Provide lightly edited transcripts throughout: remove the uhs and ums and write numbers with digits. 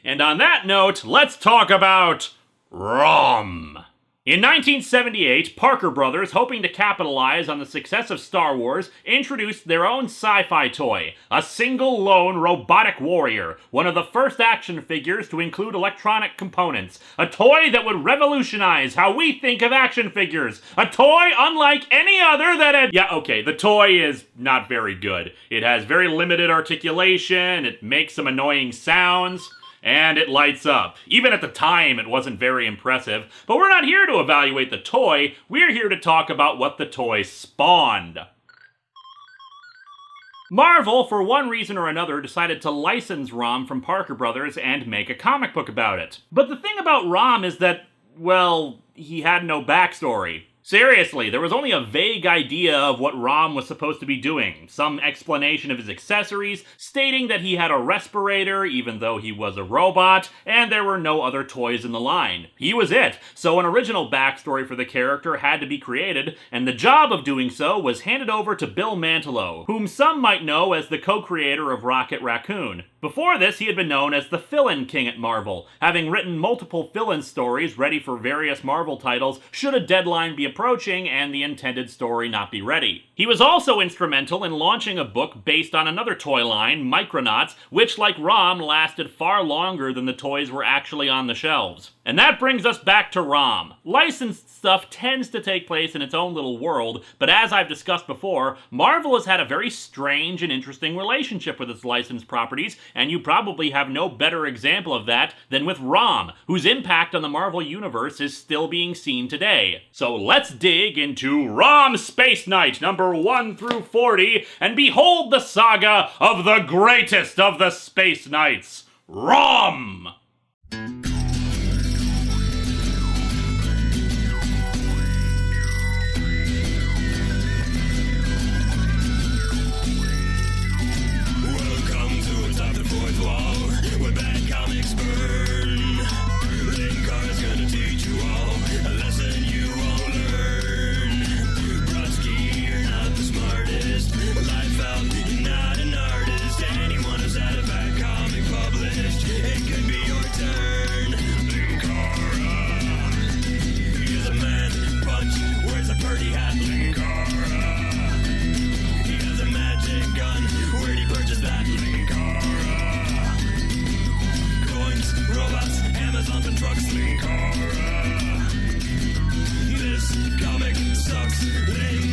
And on that note, let's talk about ROM. In 1978, Parker Brothers, hoping to capitalize on the success of Star Wars, introduced their own sci-fi toy, a single lone robotic warrior, one of the first action figures to include electronic components, a toy that would revolutionize how we think of action figures, a toy unlike any other that had... Yeah, okay, the toy is not very good. It has very limited articulation, it makes some annoying sounds, and it lights up. Even at the time, it wasn't very impressive. But we're not here to evaluate the toy, we're here to talk about what the toy spawned. Marvel, for one reason or another, decided to license ROM from Parker Brothers and make a comic book about it. But the thing about ROM is that, well, he had no backstory. Seriously, there was only a vague idea of what ROM was supposed to be doing, some explanation of his accessories, stating that he had a respirator even though he was a robot, and there were no other toys in the line. He was it, so an original backstory for the character had to be created, and the job of doing so was handed over to Bill Mantlo, whom some might know as the co-creator of Rocket Raccoon. Before this, he had been known as the fill-in king at Marvel, having written multiple fill-in stories ready for various Marvel titles should a deadline be approaching and the intended story not be ready. He was also instrumental in launching a book based on another toy line, Micronauts, which, like ROM, lasted far longer than the toys were actually on the shelves. And that brings us back to ROM. Licensed stuff tends to take place in its own little world, but as I've discussed before, Marvel has had a very strange and interesting relationship with its licensed properties, and you probably have no better example of that than with ROM, whose impact on the Marvel Universe is still being seen today. So let's dig into ROM Spaceknight number 1 through 40, and behold the saga of the greatest of the Space Knights, ROM! Welcome to Atop the Fourth Wall, where bad comics burn. Linkara's gonna teach you all a lesson you won't learn. Brodsky, you're not the smartest. Life out, you're not an artist. Anyone who's had a bad comic published, it could be your turn. Linkara, he's a man punch, wears a birdie hat. Linkara, he has a magic gun. Where'd he purchase that? Linkara, coins, robots, Amazons and trucks. Linkara, this comic sucks. Linkara.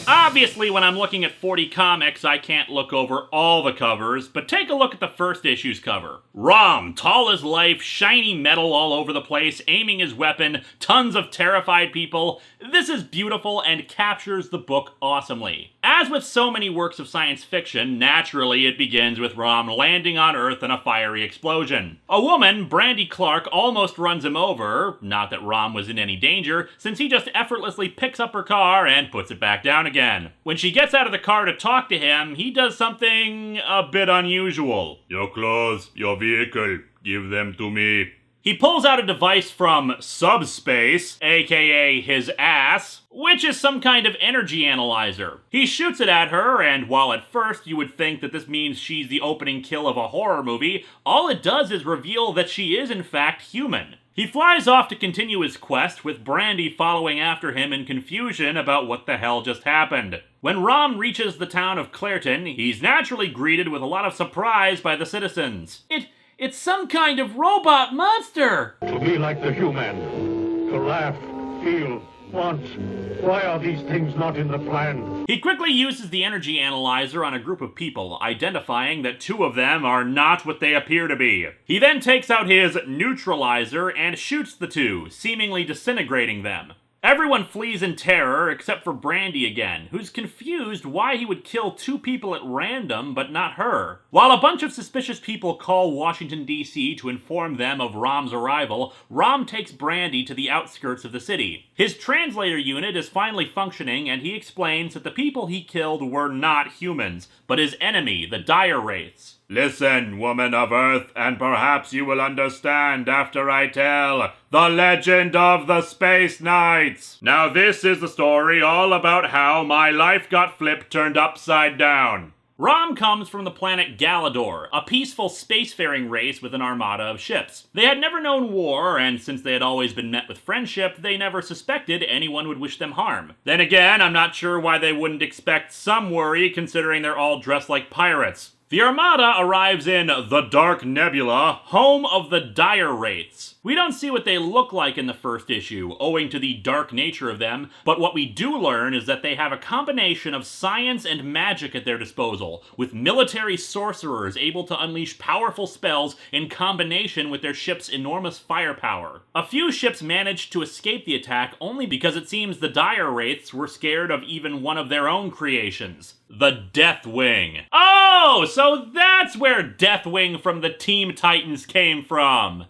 Obviously, when I'm looking at 40 comics, I can't look over all the covers, but take a look at the first issue's cover. ROM, tall as life, shiny metal all over the place, aiming his weapon, tons of terrified people. This is beautiful and captures the book awesomely. As with so many works of science fiction, naturally it begins with ROM landing on Earth in a fiery explosion. A woman, Brandy Clark, almost runs him over, not that ROM was in any danger, since he just effortlessly picks up her car and puts it back down again. When she gets out of the car to talk to him, he does something a bit unusual. Your clothes, your vehicle, give them to me. He pulls out a device from subspace, aka his ass, which is some kind of energy analyzer. He shoots it at her, and while at first you would think that this means she's the opening kill of a horror movie, all it does is reveal that she is in fact human. He flies off to continue his quest, with Brandy following after him in confusion about what the hell just happened. When ROM reaches the town of Clairton, he's naturally greeted with a lot of surprise by the citizens. It's some kind of robot monster! To be like the human, to laugh, feel, want. Why are these things not in the plan? He quickly uses the energy analyzer on a group of people, identifying that 2 of them are not what they appear to be. He then takes out his neutralizer and shoots the 2, seemingly disintegrating them. Everyone flees in terror except for Brandy again, who's confused why he would kill 2 people at random but not her. While a bunch of suspicious people call Washington, D.C. to inform them of ROM's arrival, ROM takes Brandy to the outskirts of the city. His translator unit is finally functioning, and he explains that the people he killed were not humans, but his enemy, the Dire Wraiths. Listen, woman of Earth, and perhaps you will understand after I tell the legend of the Space Knights. Now this is the story all about how my life got turned upside down. ROM comes from the planet Galador, a peaceful spacefaring race with an armada of ships. They had never known war, and since they had always been met with friendship, they never suspected anyone would wish them harm. Then again, I'm not sure why they wouldn't expect some worry considering they're all dressed like pirates. The Armada arrives in the Dark Nebula, home of the Dire Wraiths. We don't see what they look like in the first issue, owing to the dark nature of them, but what we do learn is that they have a combination of science and magic at their disposal, with military sorcerers able to unleash powerful spells in combination with their ship's enormous firepower. A few ships managed to escape the attack only because it seems the Dire Wraiths were scared of even one of their own creations, the Deathwing. Oh, so that's where Deathwing from the Teen Titans came from.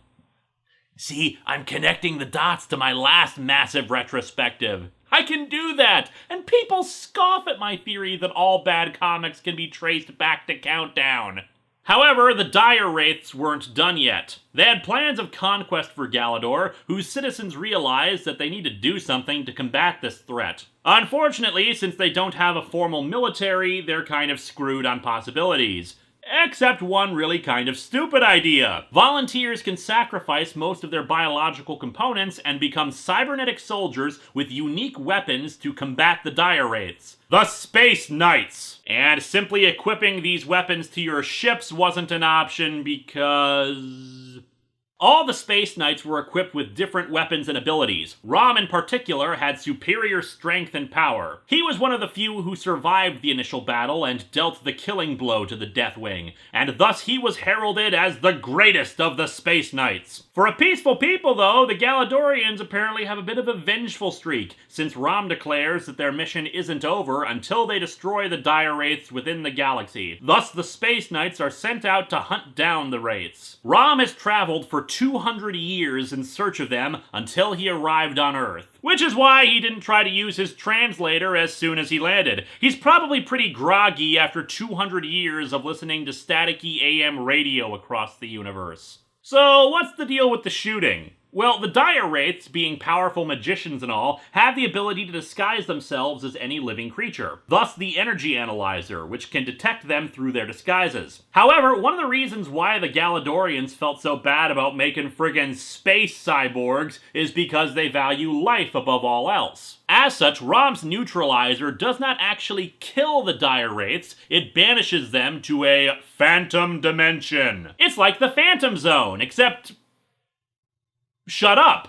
See, I'm connecting the dots to my last massive retrospective. I can do that, and people scoff at my theory that all bad comics can be traced back to Countdown. However, the Dire Wraiths weren't done yet. They had plans of conquest for Galador, whose citizens realized that they need to do something to combat this threat. Unfortunately, since they don't have a formal military, they're kind of screwed on possibilities. Except one really kind of stupid idea. Volunteers can sacrifice most of their biological components and become cybernetic soldiers with unique weapons to combat the Dire Wraiths, the Space Knights. And simply equipping these weapons to your ships wasn't an option because all the Space Knights were equipped with different weapons and abilities. ROM in particular had superior strength and power. He was one of the few who survived the initial battle and dealt the killing blow to the Deathwing, and thus he was heralded as the greatest of the Space Knights. For a peaceful people, though, the Galadorians apparently have a bit of a vengeful streak, since ROM declares that their mission isn't over until they destroy the Dire Wraiths within the galaxy. Thus, the Space Knights are sent out to hunt down the Wraiths. ROM has traveled for 200 years in search of them until he arrived on Earth. Which is why he didn't try to use his translator as soon as he landed. He's probably pretty groggy after 200 years of listening to staticky AM radio across the universe. So, what's the deal with the shooting? Well, the Dire Wraiths, being powerful magicians and all, have the ability to disguise themselves as any living creature. Thus, the Energy Analyzer, which can detect them through their disguises. However, one of the reasons why the Galadorians felt so bad about making friggin' space cyborgs is because they value life above all else. As such, ROM's neutralizer does not actually kill the Dire Wraiths, it banishes them to a phantom dimension. It's like the Phantom Zone, except shut up!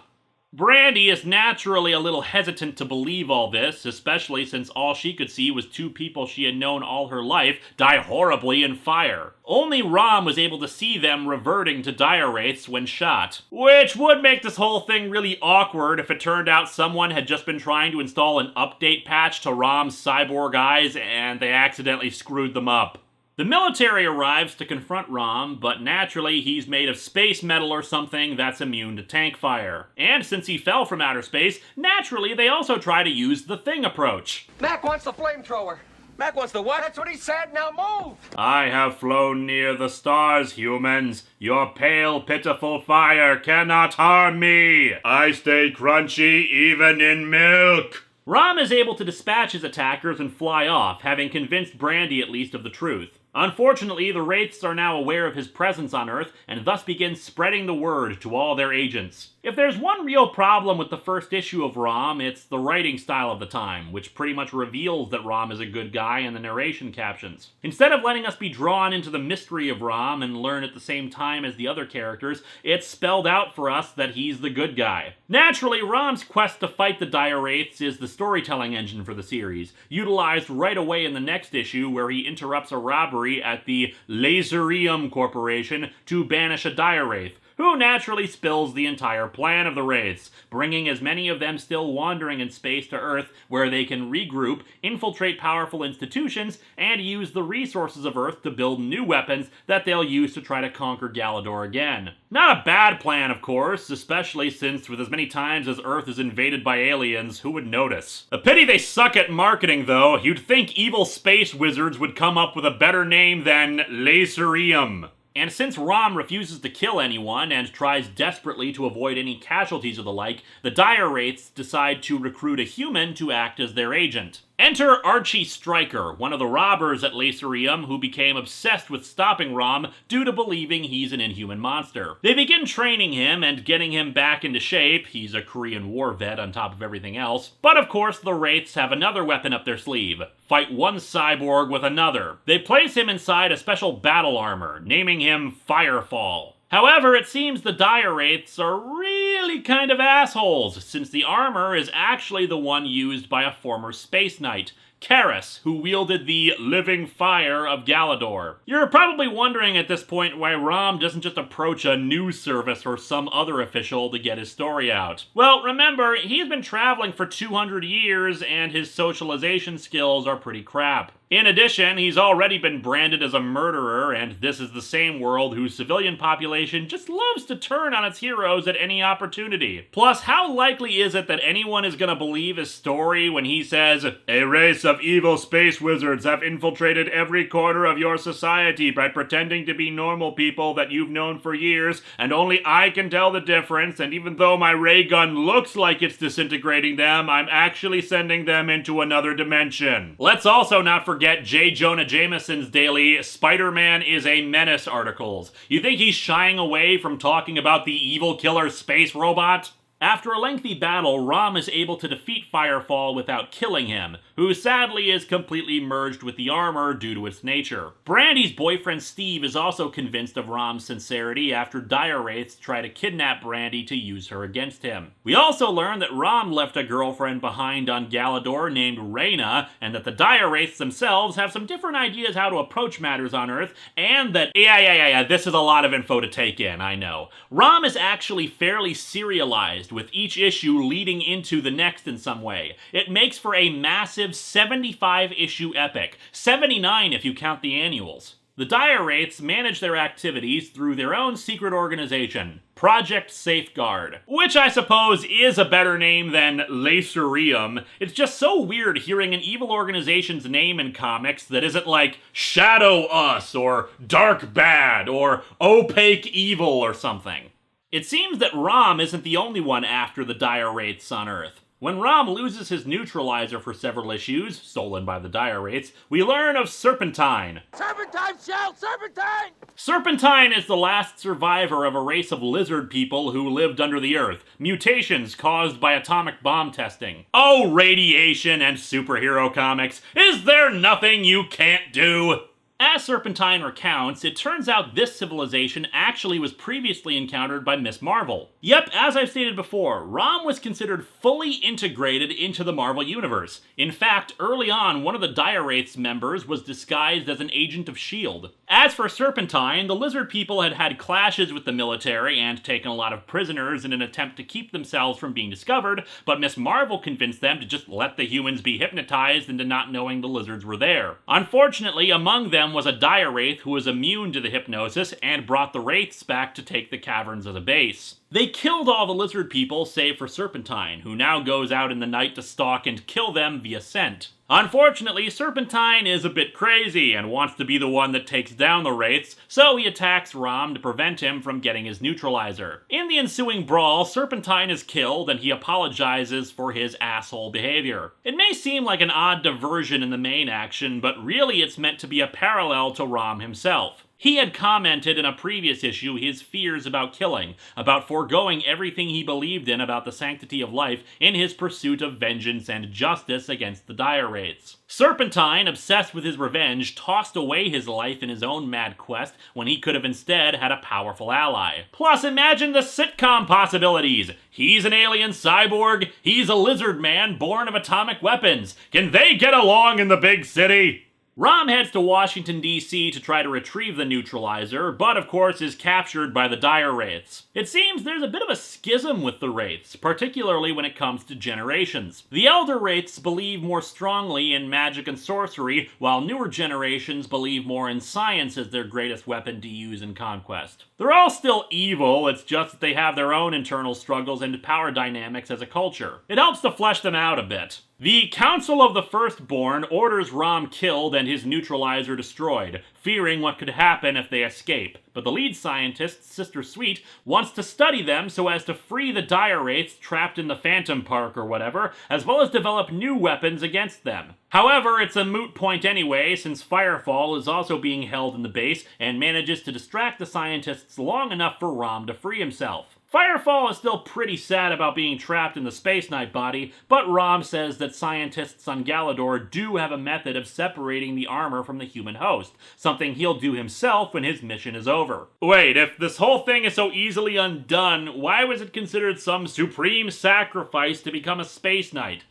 Brandy is naturally a little hesitant to believe all this, especially since all she could see was two people she had known all her life die horribly in fire. Only ROM was able to see them reverting to Dire Wraiths when shot. Which would make this whole thing really awkward if it turned out someone had just been trying to install an update patch to ROM's cyborg eyes and they accidentally screwed them up. The military arrives to confront ROM, but naturally he's made of space metal or something that's immune to tank fire. And since he fell from outer space, naturally they also try to use the Thing approach. Mac wants the flamethrower. Mac wants the what? That's what he said, now move! I have flown near the stars, humans. Your pale, pitiful fire cannot harm me. I stay crunchy even in milk. ROM is able to dispatch his attackers and fly off, having convinced Brandy at least of the truth. Unfortunately, the Wraiths are now aware of his presence on Earth, and thus begin spreading the word to all their agents. If there's one real problem with the first issue of ROM, it's the writing style of the time, which pretty much reveals that ROM is a good guy in the narration captions. Instead of letting us be drawn into the mystery of ROM and learn at the same time as the other characters, it's spelled out for us that he's the good guy. Naturally, ROM's quest to fight the Dire Wraiths is the storytelling engine for the series, utilized right away in the next issue where he interrupts a robbery at the Laserium Corporation to banish a Dire Wraith, who naturally spills the entire plan of the Wraiths, bringing as many of them still wandering in space to Earth where they can regroup, infiltrate powerful institutions, and use the resources of Earth to build new weapons that they'll use to try to conquer Galador again. Not a bad plan, of course, especially since with as many times as Earth is invaded by aliens, who would notice? A pity they suck at marketing, though. You'd think evil space wizards would come up with a better name than Laserium. And since ROM refuses to kill anyone and tries desperately to avoid any casualties or the like, the Dire Wraiths decide to recruit a human to act as their agent. Enter Archie Stryker, one of the robbers at Laserium who became obsessed with stopping ROM due to believing he's an inhuman monster. They begin training him and getting him back into shape. He's a Korean War vet on top of everything else. But of course, the Wraiths have another weapon up their sleeve. Fight one cyborg with another. They place him inside a special battle armor, naming him Firefall. However, it seems the Dire Wraiths are really kind of assholes, since the armor is actually the one used by a former Space Knight, Karis, who wielded the living fire of Galador. You're probably wondering at this point why ROM doesn't just approach a news service or some other official to get his story out. Well, remember, he's been traveling for 200 years and his socialization skills are pretty crap. In addition, he's already been branded as a murderer, and this is the same world whose civilian population just loves to turn on its heroes at any opportunity. Plus, how likely is it that anyone is gonna believe his story when he says, "A race of evil space wizards have infiltrated every corner of your society by pretending to be normal people that you've known for years, and only I can tell the difference, and even though my ray gun looks like it's disintegrating them, I'm actually sending them into another dimension." Let's also not forget J. Jonah Jameson's daily Spider-Man is a Menace articles. You think he's shying away from talking about the evil killer space robot? After a lengthy battle, ROM is able to defeat Firefall without killing him, who sadly is completely merged with the armor due to its nature. Brandy's boyfriend Steve is also convinced of ROM's sincerity after Dire Wraiths try to kidnap Brandy to use her against him. We also learn that ROM left a girlfriend behind on Galador named Reyna, and that the Dire Wraiths themselves have some different ideas how to approach matters on Earth, and that, this is a lot of info to take in, I know. ROM is actually fairly serialized, with each issue leading into the next in some way. It makes for a massive 75-issue epic, 79 if you count the annuals. The Dire Wraiths manage their activities through their own secret organization, Project Safeguard, which I suppose is a better name than Laserium. It's just so weird hearing an evil organization's name in comics that isn't like Shadow Us, or Dark Bad, or Opaque Evil, or something. It seems that ROM isn't the only one after the Dire Wraiths on Earth. When ROM loses his neutralizer for several issues, stolen by the Dire Wraiths, we learn of Serpentine. Serpentine, shell! Serpentine! Serpentine is the last survivor of a race of lizard people who lived under the Earth, mutations caused by atomic bomb testing. Oh, radiation and superhero comics, is there nothing you can't do? As Serpentine recounts, it turns out this civilization actually was previously encountered by Ms. Marvel. Yep, as I've stated before, ROM was considered fully integrated into the Marvel Universe. In fact, early on, one of the Dire Wraiths members was disguised as an agent of S.H.I.E.L.D. As for Serpentine, the lizard people had had clashes with the military and taken a lot of prisoners in an attempt to keep themselves from being discovered, but Ms. Marvel convinced them to just let the humans be hypnotized into not knowing the lizards were there. Unfortunately, among them was a Dire Wraith who was immune to the hypnosis and brought the Wraiths back to take the caverns as a base. They killed all the lizard people save for Serpentine, who now goes out in the night to stalk and kill them via scent. Unfortunately, Serpentine is a bit crazy and wants to be the one that takes down the Wraiths, so he attacks ROM to prevent him from getting his neutralizer. In the ensuing brawl, Serpentine is killed and he apologizes for his asshole behavior. It may seem like an odd diversion in the main action, but really it's meant to be a parallel to ROM himself. He had commented in a previous issue his fears about killing, about foregoing everything he believed in about the sanctity of life in his pursuit of vengeance and justice against the Dire Wraiths. Serpentine, obsessed with his revenge, tossed away his life in his own mad quest when he could have instead had a powerful ally. Plus, imagine the sitcom possibilities! He's an alien cyborg, he's a lizard man born of atomic weapons. Can they get along in the big city? ROM heads to Washington, D.C. to try to retrieve the neutralizer, but of course is captured by the Dire Wraiths. It seems there's a bit of a schism with the Wraiths, particularly when it comes to generations. The Elder Wraiths believe more strongly in magic and sorcery, while newer generations believe more in science as their greatest weapon to use in conquest. They're all still evil, it's just that they have their own internal struggles and power dynamics as a culture. It helps to flesh them out a bit. The Council of the Firstborn orders ROM killed and his neutralizer destroyed, fearing what could happen if they escape. But the lead scientist, Sister Sweet, wants to study them so as to free the Dire Wraiths trapped in the Phantom Park or whatever, as well as develop new weapons against them. However, it's a moot point anyway, since Firefall is also being held in the base and manages to distract the scientists long enough for ROM to free himself. Firefall is still pretty sad about being trapped in the Space Knight body, but ROM says that scientists on Galador do have a method of separating the armor from the human host, something he'll do himself when his mission is over. Wait, if this whole thing is so easily undone, why was it considered some supreme sacrifice to become a Space Knight?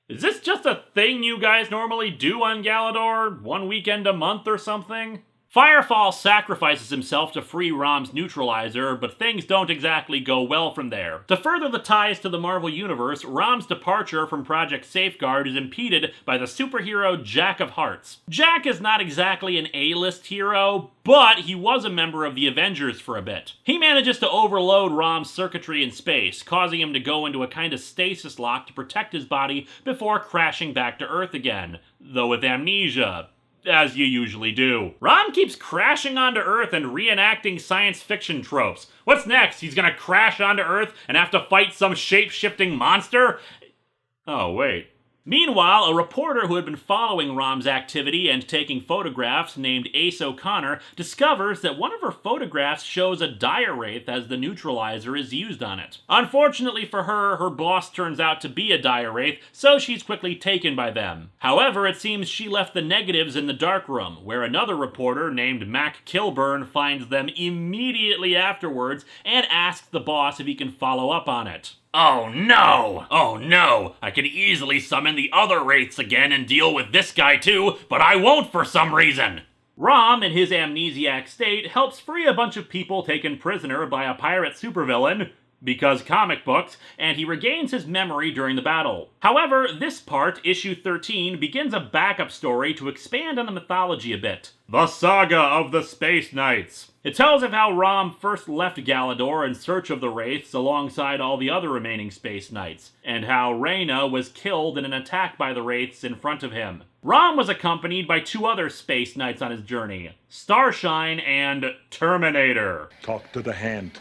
Is this just a thing you guys normally do on Galador? One weekend a month or something? Firefall sacrifices himself to free ROM's neutralizer, but things don't exactly go well from there. To further the ties to the Marvel Universe, ROM's departure from Project Safeguard is impeded by the superhero Jack of Hearts. Jack is not exactly an A-list hero, but he was a member of the Avengers for a bit. He manages to overload ROM's circuitry in space, causing him to go into a kind of stasis lock to protect his body before crashing back to Earth again, though with amnesia. As you usually do. ROM keeps crashing onto Earth and reenacting science fiction tropes. What's next? He's gonna crash onto Earth and have to fight some shape-shifting monster? Oh, wait. Meanwhile, a reporter who had been following ROM's activity and taking photographs, named Ace O'Connor, discovers that one of her photographs shows a Dire Wraith as the neutralizer is used on it. Unfortunately for her, her boss turns out to be a Dire Wraith, so she's quickly taken by them. However, it seems she left the negatives in the darkroom, where another reporter named Mac Kilburn finds them immediately afterwards and asks the boss if he can follow up on it. Oh no! Oh no! I could easily summon the other Wraiths again and deal with this guy too, but I won't for some reason! ROM, in his amnesiac state, helps free a bunch of people taken prisoner by a pirate supervillain, because comic books, and he regains his memory during the battle. However, this part, issue 13, begins a backup story to expand on the mythology a bit. The Saga of the Space Knights. It tells of how ROM first left Galador in search of the Wraiths alongside all the other remaining Space Knights, and how Reyna was killed in an attack by the Wraiths in front of him. ROM was accompanied by two other Space Knights on his journey, Starshine and Terminator. Talk to the hand.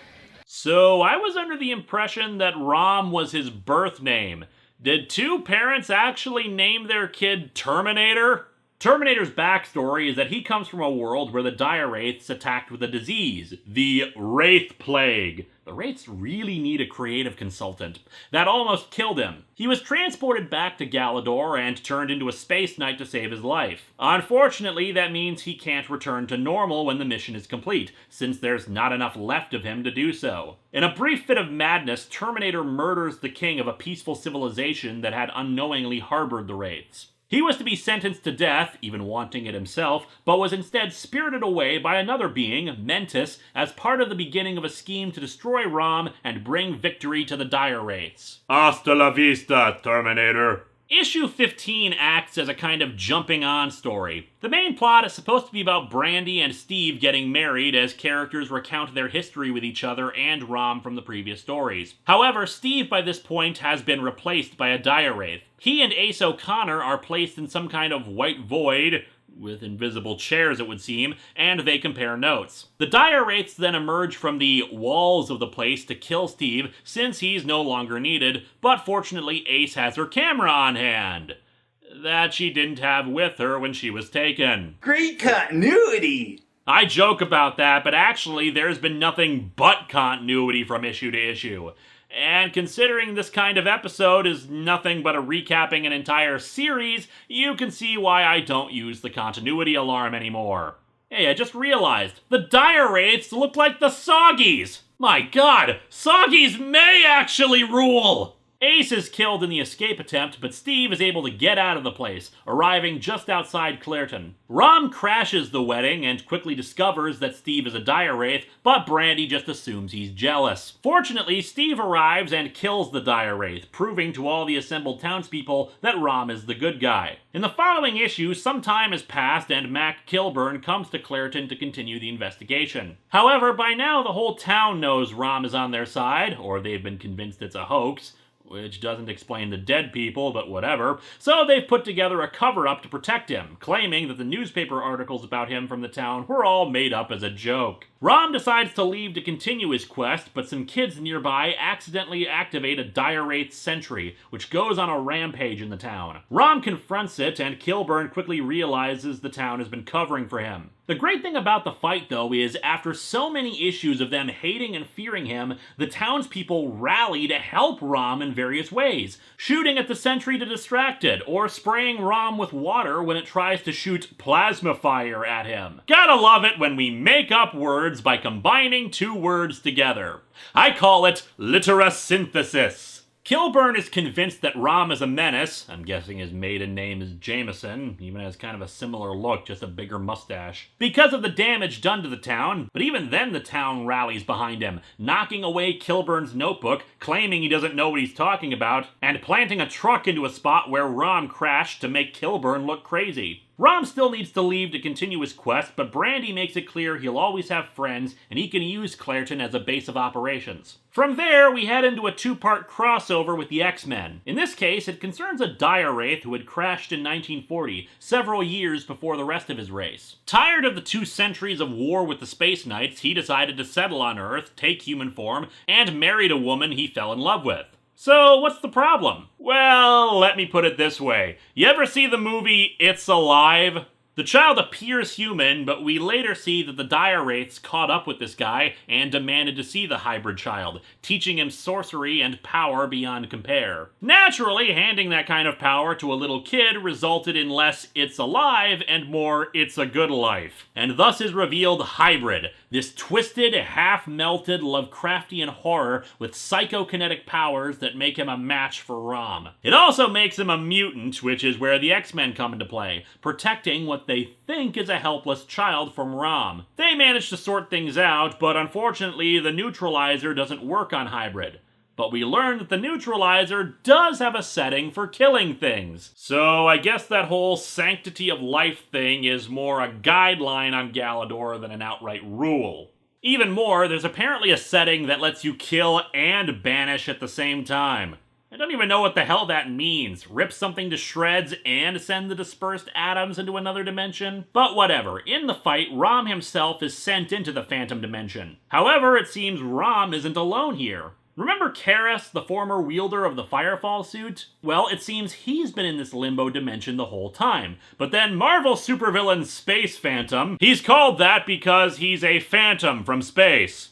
So I was under the impression that ROM was his birth name. Did two parents actually name their kid Terminator? Terminator's backstory is that he comes from a world where the Dire Wraiths attacked with a disease, the Wraith Plague. The Wraiths really need a creative consultant. That almost killed him. He was transported back to Galador and turned into a Space Knight to save his life. Unfortunately, that means he can't return to normal when the mission is complete, since there's not enough left of him to do so. In a brief fit of madness, Terminator murders the king of a peaceful civilization that had unknowingly harbored the Wraiths. He was to be sentenced to death, even wanting it himself, but was instead spirited away by another being, Mentis, as part of the beginning of a scheme to destroy ROM and bring victory to the Dire Wraiths. Hasta la vista, Terminator. Issue 15 acts as a kind of jumping-on story. The main plot is supposed to be about Brandy and Steve getting married as characters recount their history with each other and ROM from the previous stories. However, Steve by this point has been replaced by a Dire Wraith. He and Ace O'Connor are placed in some kind of white void, with invisible chairs it would seem, and they compare notes. The Dire Wraiths then emerge from the walls of the place to kill Steve, since he's no longer needed, but fortunately Ace has her camera on hand. That she didn't have with her when she was taken. Great continuity! I joke about that, but actually there's been nothing but continuity from issue to issue. And considering this kind of episode is nothing but a recapping an entire series, you can see why I don't use the continuity alarm anymore. Hey, I just realized, the Dire Wraiths look like the Soggies! My god, Soggies may actually rule! Ace is killed in the escape attempt, but Steve is able to get out of the place, arriving just outside Clairton. ROM crashes the wedding and quickly discovers that Steve is a dire wraith, but Brandy just assumes he's jealous. Fortunately, Steve arrives and kills the dire wraith, proving to all the assembled townspeople that ROM is the good guy. In the following issue, some time has passed and Mac Kilburn comes to Clairton to continue the investigation. However, by now the whole town knows ROM is on their side, or they've been convinced it's a hoax, which doesn't explain the dead people, but whatever, so they've put together a cover-up to protect him, claiming that the newspaper articles about him from the town were all made up as a joke. ROM decides to leave to continue his quest, but some kids nearby accidentally activate a dire wraith sentry, which goes on a rampage in the town. ROM confronts it, and Kilburn quickly realizes the town has been covering for him. The great thing about the fight, though, is after so many issues of them hating and fearing him, the townspeople rally to help ROM in various ways, shooting at the sentry to distract it, or spraying ROM with water when it tries to shoot plasma fire at him. Gotta love it when we make up words by combining two words together. I call it literasynthesis. Kilburn is convinced that ROM is a menace. I'm guessing his maiden name is Jameson, even has kind of a similar look, just a bigger mustache, because of the damage done to the town, but even then the town rallies behind him, knocking away Kilburn's notebook, claiming he doesn't know what he's talking about, and planting a truck into a spot where ROM crashed to make Kilburn look crazy. ROM still needs to leave to continue his quest, but Brandy makes it clear he'll always have friends, and he can use Clairton as a base of operations. From there, we head into a two-part crossover with the X-Men. In this case, it concerns a dire wraith who had crashed in 1940, several years before the rest of his race. Tired of the 2 centuries of war with the Space Knights, he decided to settle on Earth, take human form, and married a woman he fell in love with. So, what's the problem? Well, let me put it this way. You ever see the movie It's Alive? The child appears human, but we later see that the dire wraiths caught up with this guy and demanded to see the hybrid child, teaching him sorcery and power beyond compare. Naturally, handing that kind of power to a little kid resulted in less It's Alive and more It's a Good Life. And thus is revealed Hybrid, this twisted, half-melted Lovecraftian horror with psychokinetic powers that make him a match for ROM. It also makes him a mutant, which is where the X-Men come into play, protecting what they think is a helpless child from ROM. They manage to sort things out, but unfortunately the neutralizer doesn't work on Hybrid. But we learn that the neutralizer does have a setting for killing things. So I guess that whole sanctity of life thing is more a guideline on Galador than an outright rule. Even more, there's apparently a setting that lets you kill and banish at the same time. I don't even know what the hell that means. Rip something to shreds and send the dispersed atoms into another dimension? But whatever. In the fight, ROM himself is sent into the Phantom Dimension. However, it seems ROM isn't alone here. Remember Karis, the former wielder of the Firefall suit? Well, it seems he's been in this limbo dimension the whole time. But then Marvel supervillain Space Phantom, he's called that because he's a phantom from space.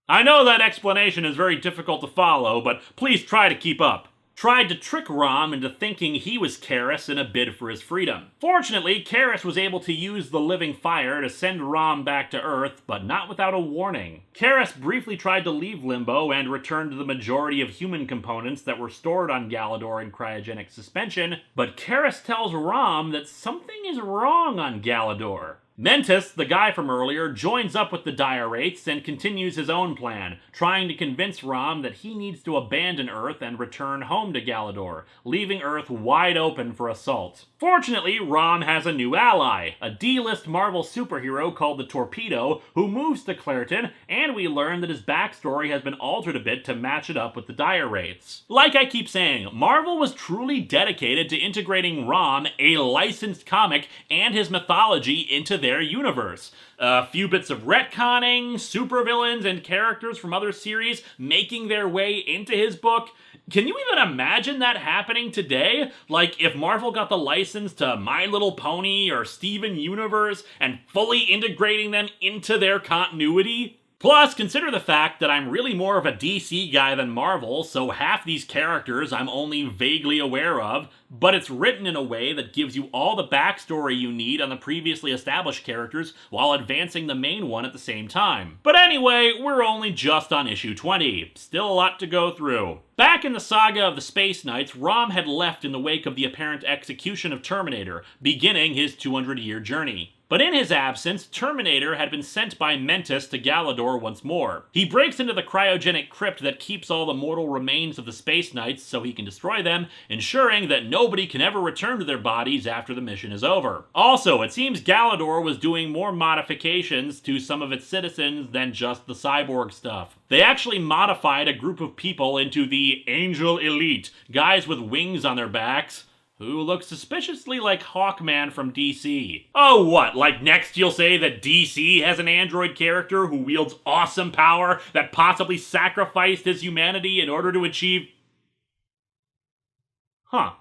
I know that explanation is very difficult to follow, but please try to keep up. Tried to trick ROM into thinking he was Karis in a bid for his freedom. Fortunately, Karis was able to use the living fire to send ROM back to Earth, but not without a warning. Karis briefly tried to leave Limbo and return to the majority of human components that were stored on Galador in cryogenic suspension, but Karis tells ROM that something is wrong on Galador. Mentis, the guy from earlier, joins up with the dire wraiths and continues his own plan, trying to convince ROM that he needs to abandon Earth and return home to Galador, leaving Earth wide open for assault. Fortunately, ROM has a new ally, a D-list Marvel superhero called the Torpedo, who moves to Clairton, and we learn that his backstory has been altered a bit to match it up with the dire wraiths. Like I keep saying, Marvel was truly dedicated to integrating ROM, a licensed comic, and his mythology into their universe. A few bits of retconning, supervillains, and characters from other series making their way into his book. Can you even imagine that happening today? Like, if Marvel got the license to My Little Pony or Steven Universe and fully integrating them into their continuity? Plus, consider the fact that I'm really more of a DC guy than Marvel, so half these characters I'm only vaguely aware of, but it's written in a way that gives you all the backstory you need on the previously established characters while advancing the main one at the same time. But anyway, we're only just on issue 20. Still a lot to go through. Back in the saga of the Space Knights, ROM had left in the wake of the apparent execution of Terminator, beginning his 200-year journey. But in his absence, Terminator had been sent by Mentis to Galador once more. He breaks into the cryogenic crypt that keeps all the mortal remains of the Space Knights so he can destroy them, ensuring that nobody can ever return to their bodies after the mission is over. Also, it seems Galador was doing more modifications to some of its citizens than just the cyborg stuff. They actually modified a group of people into the Angel Elite, guys with wings on their backs, who look suspiciously like Hawkman from DC. Oh, what? Like next you'll say that DC has an android character who wields awesome power that possibly sacrificed his humanity in order to achieve... Huh.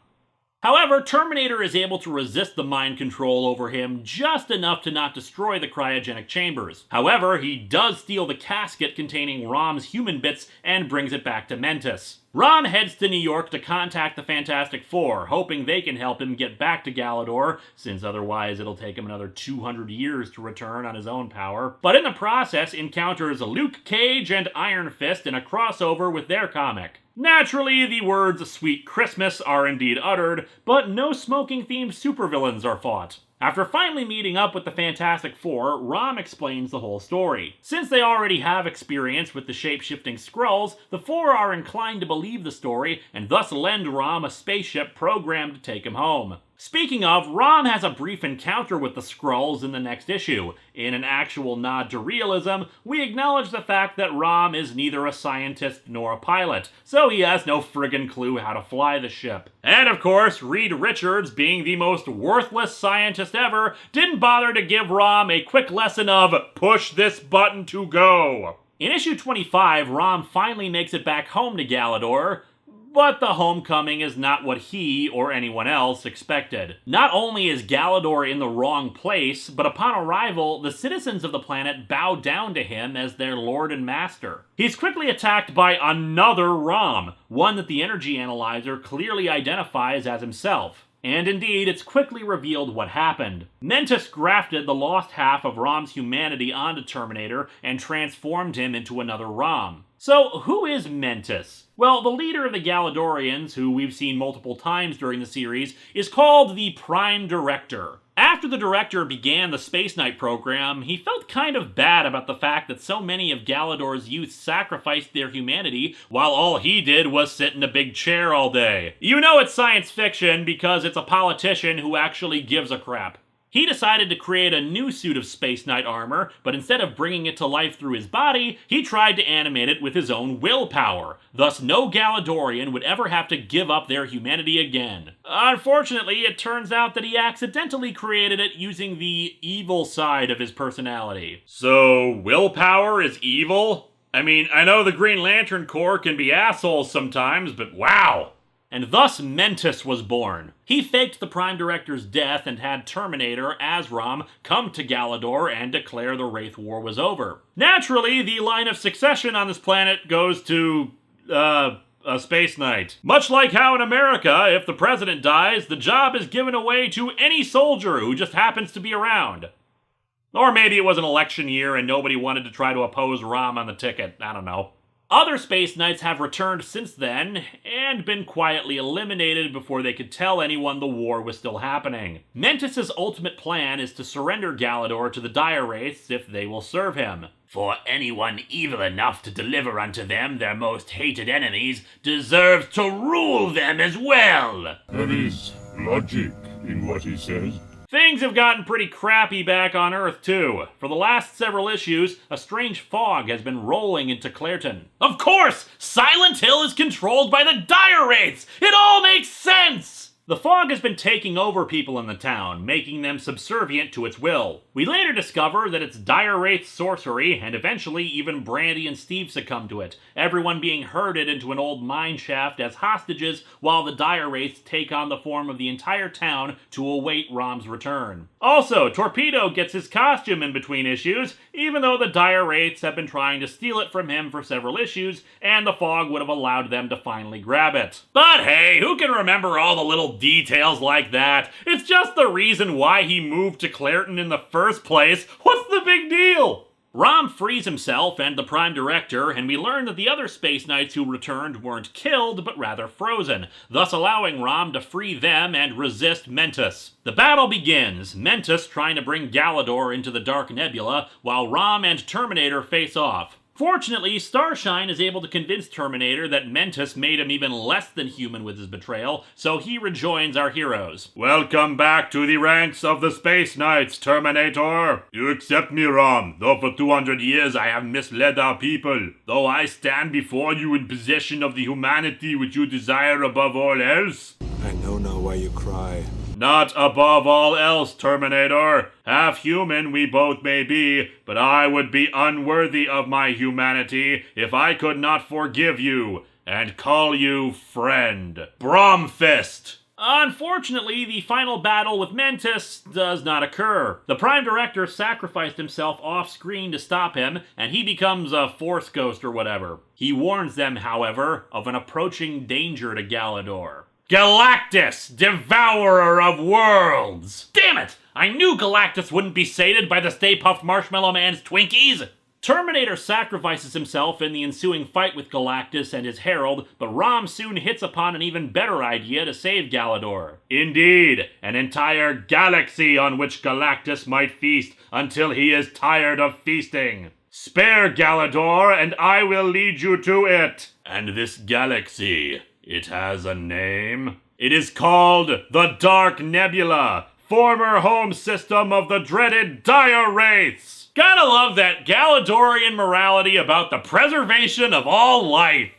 However, Terminator is able to resist the mind control over him just enough to not destroy the cryogenic chambers. However, he does steal the casket containing ROM's human bits and brings it back to Mentis. ROM heads to New York to contact the Fantastic Four, hoping they can help him get back to Galador, since otherwise it'll take him another 200 years to return on his own power. But in the process, encounters Luke Cage and Iron Fist in a crossover with their comic. Naturally, the words "Sweet Christmas" are indeed uttered, but no smoking-themed supervillains are fought. After finally meeting up with the Fantastic Four, ROM explains the whole story. Since they already have experience with the shape-shifting Skrulls, the Four are inclined to believe the story and thus lend ROM a spaceship programmed to take him home. Speaking of, ROM has a brief encounter with the Skrulls in the next issue. In an actual nod to realism, we acknowledge the fact that ROM is neither a scientist nor a pilot, so he has no friggin' clue how to fly the ship. And of course, Reed Richards, being the most worthless scientist ever, didn't bother to give ROM a quick lesson of push this button to go. In issue 25, ROM finally makes it back home to Galador, but the homecoming is not what he or anyone else expected. Not only is Galador in the wrong place, but upon arrival, the citizens of the planet bow down to him as their lord and master. He's quickly attacked by another ROM, one that the energy analyzer clearly identifies as himself. And indeed, it's quickly revealed what happened. Mentis grafted the lost half of ROM's humanity onto Terminator and transformed him into another ROM. So, who is Mentis? Well, the leader of the Galadorians, who we've seen multiple times during the series, is called the Prime Director. After the Director began the Space Knight program, he felt kind of bad about the fact that so many of Galador's youth sacrificed their humanity while all he did was sit in a big chair all day. You know it's science fiction because it's a politician who actually gives a crap. He decided to create a new suit of Space Knight armor, but instead of bringing it to life through his body, he tried to animate it with his own willpower. Thus, no Galadorian would ever have to give up their humanity again. Unfortunately, it turns out that he accidentally created it using the evil side of his personality. So, willpower is evil? I mean, I know the Green Lantern Corps can be assholes sometimes, but wow! And thus Mentis was born. He faked the Prime Director's death and had Terminator, as ROM, come to Galador and declare the Wraith War was over. Naturally, the line of succession on this planet goes to, a Space Knight. Much like how in America, if the president dies, the job is given away to any soldier who just happens to be around. Or maybe it was an election year and nobody wanted to try to oppose ROM on the ticket, I don't know. Other Space Knights have returned since then, and been quietly eliminated before they could tell anyone the war was still happening. Mentis' ultimate plan is to surrender Galador to the Dire Wraiths if they will serve him. For anyone evil enough to deliver unto them their most hated enemies deserves to rule them as well. There is logic in what he says. Things have gotten pretty crappy back on Earth, too. For the last several issues, a strange fog has been rolling into Clairton. Of course! Silent Hill is controlled by the Dire Wraiths! It all makes sense! The fog has been taking over people in the town, making them subservient to its will. We later discover that it's Dire Wraith's sorcery, and eventually even Brandy and Steve succumb to it, everyone being herded into an old mine shaft as hostages while the Dire Wraiths take on the form of the entire town to await Rom's return. Also, Torpedo gets his costume in between issues, even though the Dire Wraiths have been trying to steal it from him for several issues, and the fog would have allowed them to finally grab it. But hey, who can remember all the little details like that? It's just the reason why he moved to Clairton in the first place. What's the big deal? ROM frees himself and the Prime Director, and we learn that the other Space Knights who returned weren't killed, but rather frozen, thus allowing ROM to free them and resist Mentus. The battle begins, Mentus trying to bring Galador into the Dark Nebula, while ROM and Terminator face off. Fortunately, Starshine is able to convince Terminator that Mentus made him even less than human with his betrayal, so he rejoins our heroes. Welcome back to the ranks of the Space Knights, Terminator. You accept me, Rom, though for 200 years I have misled our people. Though I stand before you in possession of the humanity which you desire above all else. I know now why you cry. Not above all else, Terminator. Half human we both may be, but I would be unworthy of my humanity if I could not forgive you and call you friend. Bromfist! Unfortunately, the final battle with Mentus does not occur. The Prime Director sacrificed himself off-screen to stop him, and he becomes a Force Ghost or whatever. He warns them, however, of an approaching danger to Galador. Galactus, devourer of worlds! Damn it! I knew Galactus wouldn't be sated by the Stay Puft Marshmallow Man's Twinkies! Terminator sacrifices himself in the ensuing fight with Galactus and his Herald, but ROM soon hits upon an even better idea to save Galador. Indeed, an entire galaxy on which Galactus might feast until he is tired of feasting. Spare Galador, and I will lead you to it. And this galaxy, it has a name. It is called the Dark Nebula, former home system of the dreaded Dire Wraiths. Gotta love that Galadorian morality about the preservation of all life.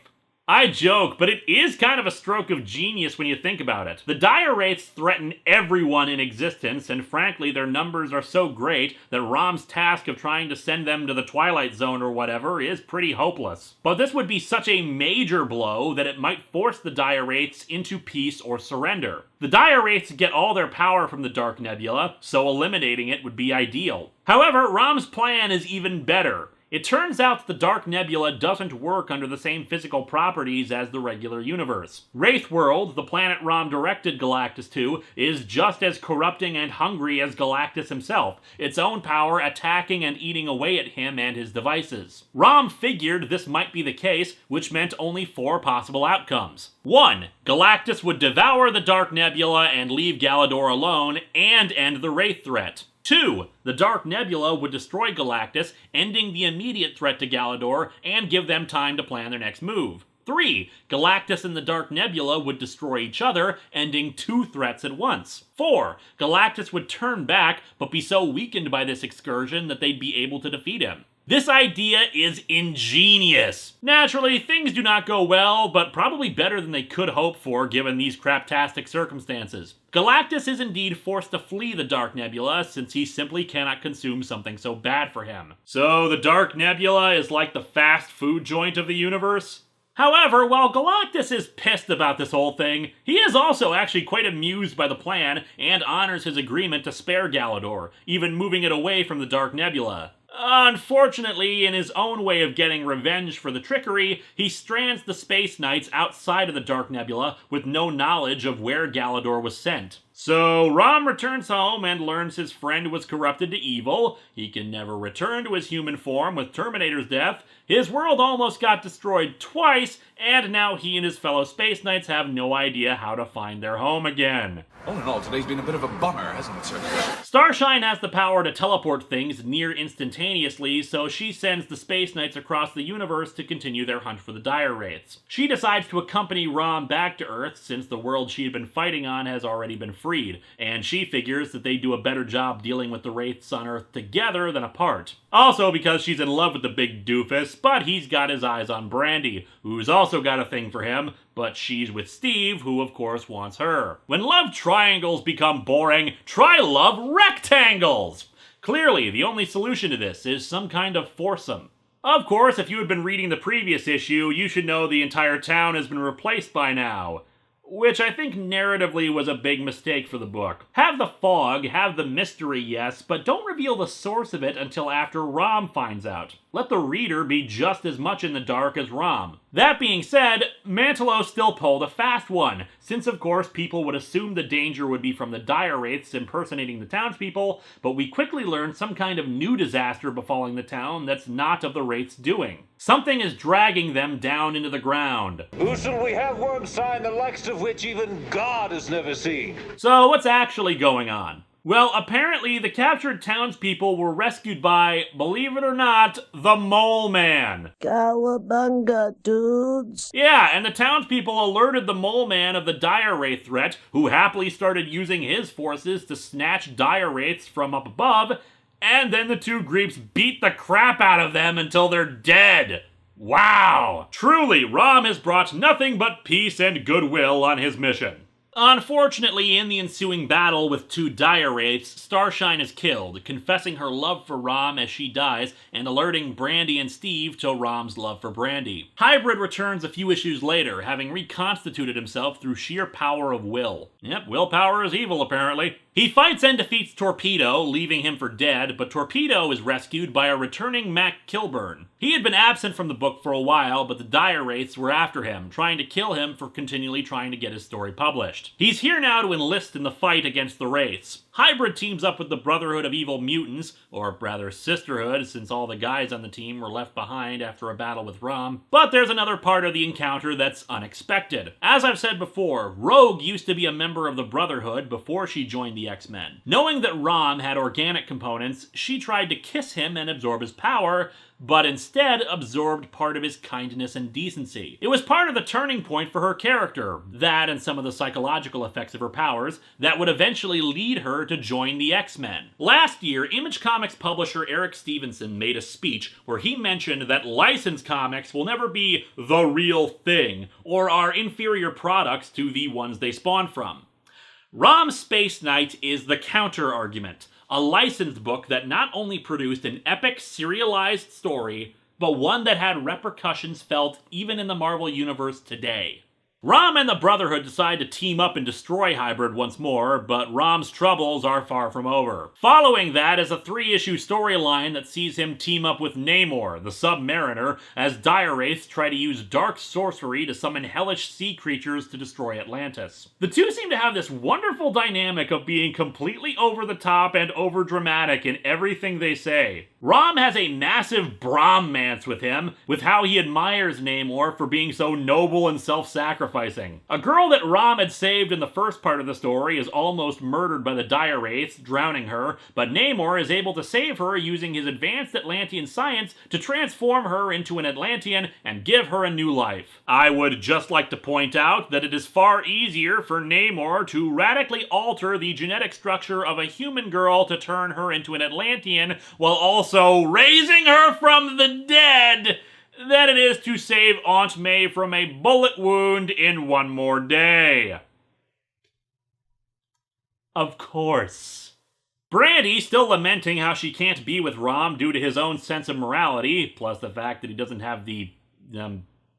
I joke, but it is kind of a stroke of genius when you think about it. The Dire Wraiths threaten everyone in existence, and frankly, their numbers are so great that ROM's task of trying to send them to the Twilight Zone or whatever is pretty hopeless. But this would be such a major blow that it might force the Dire Wraiths into peace or surrender. The Dire Wraiths get all their power from the Dark Nebula, so eliminating it would be ideal. However, ROM's plan is even better. It turns out that the Dark Nebula doesn't work under the same physical properties as the regular universe. Wraithworld, the planet ROM directed Galactus to, is just as corrupting and hungry as Galactus himself, its own power attacking and eating away at him and his devices. ROM figured this might be the case, which meant only 4 possible outcomes. 1. Galactus would devour the Dark Nebula and leave Galador alone, and end the Wraith threat. 2. The Dark Nebula would destroy Galactus, ending the immediate threat to Galador, and give them time to plan their next move. 3. Galactus and the Dark Nebula would destroy each other, ending 2 threats at once. 4. Galactus would turn back, but be so weakened by this excursion that they'd be able to defeat him. This idea is ingenious. Naturally, things do not go well, but probably better than they could hope for given these craptastic circumstances. Galactus is indeed forced to flee the Dark Nebula since he simply cannot consume something so bad for him. So the Dark Nebula is like the fast food joint of the universe? However, while Galactus is pissed about this whole thing, he is also actually quite amused by the plan and honors his agreement to spare Galador, even moving it away from the Dark Nebula. Unfortunately, in his own way of getting revenge for the trickery, he strands the Space Knights outside of the Dark Nebula with no knowledge of where Galador was sent. So, ROM returns home and learns his friend was corrupted to evil, he can never return to his human form with Terminator's death, his world almost got destroyed twice, and now he and his fellow Space Knights have no idea how to find their home again. All in all, today's been a bit of a bummer, hasn't it, sir? Starshine has the power to teleport things near instantaneously, so she sends the Space Knights across the universe to continue their hunt for the Dire Wraiths. She decides to accompany ROM back to Earth since the world she had been fighting on has already been freed, and she figures that they do a better job dealing with the wraiths on Earth together than apart. Also because she's in love with the big doofus, but he's got his eyes on Brandy, who's also got a thing for him, but she's with Steve, who of course wants her. When love triangles become boring, try love rectangles! Clearly, the only solution to this is some kind of foursome. Of course, if you had been reading the previous issue, you should know the entire town has been replaced by now. Which I think narratively was a big mistake for the book. Have the fog, have the mystery, yes, but don't reveal the source of it until after Rom finds out. Let the reader be just as much in the dark as Rom. That being said, Mantelo still pulled a fast one, since of course people would assume the danger would be from the dire wraiths impersonating the townspeople, but we quickly learn some kind of new disaster befalling the town that's not of the wraiths' doing. Something is dragging them down into the ground. Who shall we have worm sign the likes of which even God has never seen? So what's actually going on? Well, apparently the captured townspeople were rescued by, believe it or not, the Mole Man. Cowabunga, dudes. Yeah, and the townspeople alerted the Mole Man of the dire wraith threat, who happily started using his forces to snatch dire wraiths from up above, and then the two groups beat the crap out of them until they're dead. Wow! Truly, Rom has brought nothing but peace and goodwill on his mission. Unfortunately, in the ensuing battle with two dire wraiths, Starshine is killed, confessing her love for Rom as she dies and alerting Brandy and Steve to Rom's love for Brandy. Hybrid returns a few issues later, having reconstituted himself through sheer power of will. Yep, willpower is evil apparently. He fights and defeats Torpedo, leaving him for dead, but Torpedo is rescued by a returning Mac Kilburn. He had been absent from the book for a while, but the dire wraiths were after him, trying to kill him for continually trying to get his story published. He's here now to enlist in the fight against the wraiths. Hybrid teams up with the Brotherhood of Evil Mutants, or rather Sisterhood, since all the guys on the team were left behind after a battle with Rom. But there's another part of the encounter that's unexpected. As I've said before, Rogue used to be a member of the Brotherhood before she joined the X-Men. Knowing that Rom had organic components, she tried to kiss him and absorb his power, but instead absorbed part of his kindness and decency. It was part of the turning point for her character, that and some of the psychological effects of her powers, that would eventually lead her to join the X-Men. Last year, Image Comics publisher Eric Stevenson made a speech where he mentioned that licensed comics will never be the real thing, or are inferior products to the ones they spawn from. ROM Spaceknight is the counter-argument. A licensed book that not only produced an epic serialized story, but one that had repercussions felt even in the Marvel Universe today. Rom and the Brotherhood decide to team up and destroy Hybrid once more, but Rom's troubles are far from over. Following that is a 3-issue storyline that sees him team up with Namor, the Submariner, as dire wraiths try to use dark sorcery to summon hellish sea creatures to destroy Atlantis. The two seem to have this wonderful dynamic of being completely over the top and over dramatic in everything they say. Rom has a massive bromance with him, with how he admires Namor for being so noble and self-sacrificing. A girl that Rom had saved in the first part of the story is almost murdered by the dire wraiths, drowning her, but Namor is able to save her using his advanced Atlantean science to transform her into an Atlantean and give her a new life. I would just like to point out that it is far easier for Namor to radically alter the genetic structure of a human girl to turn her into an Atlantean, while also raising her from the dead, than it is to save Aunt May from a bullet wound in one more day. Of course. Brandy, still lamenting how she can't be with Rom due to his own sense of morality, plus the fact that he doesn't have the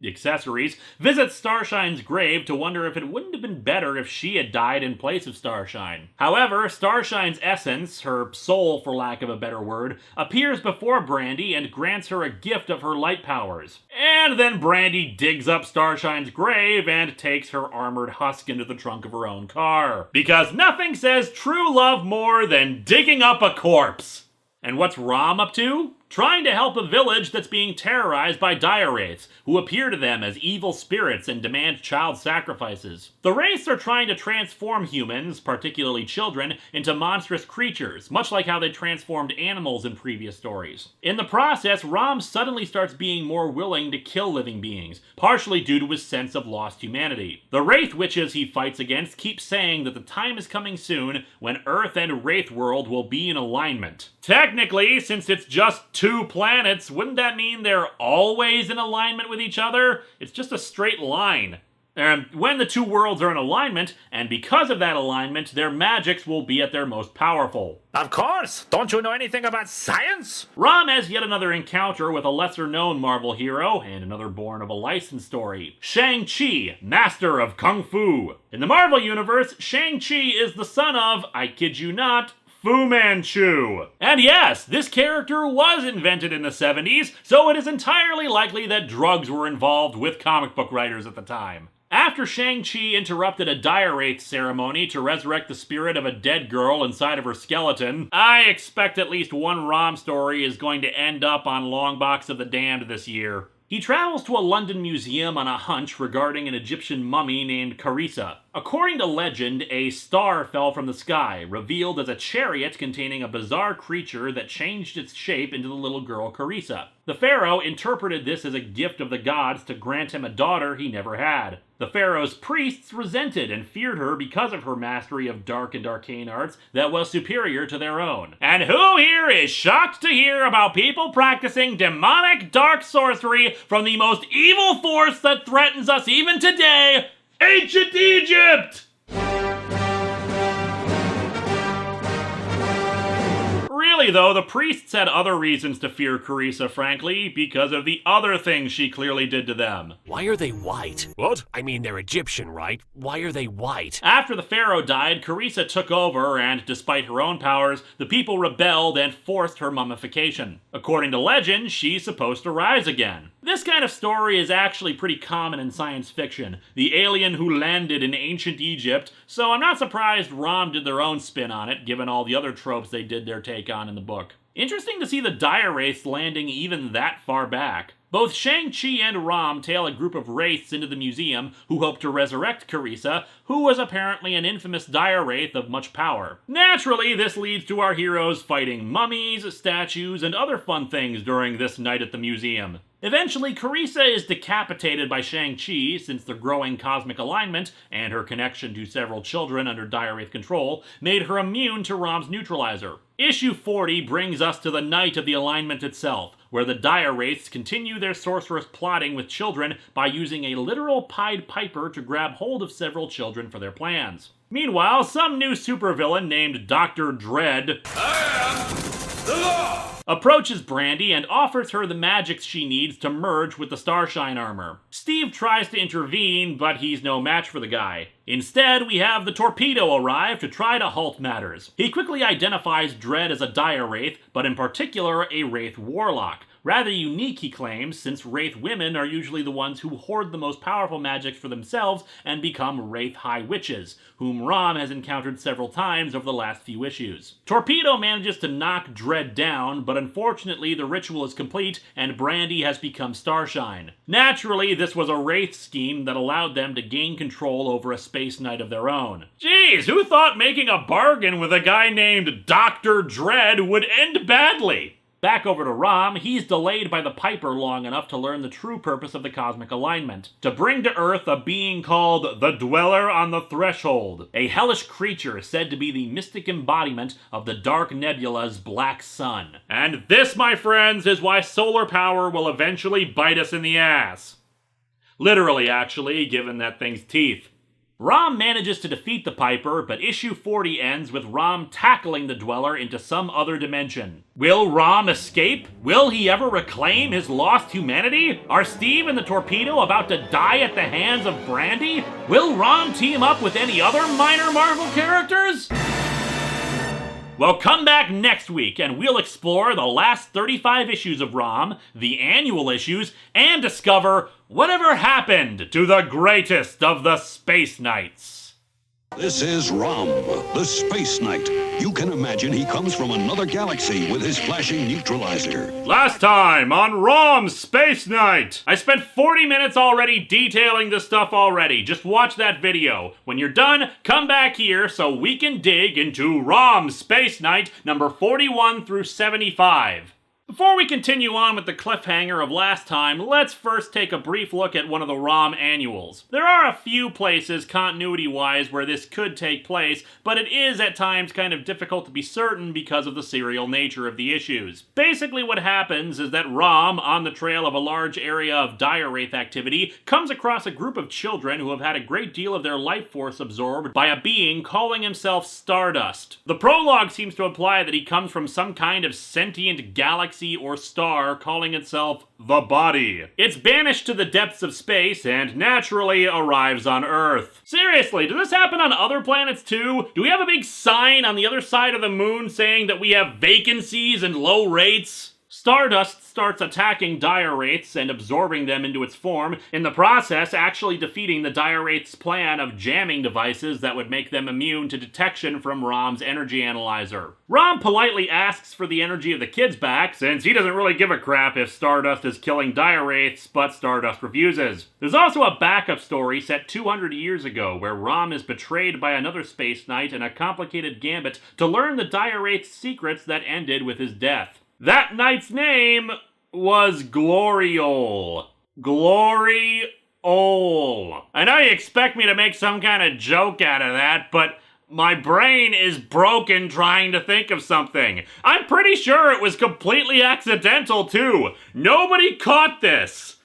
accessories, visits Starshine's grave to wonder if it wouldn't have been better if she had died in place of Starshine. However, Starshine's essence, her soul for lack of a better word, appears before Brandy and grants her a gift of her light powers. And then Brandy digs up Starshine's grave and takes her armored husk into the trunk of her own car. Because nothing says true love more than digging up a corpse. And what's Rom up to? trying to help a village that's being terrorized by dire wraiths, who appear to them as evil spirits and demand child sacrifices. The wraiths are trying to transform humans, particularly children, into monstrous creatures, much like how they transformed animals in previous stories. In the process, ROM suddenly starts being more willing to kill living beings, partially due to his sense of lost humanity. The wraith witches he fights against keep saying that the time is coming soon when Earth and Wraith World will be in alignment. Technically, since it's just 2 planets, wouldn't that mean they're always in alignment with each other? It's just a straight line. When the 2 worlds are in alignment, and because of that alignment, their magics will be at their most powerful. Of course! Don't you know anything about science? ROM has yet another encounter with a lesser-known Marvel hero, and another born of a licensed story. Shang-Chi, Master of Kung Fu. In the Marvel Universe, Shang-Chi is the son of, I kid you not, Fu Manchu. And yes, this character was invented in the 70s, so it is entirely likely that drugs were involved with comic book writers at the time. After Shang-Chi interrupted a dire wraith ceremony to resurrect the spirit of a dead girl inside of her skeleton, I expect at least one ROM story is going to end up on Longbox of the Damned this year. He travels to a London museum on a hunch regarding an Egyptian mummy named Carissa. According to legend, a star fell from the sky, revealed as a chariot containing a bizarre creature that changed its shape into the little girl Carissa. The pharaoh interpreted this as a gift of the gods to grant him a daughter he never had. The pharaoh's priests resented and feared her because of her mastery of dark and arcane arts that was superior to their own. And who here is shocked to hear about people practicing demonic dark sorcery from the most evil force that threatens us even today, Ancient Egypt? Really, though, the priests had other reasons to fear Carissa, frankly, because of the other things she clearly did to them. Why are they white? What? I mean, they're Egyptian, right? Why are they white? After the pharaoh died, Carissa took over, and despite her own powers, the people rebelled and forced her mummification. According to legend, she's supposed to rise again. This kind of story is actually pretty common in science fiction, the alien who landed in ancient Egypt, so I'm not surprised ROM did their own spin on it, given all the other tropes they did their take on in the book. Interesting to see the dire wraiths landing even that far back. Both Shang-Chi and ROM tail a group of wraiths into the museum who hope to resurrect Carissa, who was apparently an infamous dire wraith of much power. Naturally, this leads to our heroes fighting mummies, statues, and other fun things during this night at the museum. Eventually, Carissa is decapitated by Shang-Chi since the growing cosmic alignment and her connection to several children under dire wraith control made her immune to ROM's neutralizer. Issue 40 brings us to the night of the alignment itself, where the dire wraiths continue their sorcerous plotting with children by using a literal Pied Piper to grab hold of several children for their plans. Meanwhile, some new supervillain named Dr. Dread approaches Brandy and offers her the magics she needs to merge with the Starshine armor. Steve tries to intervene, but he's no match for the guy. Instead, we have the Torpedo arrive to try to halt matters. He quickly identifies Dread as a dire wraith, but in particular a wraith warlock. Rather unique, he claims, since wraith women are usually the ones who hoard the most powerful magics for themselves and become wraith high witches, whom ROM has encountered several times over the last few issues. Torpedo manages to knock Dread down, but unfortunately the ritual is complete and Brandy has become Starshine. Naturally, this was a wraith scheme that allowed them to gain control over a space knight of their own. Jeez, who thought making a bargain with a guy named Dr. Dread would end badly? Back over to ROM, he's delayed by the Piper long enough to learn the true purpose of the cosmic alignment. To bring to Earth a being called the Dweller on the Threshold, a hellish creature said to be the mystic embodiment of the Dark Nebula's black sun. And this, my friends, is why solar power will eventually bite us in the ass. Literally, actually, given that thing's teeth. ROM manages to defeat the Piper, but issue 40 ends with ROM tackling the Dweller into some other dimension. Will ROM escape? Will he ever reclaim his lost humanity? Are Steve and the Torpedo about to die at the hands of Brandy? Will ROM team up with any other minor Marvel characters? Well, come back next week and we'll explore the last 35 issues of ROM, the annual issues, and discover whatever happened to the greatest of the Space Knights. This is ROM, the Space Knight. You can imagine he comes from another galaxy with his flashing neutralizer. Last time on ROM Spaceknight! I spent 40 minutes already detailing this stuff already. Just watch that video. When you're done, come back here so we can dig into ROM Spaceknight number 41 through 75. Before we continue on with the cliffhanger of last time, let's first take a brief look at one of the ROM annuals. There are a few places, continuity-wise, where this could take place, but it is at times kind of difficult to be certain because of the serial nature of the issues. Basically what happens is that ROM, on the trail of a large area of dire wraith activity, comes across a group of children who have had a great deal of their life force absorbed by a being calling himself Stardust. The prologue seems to imply that he comes from some kind of sentient galaxy or star calling itself the Body. It's banished to the depths of space and naturally arrives on Earth. Seriously, does this happen on other planets too? Do we have a big sign on the other side of the moon saying that we have vacancies and low rates? Stardust starts attacking dire wraiths and absorbing them into its form, in the process actually defeating the dire wraiths' plan of jamming devices that would make them immune to detection from ROM's energy analyzer. ROM politely asks for the energy of the kids back, since he doesn't really give a crap if Stardust is killing dire wraiths, but Stardust refuses. There's also a backup story set 200 years ago, where ROM is betrayed by another Space Knight in a complicated gambit to learn the dire wraiths' secrets that ended with his death. That knight's name was Gloriole. Gloriole. I know you expect me to make some kind of joke out of that, but my brain is broken trying to think of something. I'm pretty sure it was completely accidental, too. Nobody caught this.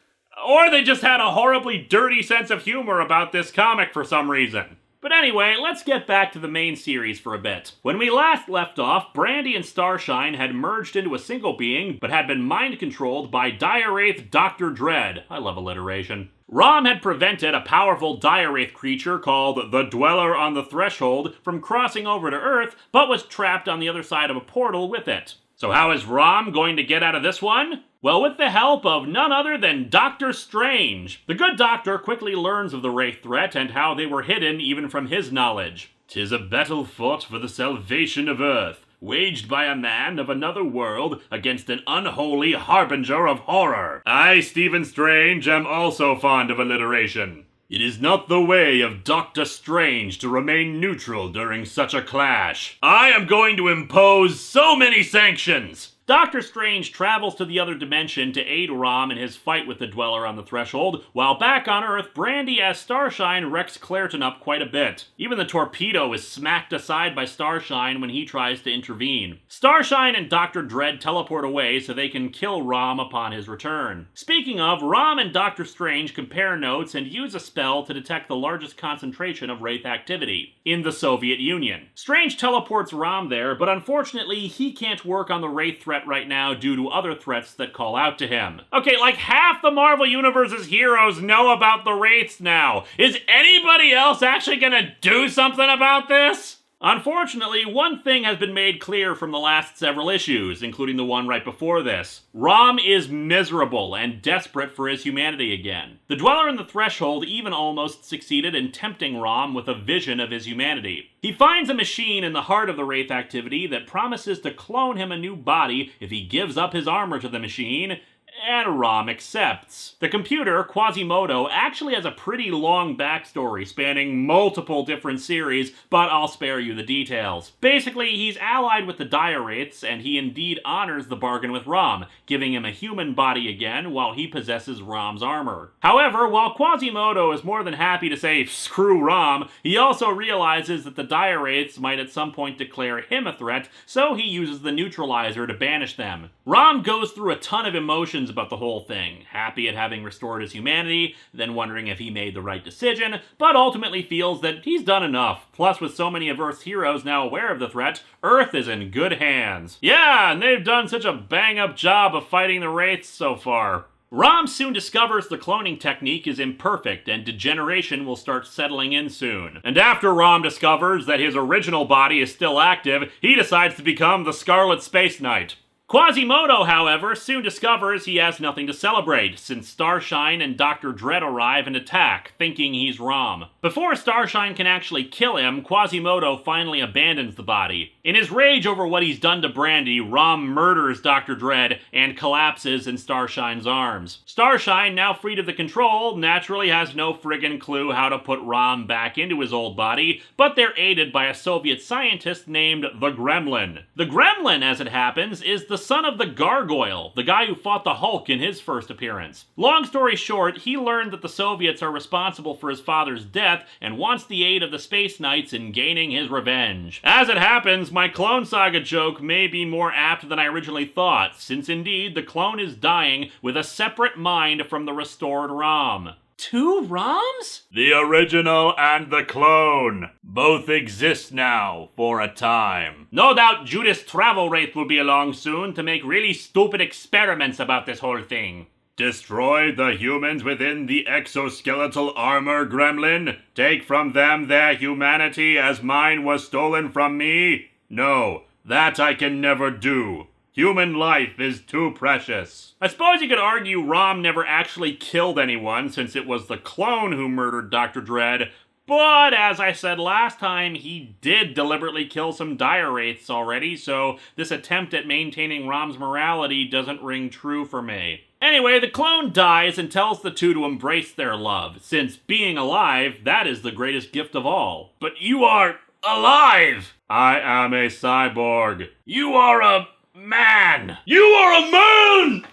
Or they just had a horribly dirty sense of humor about this comic for some reason. But anyway, let's get back to the main series for a bit. When we last left off, Brandy and Starshine had merged into a single being, but had been mind-controlled by dire wraith Dr. Dread. I love alliteration. ROM had prevented a powerful dire wraith creature called the Dweller on the Threshold from crossing over to Earth, but was trapped on the other side of a portal with it. So how is ROM going to get out of this one? Well, with the help of none other than Dr. Strange. The good doctor quickly learns of the Wraith threat and how they were hidden even from his knowledge. "'Tis a battle fought for the salvation of Earth, waged by a man of another world against an unholy harbinger of horror." I, Stephen Strange, am also fond of alliteration. "It is not the way of Dr. Strange to remain neutral during such a clash. I am going to impose so many sanctions." Dr. Strange travels to the other dimension to aid ROM in his fight with the Dweller on the Threshold, while back on Earth, Brandy as Starshine wrecks Clairton up quite a bit. Even the torpedo is smacked aside by Starshine when he tries to intervene. Starshine and Dr. Dread teleport away so they can kill ROM upon his return. Speaking of, ROM and Dr. Strange compare notes and use a spell to detect the largest concentration of Wraith activity, in the Soviet Union. Strange teleports ROM there, but unfortunately he can't work on the Wraith threat right now due to other threats that call out to him. Okay, like half the Marvel Universe's heroes know about the Wraiths now. Is anybody else actually gonna do something about this? Unfortunately, one thing has been made clear from the last several issues, including the one right before this. ROM is miserable and desperate for his humanity again. The Dweller in the Threshold even almost succeeded in tempting ROM with a vision of his humanity. He finds a machine in the heart of the Wraith activity that promises to clone him a new body if he gives up his armor to the machine, and ROM accepts. The computer, Quasimodo, actually has a pretty long backstory spanning multiple different series, but I'll spare you the details. Basically, he's allied with the dire wraiths, and he indeed honors the bargain with ROM, giving him a human body again while he possesses ROM's armor. However, while Quasimodo is more than happy to say screw ROM, he also realizes that the dire wraiths might at some point declare him a threat, so he uses the neutralizer to banish them. ROM goes through a ton of emotions about the whole thing, happy at having restored his humanity, then wondering if he made the right decision, but ultimately feels that he's done enough. Plus, with so many of Earth's heroes now aware of the threat, Earth is in good hands. Yeah, and they've done such a bang-up job of fighting the Wraiths so far. ROM soon discovers the cloning technique is imperfect and degeneration will start settling in soon. And after ROM discovers that his original body is still active, he decides to become the Scarlet Space Knight. Quasimodo, however, soon discovers he has nothing to celebrate, since Starshine and Dr. Dread arrive and attack, thinking he's ROM. Before Starshine can actually kill him, Quasimodo finally abandons the body. In his rage over what he's done to Brandy, ROM murders Dr. Dread and collapses in Starshine's arms. Starshine, now freed of the control, naturally has no friggin' clue how to put ROM back into his old body, but they're aided by a Soviet scientist named the Gremlin. The Gremlin, as it happens, is the son of the Gargoyle, the guy who fought the Hulk in his first appearance. Long story short, he learned that the Soviets are responsible for his father's death and wants the aid of the Space Knights in gaining his revenge. As it happens, my Clone Saga joke may be more apt than I originally thought, since indeed the clone is dying with a separate mind from the restored ROM. 2 ROMs? The original and the clone. Both exist now, for a time. No doubt Judas Travelwraith will be along soon to make really stupid experiments about this whole thing. Destroy the humans within the exoskeletal armor, Gremlin? Take from them their humanity as mine was stolen from me? No, that I can never do. Human life is too precious. I suppose you could argue ROM never actually killed anyone, since it was the clone who murdered Dr. Dread, but as I said last time, he did deliberately kill some dire wraiths already, so this attempt at maintaining ROM's morality doesn't ring true for me. Anyway, the clone dies and tells the two to embrace their love, since being alive, that is the greatest gift of all. But you are alive! I am a cyborg. You are a man! You are a man!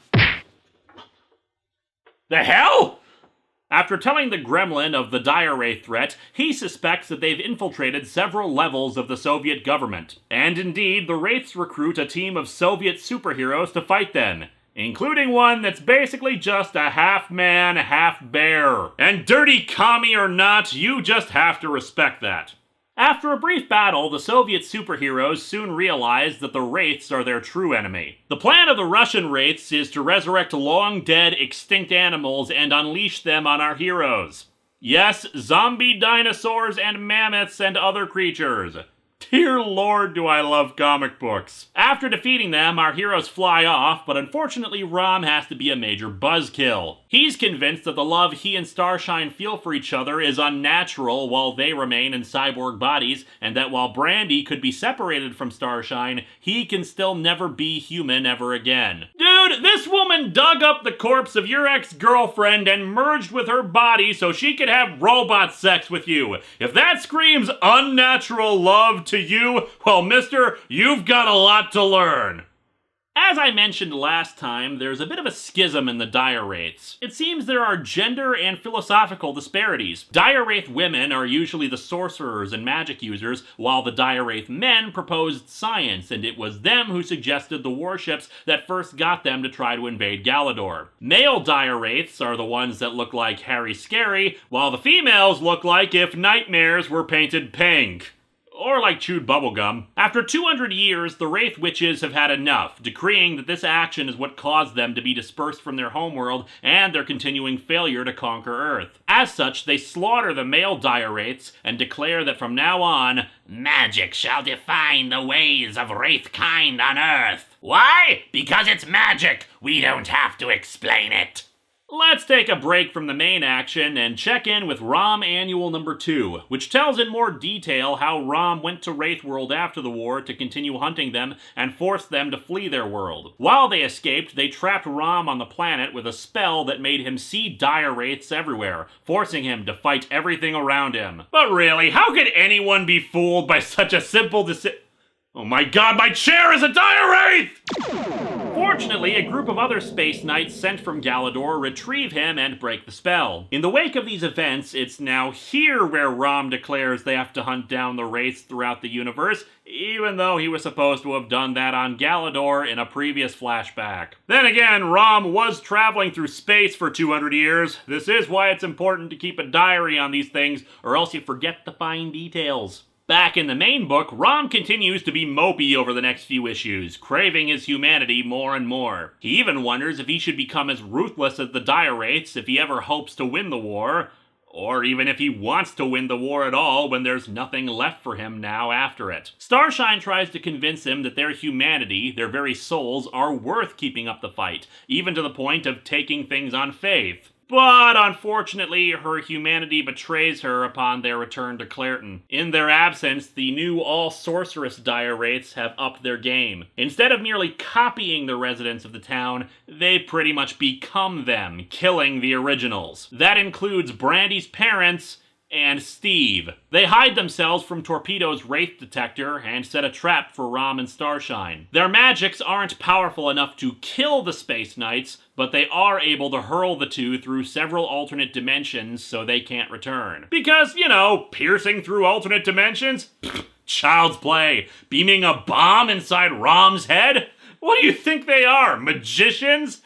The hell? After telling the Gremlin of the dire wraith threat, he suspects that they've infiltrated several levels of the Soviet government. And indeed, the Wraiths recruit a team of Soviet superheroes to fight them, including one that's basically just a half-man, half-bear. And dirty commie or not, you just have to respect that. After a brief battle, the Soviet superheroes soon realize that the Wraiths are their true enemy. The plan of the Russian Wraiths is to resurrect long-dead, extinct animals and unleash them on our heroes. Yes, zombie dinosaurs and mammoths and other creatures. Dear Lord, do I love comic books. After defeating them, our heroes fly off, but unfortunately ROM has to be a major buzzkill. He's convinced that the love he and Starshine feel for each other is unnatural while they remain in cyborg bodies, and that while Brandy could be separated from Starshine, he can still never be human ever again. Dude, this woman dug up the corpse of your ex-girlfriend and merged with her body so she could have robot sex with you. If that screams unnatural love to you, well, mister, you've got a lot to learn. As I mentioned last time, there's a bit of a schism in the dire wraiths. It seems there are gender and philosophical disparities. Dire wraith women are usually the sorcerers and magic users, while the dire wraith men proposed science, and it was them who suggested the warships that first got them to try to invade Galador. Male dire wraiths are the ones that look like Harry Scary, while the females look like if nightmares were painted pink. Or like chewed bubblegum. After 200 years, the Wraith Witches have had enough, decreeing that this action is what caused them to be dispersed from their homeworld and their continuing failure to conquer Earth. As such, they slaughter the male dire wraiths and declare that from now on, magic shall define the ways of wraith kind on Earth. Why? Because it's magic. We don't have to explain it. Let's take a break from the main action and check in with ROM Annual number 2, which tells in more detail how ROM went to Wraithworld after the war to continue hunting them and force them to flee their world. While they escaped, they trapped ROM on the planet with a spell that made him see dire wraiths everywhere, forcing him to fight everything around him. But really, how could anyone be fooled by such a simple decision? Oh my god, my chair is a dire wraith! Fortunately, a group of other Space Knights sent from Galador retrieve him and break the spell. In the wake of these events, it's now here where ROM declares they have to hunt down the wraiths throughout the universe, even though he was supposed to have done that on Galador in a previous flashback. Then again, ROM was traveling through space for 200 years. This is why it's important to keep a diary on these things, or else you forget the fine details. Back in the main book, ROM continues to be mopey over the next few issues, craving his humanity more and more. He even wonders if he should become as ruthless as the dire wraiths if he ever hopes to win the war, or even if he wants to win the war at all when there's nothing left for him now after it. Starshine tries to convince him that their humanity, their very souls, are worth keeping up the fight, even to the point of taking things on faith. But unfortunately, her humanity betrays her upon their return to Clairton. In their absence, the new all-sorceress dire wraiths have upped their game. Instead of merely copying the residents of the town, they pretty much become them, killing the originals. That includes Brandy's parents and Steve. They hide themselves from Torpedo's wraith detector and set a trap for ROM and Starshine. Their magics aren't powerful enough to kill the Space Knights, but they are able to hurl the two through several alternate dimensions so they can't return. Because, piercing through alternate dimensions? Child's play. Beaming a bomb inside ROM's head? What do you think they are, magicians?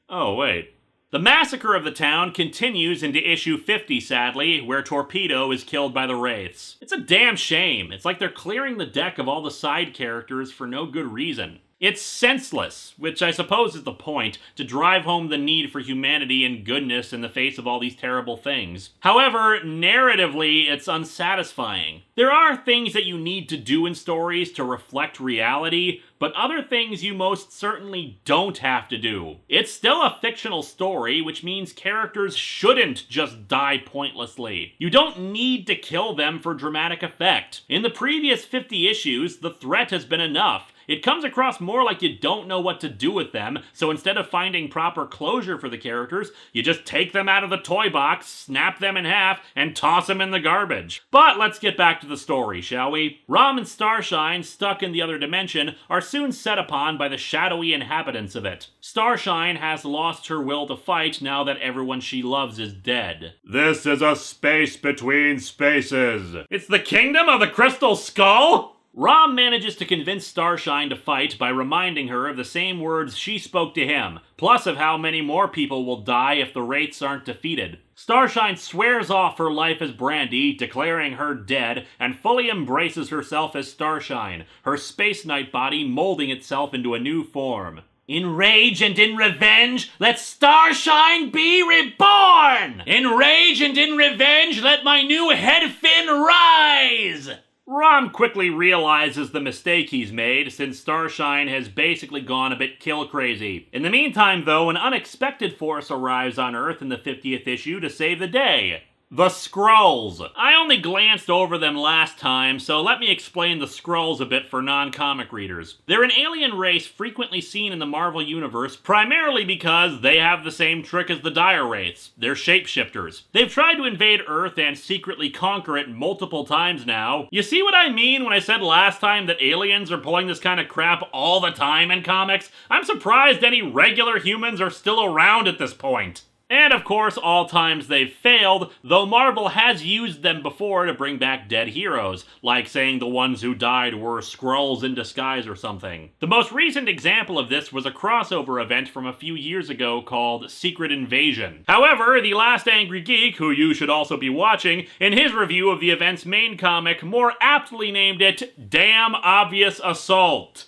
Oh, wait. The massacre of the town continues into issue 50, sadly, where Torpedo is killed by the Wraiths. It's a damn shame. It's like they're clearing the deck of all the side characters for no good reason. It's senseless, which I suppose is the point, to drive home the need for humanity and goodness in the face of all these terrible things. However, narratively, it's unsatisfying. There are things that you need to do in stories to reflect reality, but other things you most certainly don't have to do. It's still a fictional story, which means characters shouldn't just die pointlessly. You don't need to kill them for dramatic effect. In the previous 50 issues, the threat has been enough. It comes across more like you don't know what to do with them, so instead of finding proper closure for the characters, you just take them out of the toy box, snap them in half, and toss them in the garbage. But let's get back to the story, shall we? ROM and Starshine, stuck in the other dimension, are soon set upon by the shadowy inhabitants of it. Starshine has lost her will to fight now that everyone she loves is dead. This is a space between spaces. It's the kingdom of the Crystal Skull? ROM manages to convince Starshine to fight by reminding her of the same words she spoke to him, plus of how many more people will die if the Wraiths aren't defeated. Starshine swears off her life as Brandy, declaring her dead, and fully embraces herself as Starshine, her Space Knight body molding itself into a new form. In rage and in revenge, let Starshine be reborn! In rage and in revenge, let my new head fin rise! ROM quickly realizes the mistake he's made, since Starshine has basically gone a bit kill-crazy. In the meantime, though, an unexpected force arrives on Earth in the 50th issue to save the day. The Skrulls. I only glanced over them last time, so let me explain the Skrulls a bit for non-comic readers. They're an alien race frequently seen in the Marvel Universe, primarily because they have the same trick as the Dire Wraiths. They're shapeshifters. They've tried to invade Earth and secretly conquer it multiple times now. You see what I mean when I said last time that aliens are pulling this kind of crap all the time in comics? I'm surprised any regular humans are still around at this point. And of course, all times they've failed, though Marvel has used them before to bring back dead heroes, like saying the ones who died were Skrulls in disguise or something. The most recent example of this was a crossover event from a few years ago called Secret Invasion. However, The Last Angry Geek, who you should also be watching, in his review of the event's main comic, more aptly named it Damn Obvious Assault.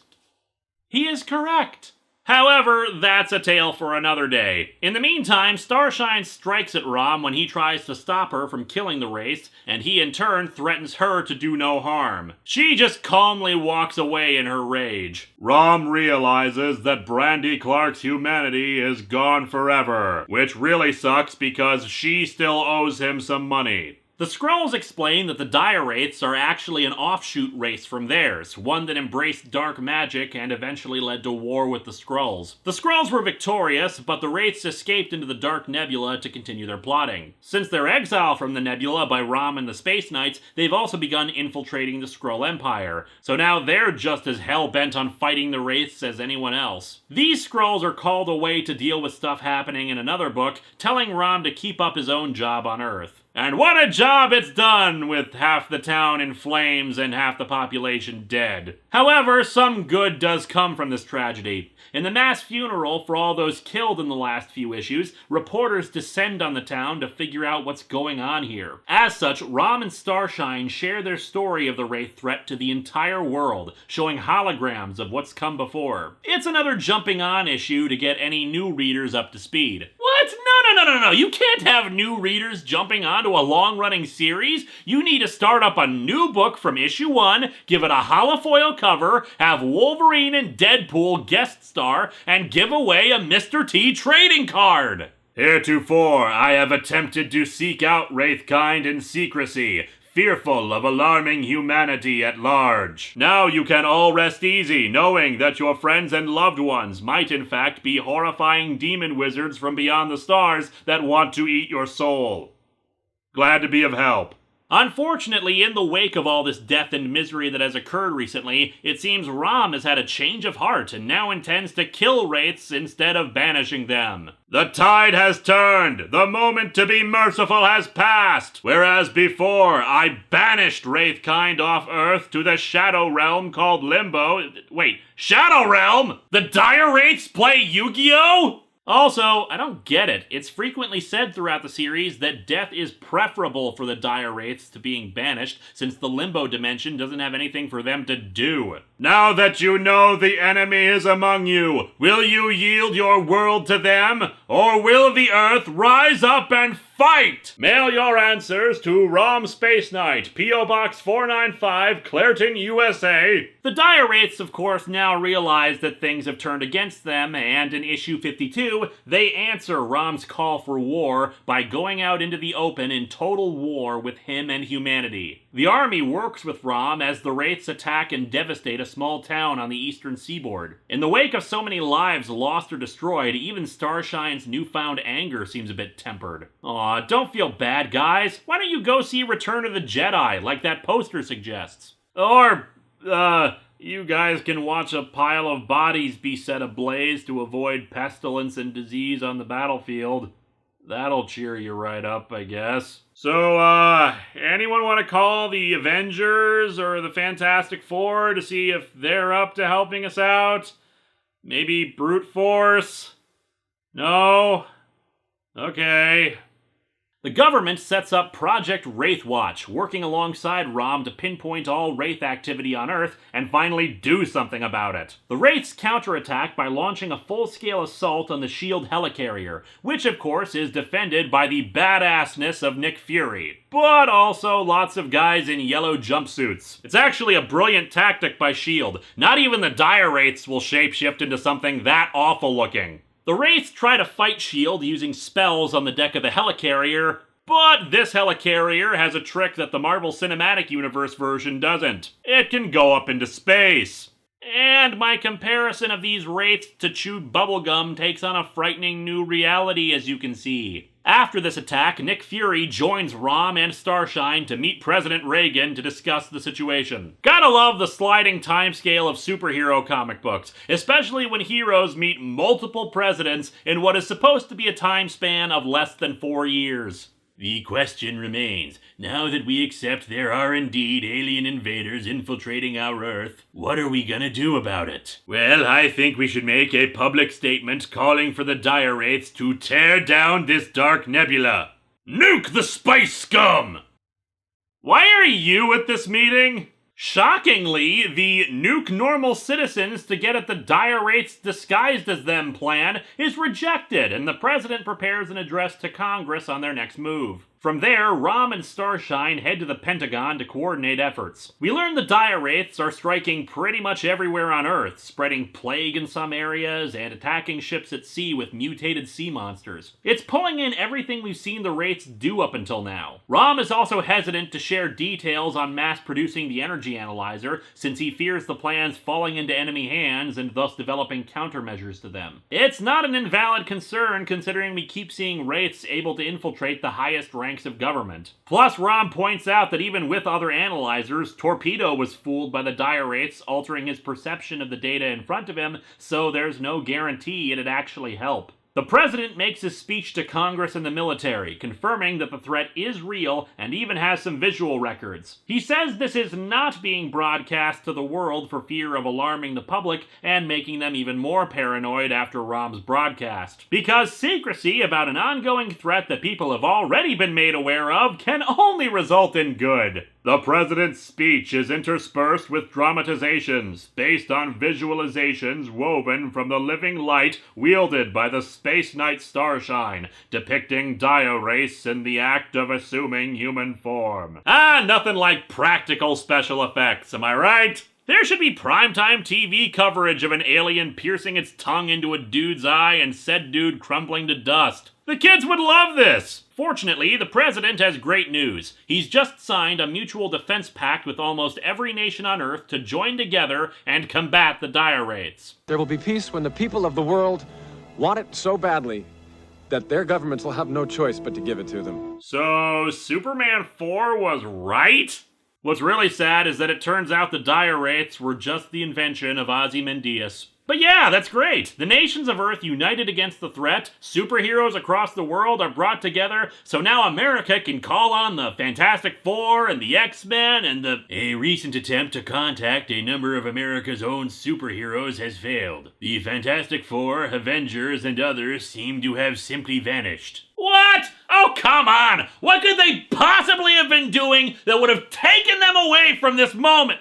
He is correct. However, that's a tale for another day. In the meantime, Starshine strikes at ROM when he tries to stop her from killing the Wraiths, and he in turn threatens her to do no harm. She just calmly walks away in her rage. ROM realizes that Brandy Clark's humanity is gone forever, which really sucks because she still owes him some money. The Skrulls explain that the Dire Wraiths are actually an offshoot race from theirs, one that embraced dark magic and eventually led to war with the Skrulls. The Skrulls were victorious, but the Wraiths escaped into the Dark Nebula to continue their plotting. Since their exile from the Nebula by ROM and the Space Knights, they've also begun infiltrating the Skrull Empire, so now they're just as hell-bent on fighting the Wraiths as anyone else. These Skrulls are called away to deal with stuff happening in another book, telling ROM to keep up his own job on Earth. And what a job it's done, with half the town in flames and half the population dead. However, some good does come from this tragedy. In the mass funeral for all those killed in the last few issues, reporters descend on the town to figure out what's going on here. As such, ROM and Starshine share their story of the Wraith threat to the entire world, showing holograms of what's come before. It's another jumping on issue to get any new readers up to speed. What? No. You can't have new readers jumping onto a long-running series. You need to start up a new book from issue 1, give it a holofoil cover, have Wolverine and Deadpool guest star, and give away a Mr. T trading card. Heretofore, I have attempted to seek out Wraithkind in secrecy, fearful of alarming humanity at large. Now you can all rest easy, knowing that your friends and loved ones might in fact be horrifying demon wizards from beyond the stars that want to eat your soul. Glad to be of help. Unfortunately, in the wake of all this death and misery that has occurred recently, it seems ROM has had a change of heart and now intends to kill wraiths instead of banishing them. The tide has turned! The moment to be merciful has passed! Whereas before, I banished Wraithkind off Earth to the Shadow Realm called Limbo. Wait, Shadow Realm? The Dire Wraiths play Yu-Gi-Oh?! Also, I don't get it. It's frequently said throughout the series that death is preferable for the Dire Wraiths to being banished, since the Limbo dimension doesn't have anything for them to do. Now that you know the enemy is among you, will you yield your world to them, or will the Earth rise up and fight? Mail your answers to ROM Spaceknight, P.O. Box 495, Clareton, USA. The Dire Wraiths, of course, now realize that things have turned against them, and in issue 52, they answer ROM's call for war by going out into the open in total war with him and humanity. The army works with ROM as the Wraiths attack and devastate a small town on the eastern seaboard. In the wake of so many lives lost or destroyed, even Starshine's newfound anger seems a bit tempered. Aw, don't feel bad, guys. Why don't you go see Return of the Jedi, like that poster suggests? Or, you guys can watch a pile of bodies be set ablaze to avoid pestilence and disease on the battlefield. That'll cheer you right up, I guess. So, anyone want to call the Avengers or the Fantastic Four to see if they're up to helping us out? Maybe brute force? No? Okay. The government sets up Project Wraithwatch, working alongside ROM to pinpoint all Wraith activity on Earth and finally do something about it. The Wraiths counterattack by launching a full-scale assault on the SHIELD helicarrier, which of course is defended by the badassness of Nick Fury, but also lots of guys in yellow jumpsuits. It's actually a brilliant tactic by SHIELD. Not even the Dire Wraiths will shapeshift into something that awful looking. The Wraiths try to fight SHIELD using spells on the deck of the helicarrier, but this helicarrier has a trick that the Marvel Cinematic Universe version doesn't. It can go up into space. And my comparison of these wraiths to chewed bubblegum takes on a frightening new reality, as you can see. After this attack, Nick Fury joins ROM and Starshine to meet President Reagan to discuss the situation. Gotta love the sliding timescale of superhero comic books, especially when heroes meet multiple presidents in what is supposed to be a time span of less than 4 years. The question remains, now that we accept there are indeed alien invaders infiltrating our Earth, what are we gonna do about it? Well, I think we should make a public statement calling for the Dire Wraiths to tear down this dark nebula. Nuke the spice scum! Why are you at this meeting? Shockingly, the nuke normal citizens to get at the Dire Wraiths disguised as them plan is rejected, and the president prepares an address to Congress on their next move. From there, ROM and Starshine head to the Pentagon to coordinate efforts. We learn the Dire Wraiths are striking pretty much everywhere on Earth, spreading plague in some areas and attacking ships at sea with mutated sea monsters. It's pulling in everything we've seen the Wraiths do up until now. ROM is also hesitant to share details on mass-producing the energy analyzer, since he fears the plans falling into enemy hands and thus developing countermeasures to them. It's not an invalid concern, considering we keep seeing Wraiths able to infiltrate the highest ranks of government. Plus, ROM points out that even with other analyzers, Torpedo was fooled by the Dire Wraiths, altering his perception of the data in front of him, so there's no guarantee it'd actually help. The president makes his speech to Congress and the military, confirming that the threat is real and even has some visual records. He says this is not being broadcast to the world for fear of alarming the public and making them even more paranoid after ROM's broadcast, because secrecy about an ongoing threat that people have already been made aware of can only result in good. The president's speech is interspersed with dramatizations based on visualizations woven from the living light wielded by the Space Knight Starshine, depicting Diorase in the act of assuming human form. Nothing like practical special effects, am I right? There should be primetime TV coverage of an alien piercing its tongue into a dude's eye and said dude crumbling to dust. The kids would love this! Fortunately, the president has great news. He's just signed a mutual defense pact with almost every nation on Earth to join together and combat the Dioraids. There will be peace when the people of the world want it so badly that their governments will have no choice but to give it to them. So, Superman 4 was right? What's really sad is that it turns out the Dioraids were just the invention of Ozymandias. But yeah, that's great! The nations of Earth united against the threat, superheroes across the world are brought together, so now America can call on the Fantastic Four and the X-Men and A recent attempt to contact a number of America's own superheroes has failed. The Fantastic Four, Avengers, and others seem to have simply vanished. What? Oh, come on! What could they possibly have been doing that would have taken them away from this moment?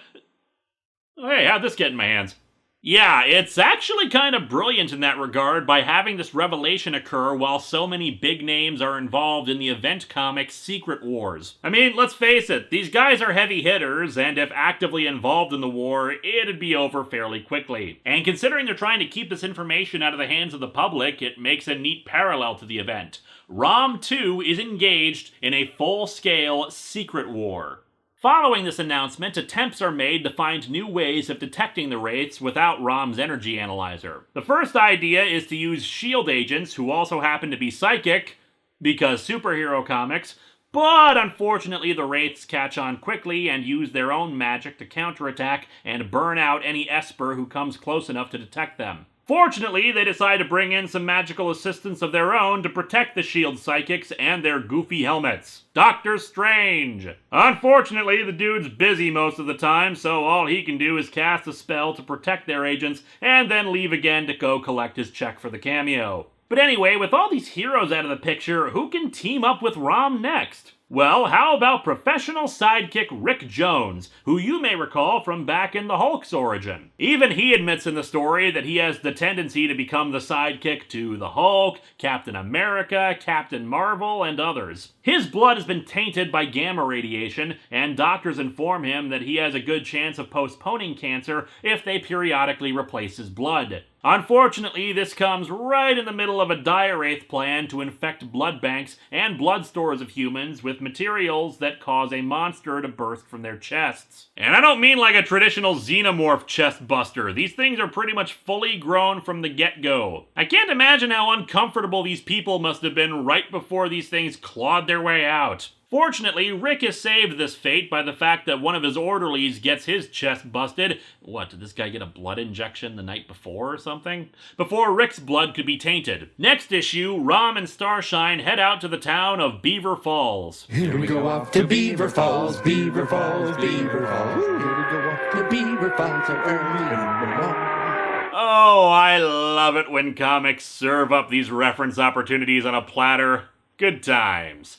Hey, how'd this get in my hands? Yeah, it's actually kind of brilliant in that regard by having this revelation occur while so many big names are involved in the event comics Secret Wars. I mean, let's face it, these guys are heavy hitters, and if actively involved in the war, it'd be over fairly quickly. And considering they're trying to keep this information out of the hands of the public, it makes a neat parallel to the event. ROM 2 is engaged in a full-scale secret war. Following this announcement, attempts are made to find new ways of detecting the wraiths without ROM's energy analyzer. The first idea is to use S.H.I.E.L.D. agents who also happen to be psychic, because superhero comics, but unfortunately the wraiths catch on quickly and use their own magic to counterattack and burn out any Esper who comes close enough to detect them. Fortunately, they decide to bring in some magical assistants of their own to protect the S.H.I.E.L.D. psychics and their goofy helmets. Doctor Strange! Unfortunately, the dude's busy most of the time, so all he can do is cast a spell to protect their agents and then leave again to go collect his check for the cameo. But anyway, with all these heroes out of the picture, who can team up with ROM next? Well, how about professional sidekick Rick Jones, who you may recall from back in the Hulk's origin. Even he admits in the story that he has the tendency to become the sidekick to the Hulk, Captain America, Captain Marvel, and others. His blood has been tainted by gamma radiation, and doctors inform him that he has a good chance of postponing cancer if they periodically replace his blood. Unfortunately, this comes right in the middle of a Dioraith plan to infect blood banks and blood stores of humans with materials that cause a monster to burst from their chests. And I don't mean like a traditional xenomorph chest buster. These things are pretty much fully grown from the get-go. I can't imagine how uncomfortable these people must have been right before these things clawed their way out. Fortunately, Rick is saved this fate by the fact that one of his orderlies gets his chest busted. What, did this guy get a blood injection the night before or something? Before Rick's blood could be tainted. Next issue, ROM and Starshine head out to the town of Beaver Falls. Here we go off to Beaver Falls, Beaver Falls, Beaver Falls. Here we go off to Beaver Falls so early in the morning. Oh, I love it when comics serve up these reference opportunities on a platter. Good times.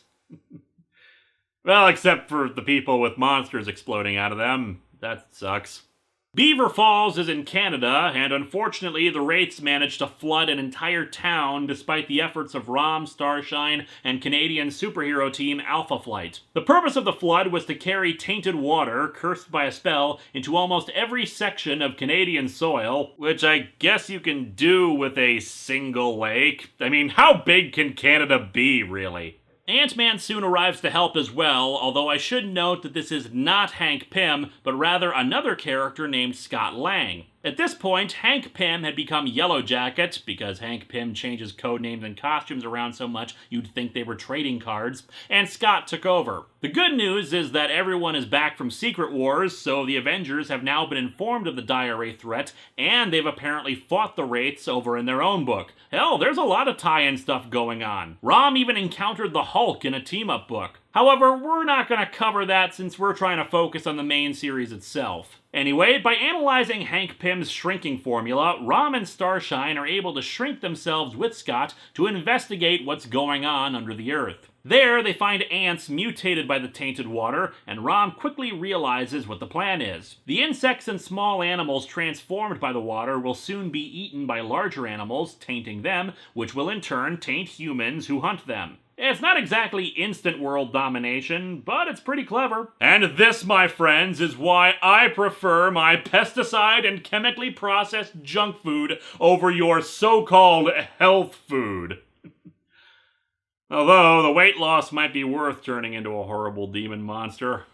Well, except for the people with monsters exploding out of them. That sucks. Beaver Falls is in Canada, and unfortunately the wraiths managed to flood an entire town despite the efforts of ROM, Starshine, and Canadian superhero team Alpha Flight. The purpose of the flood was to carry tainted water, cursed by a spell, into almost every section of Canadian soil, which I guess you can do with a single lake. I mean, how big can Canada be, really? Ant-Man soon arrives to help as well, although I should note that this is not Hank Pym, but rather another character named Scott Lang. At this point, Hank Pym had become Yellow Jacket, because Hank Pym changes codenames and costumes around so much you'd think they were trading cards, and Scott took over. The good news is that everyone is back from Secret Wars, so the Avengers have now been informed of the Dioraith threat, and they've apparently fought the Wraiths over in their own book. Hell, there's a lot of tie-in stuff going on. ROM even encountered the Hulk in a team-up book. However, we're not going to cover that since we're trying to focus on the main series itself. Anyway, by analyzing Hank Pym's shrinking formula, ROM and Starshine are able to shrink themselves with Scott to investigate what's going on under the Earth. There, they find ants mutated by the tainted water, and Rom quickly realizes what the plan is. The insects and small animals transformed by the water will soon be eaten by larger animals, tainting them, which will in turn taint humans who hunt them. It's not exactly instant world domination, but it's pretty clever. And this, my friends, is why I prefer my pesticide and chemically processed junk food over your so-called health food. Although, the weight loss might be worth turning into a horrible demon monster.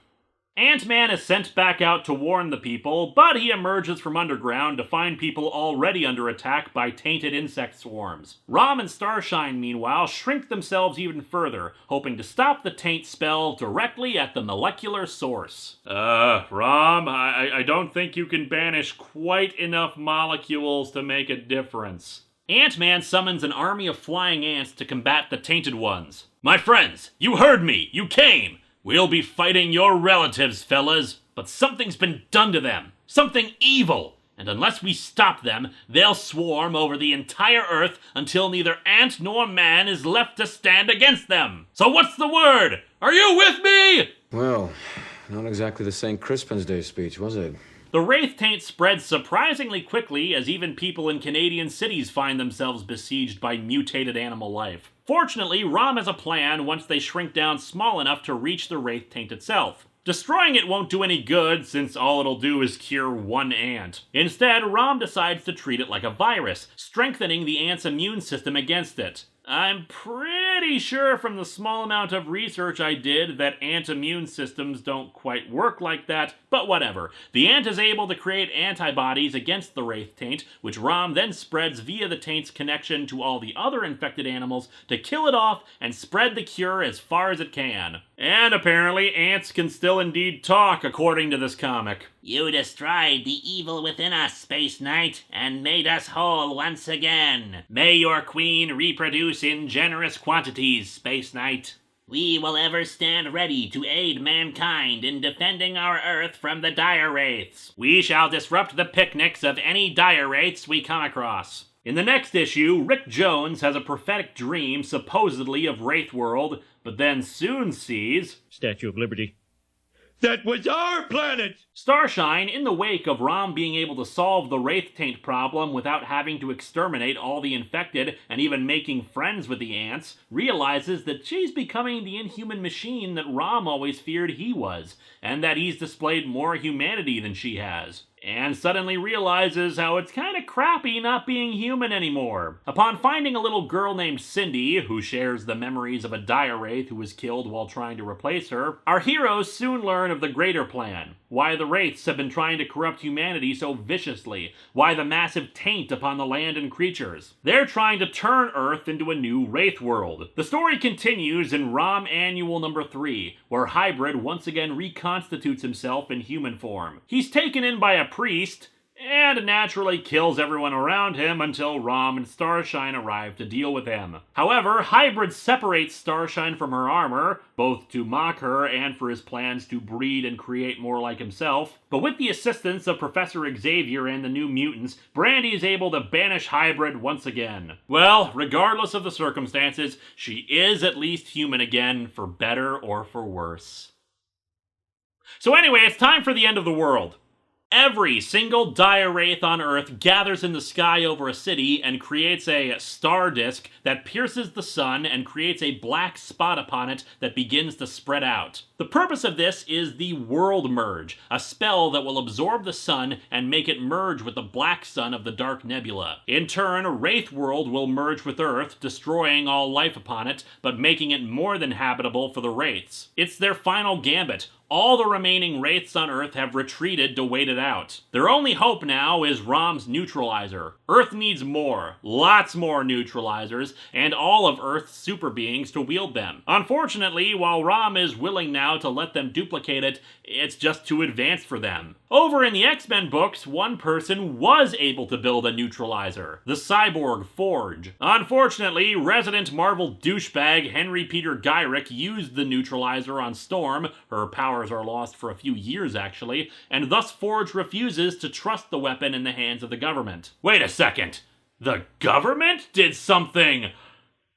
Ant-Man is sent back out to warn the people, but he emerges from underground to find people already under attack by tainted insect swarms. Rom and Starshine, meanwhile, shrink themselves even further, hoping to stop the taint spell directly at the molecular source. Rom, I don't think you can banish quite enough molecules to make a difference. Ant-Man summons an army of flying ants to combat the tainted ones. My friends, you heard me! You came! We'll be fighting your relatives, fellas, but something's been done to them. Something evil. And unless we stop them, they'll swarm over the entire Earth until neither ant nor man is left to stand against them. So what's the word? Are you with me? Well, not exactly the St. Crispin's Day speech, was it? The Wraith taint spreads surprisingly quickly as even people in Canadian cities find themselves besieged by mutated animal life. Fortunately, Rom has a plan once they shrink down small enough to reach the Wraith taint itself. Destroying it won't do any good, since all it'll do is cure one ant. Instead, Rom decides to treat it like a virus, strengthening the ant's immune system against it. I'm pretty sure from the small amount of research I did that ant immune systems don't quite work like that, but whatever. The ant is able to create antibodies against the Wraith taint, which Rom then spreads via the taint's connection to all the other infected animals to kill it off and spread the cure as far as it can. And apparently ants can still indeed talk, according to this comic. You destroyed the evil within us, Space Knight, and made us whole once again. May your queen reproduce in generous quantities, Space Knight. We will ever stand ready to aid mankind in defending our Earth from the dire wraiths. We shall disrupt the picnics of any dire wraiths we come across. In the next issue, Rick Jones has a prophetic dream supposedly of Wraith World, but then soon sees Statue of Liberty. That was our planet! Starshine, in the wake of Rom being able to solve the Wraith taint problem without having to exterminate all the infected and even making friends with the ants, realizes that she's becoming the inhuman machine that Rom always feared he was, and that he's displayed more humanity than she has. And suddenly realizes how it's kinda crappy not being human anymore. Upon finding a little girl named Cindy, who shares the memories of a dire wraith who was killed while trying to replace her, our heroes soon learn of the greater plan. Why the wraiths have been trying to corrupt humanity so viciously. Why the massive taint upon the land and creatures. They're trying to turn Earth into a new wraith world. The story continues in ROM Annual number 3, where Hybrid once again reconstitutes himself in human form. He's taken in by a priest, and naturally kills everyone around him until Rom and Starshine arrive to deal with him. However, Hybrid separates Starshine from her armor, both to mock her and for his plans to breed and create more like himself. But with the assistance of Professor Xavier and the New Mutants, Brandy is able to banish Hybrid once again. Well, regardless of the circumstances, she is at least human again, for better or for worse. So anyway, it's time for the end of the world. Every single dire wraith on Earth gathers in the sky over a city and creates a star disk that pierces the sun and creates a black spot upon it that begins to spread out. The purpose of this is the World Merge, a spell that will absorb the sun and make it merge with the black sun of the Dark Nebula. In turn, Wraith World will merge with Earth, destroying all life upon it, but making it more than habitable for the wraiths. It's their final gambit. All the remaining wraiths on Earth have retreated to wait it out. Their only hope now is ROM's neutralizer. Earth needs more, lots more neutralizers, and all of Earth's super beings to wield them. Unfortunately, while ROM is willing now to let them duplicate it, it's just too advanced for them. Over in the X-Men books, one person was able to build a neutralizer, the Cyborg Forge. Unfortunately, resident Marvel douchebag Henry Peter Gyrick used the neutralizer on Storm, her powers are lost for a few years actually, and thus Forge refuses to trust the weapon in the hands of the government. Wait a second, the government did something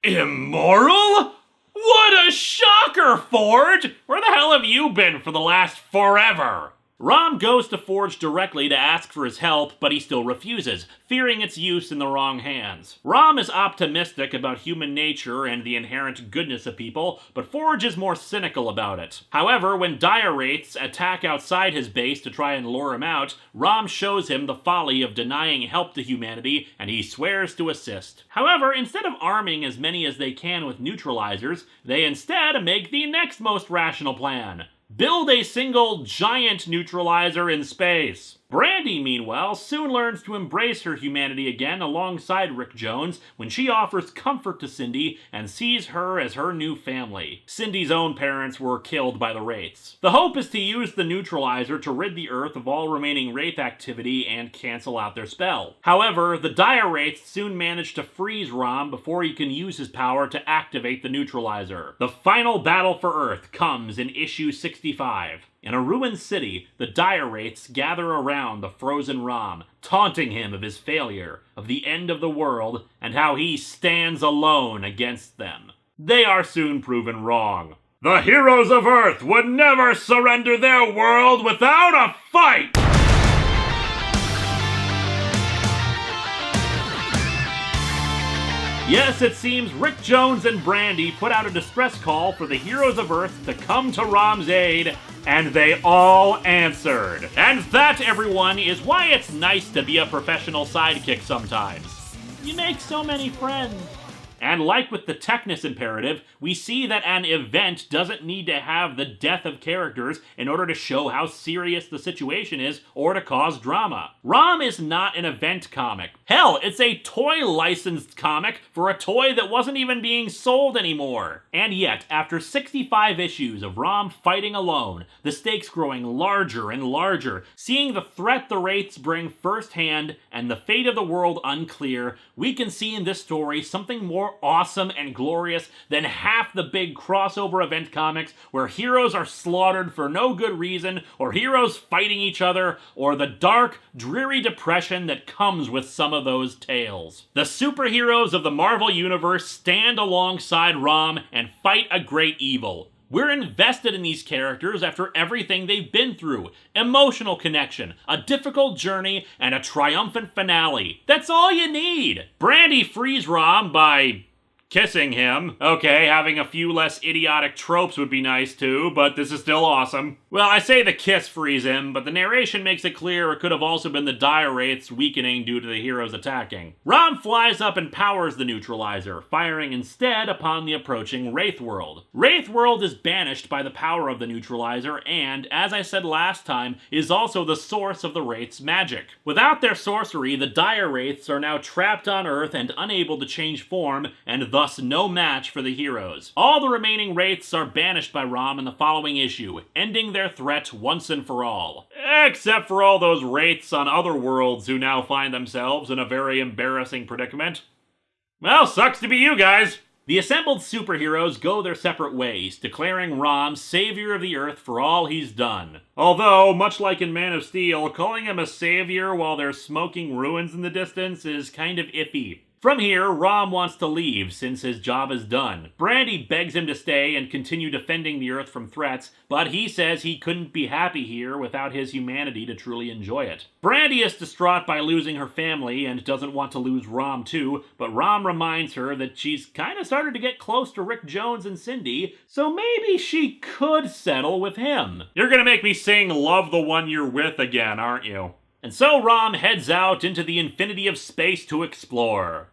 immoral? What a shocker, Forge! Where the hell have you been for the last forever? ROM goes to Forge directly to ask for his help, but he still refuses, fearing its use in the wrong hands. ROM is optimistic about human nature and the inherent goodness of people, but Forge is more cynical about it. However, when dire wraiths attack outside his base to try and lure him out, ROM shows him the folly of denying help to humanity, and he swears to assist. However, instead of arming as many as they can with neutralizers, they instead make the next most rational plan. Build a single giant neutralizer in space. Brandy, meanwhile, soon learns to embrace her humanity again alongside Rick Jones when she offers comfort to Cindy and sees her as her new family. Cindy's own parents were killed by the Wraiths. The hope is to use the neutralizer to rid the Earth of all remaining Wraith activity and cancel out their spell. However, the Dire Wraiths soon manage to freeze ROM before he can use his power to activate the neutralizer. The final battle for Earth comes in issue 65. In a ruined city, the Dire Wraiths gather around the frozen ROM, taunting him of his failure, of the end of the world, and how he stands alone against them. They are soon proven wrong. The heroes of Earth would never surrender their world without a fight! Yes, it seems Rick Jones and Brandy put out a distress call for the heroes of Earth to come to ROM's aid, and they all answered. And that, everyone, is why it's nice to be a professional sidekick sometimes. You make so many friends. And like with the Technus imperative, we see that an event doesn't need to have the death of characters in order to show how serious the situation is or to cause drama. ROM is not an event comic. Hell, it's a toy licensed comic for a toy that wasn't even being sold anymore. And yet, after 65 issues of ROM fighting alone, the stakes growing larger and larger, seeing the threat the Wraiths bring firsthand and the fate of the world unclear, we can see in this story something more awesome and glorious than half the big crossover event comics where heroes are slaughtered for no good reason, or heroes fighting each other, or the dark, dreary depression that comes with some of those tales. The superheroes of the Marvel Universe stand alongside ROM and fight a great evil. We're invested in these characters after everything they've been through. Emotional connection, a difficult journey, and a triumphant finale. That's all you need. Brandy frees ROM by kissing him. Okay, having a few less idiotic tropes would be nice too, but this is still awesome. Well, I say the kiss frees him, but the narration makes it clear it could have also been the Dire Wraiths weakening due to the heroes attacking. ROM flies up and powers the neutralizer, firing instead upon the approaching Wraith World. Wraith World is banished by the power of the neutralizer and, as I said last time, is also the source of the Wraiths' magic. Without their sorcery, the Dire Wraiths are now trapped on Earth and unable to change form, and thus no match for the heroes. All the remaining Wraiths are banished by ROM in the following issue, ending their threat once and for all. Except for all those Wraiths on other worlds who now find themselves in a very embarrassing predicament. Well, sucks to be you guys! The assembled superheroes go their separate ways, declaring ROM savior of the Earth for all he's done. Although, much like in Man of Steel, calling him a savior while there's smoking ruins in the distance is kind of iffy. From here, ROM wants to leave since his job is done. Brandy begs him to stay and continue defending the Earth from threats, but he says he couldn't be happy here without his humanity to truly enjoy it. Brandy is distraught by losing her family and doesn't want to lose ROM too, but ROM reminds her that she's kinda started to get close to Rick Jones and Cindy, so maybe she could settle with him. You're gonna make me sing Love the One You're With again, aren't you? And so ROM heads out into the infinity of space to explore.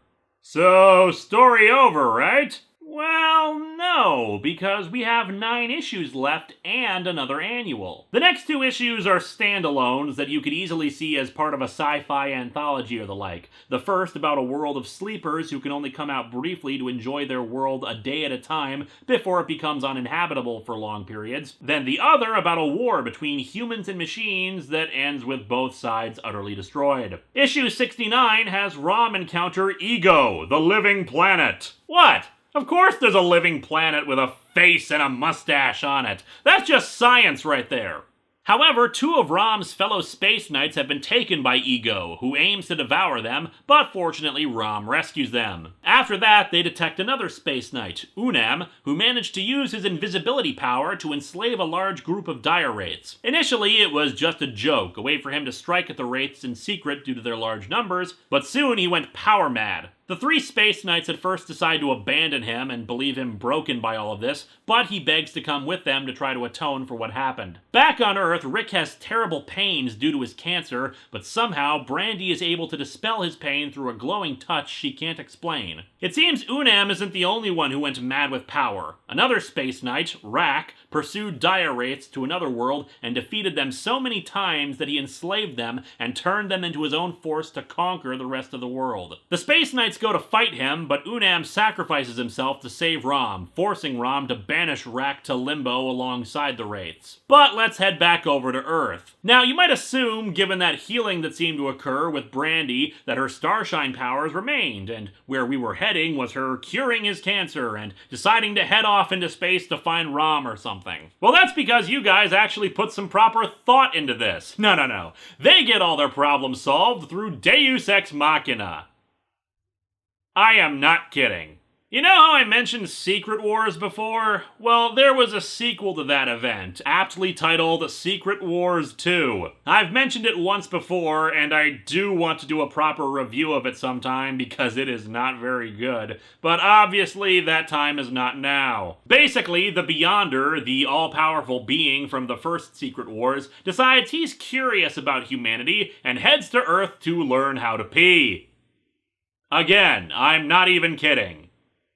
So, story over, right? Well, no, because we have 9 issues left and another annual. The next 2 issues are standalones that you could easily see as part of a sci-fi anthology or the like. The first about a world of sleepers who can only come out briefly to enjoy their world a day at a time before it becomes uninhabitable for long periods. Then the other about a war between humans and machines that ends with both sides utterly destroyed. Issue 69 has ROM encounter Ego, the living planet. What? Of course there's a living planet with a face and a mustache on it. That's just science right there. However, 2 of ROM's fellow Space Knights have been taken by Ego, who aims to devour them, but fortunately ROM rescues them. After that, they detect another Space Knight, Unam, who managed to use his invisibility power to enslave a large group of dire wraiths. Initially, it was just a joke, a way for him to strike at the wraiths in secret due to their large numbers, but soon he went power mad. The 3 Space Knights at first decide to abandon him and believe him broken by all of this, but he begs to come with them to try to atone for what happened. Back on Earth, Rick has terrible pains due to his cancer, but somehow Brandy is able to dispel his pain through a glowing touch she can't explain. It seems Unam isn't the only one who went mad with power. Another Space Knight, Rack, pursued dire wraiths to another world and defeated them so many times that he enslaved them and turned them into his own force to conquer the rest of the world. The Space Knights go to fight him, but Unam sacrifices himself to save ROM, forcing ROM to banish Rack to Limbo alongside the wraiths. But let's head back over to Earth. Now, you might assume, given that healing that seemed to occur with Brandy, that her Starshine powers remained, and where we were heading was her curing his cancer and deciding to head off into space to find ROM or something. Well, that's because you guys actually put some proper thought into this. No. They get all their problems solved through Deus Ex Machina. I am not kidding. You know how I mentioned Secret Wars before? Well, there was a sequel to that event, aptly titled Secret Wars 2. I've mentioned it once before, and I do want to do a proper review of it sometime because it is not very good, but obviously that time is not now. Basically, the Beyonder, the all-powerful being from the first Secret Wars, decides he's curious about humanity and heads to Earth to learn how to pee. Again, I'm not even kidding.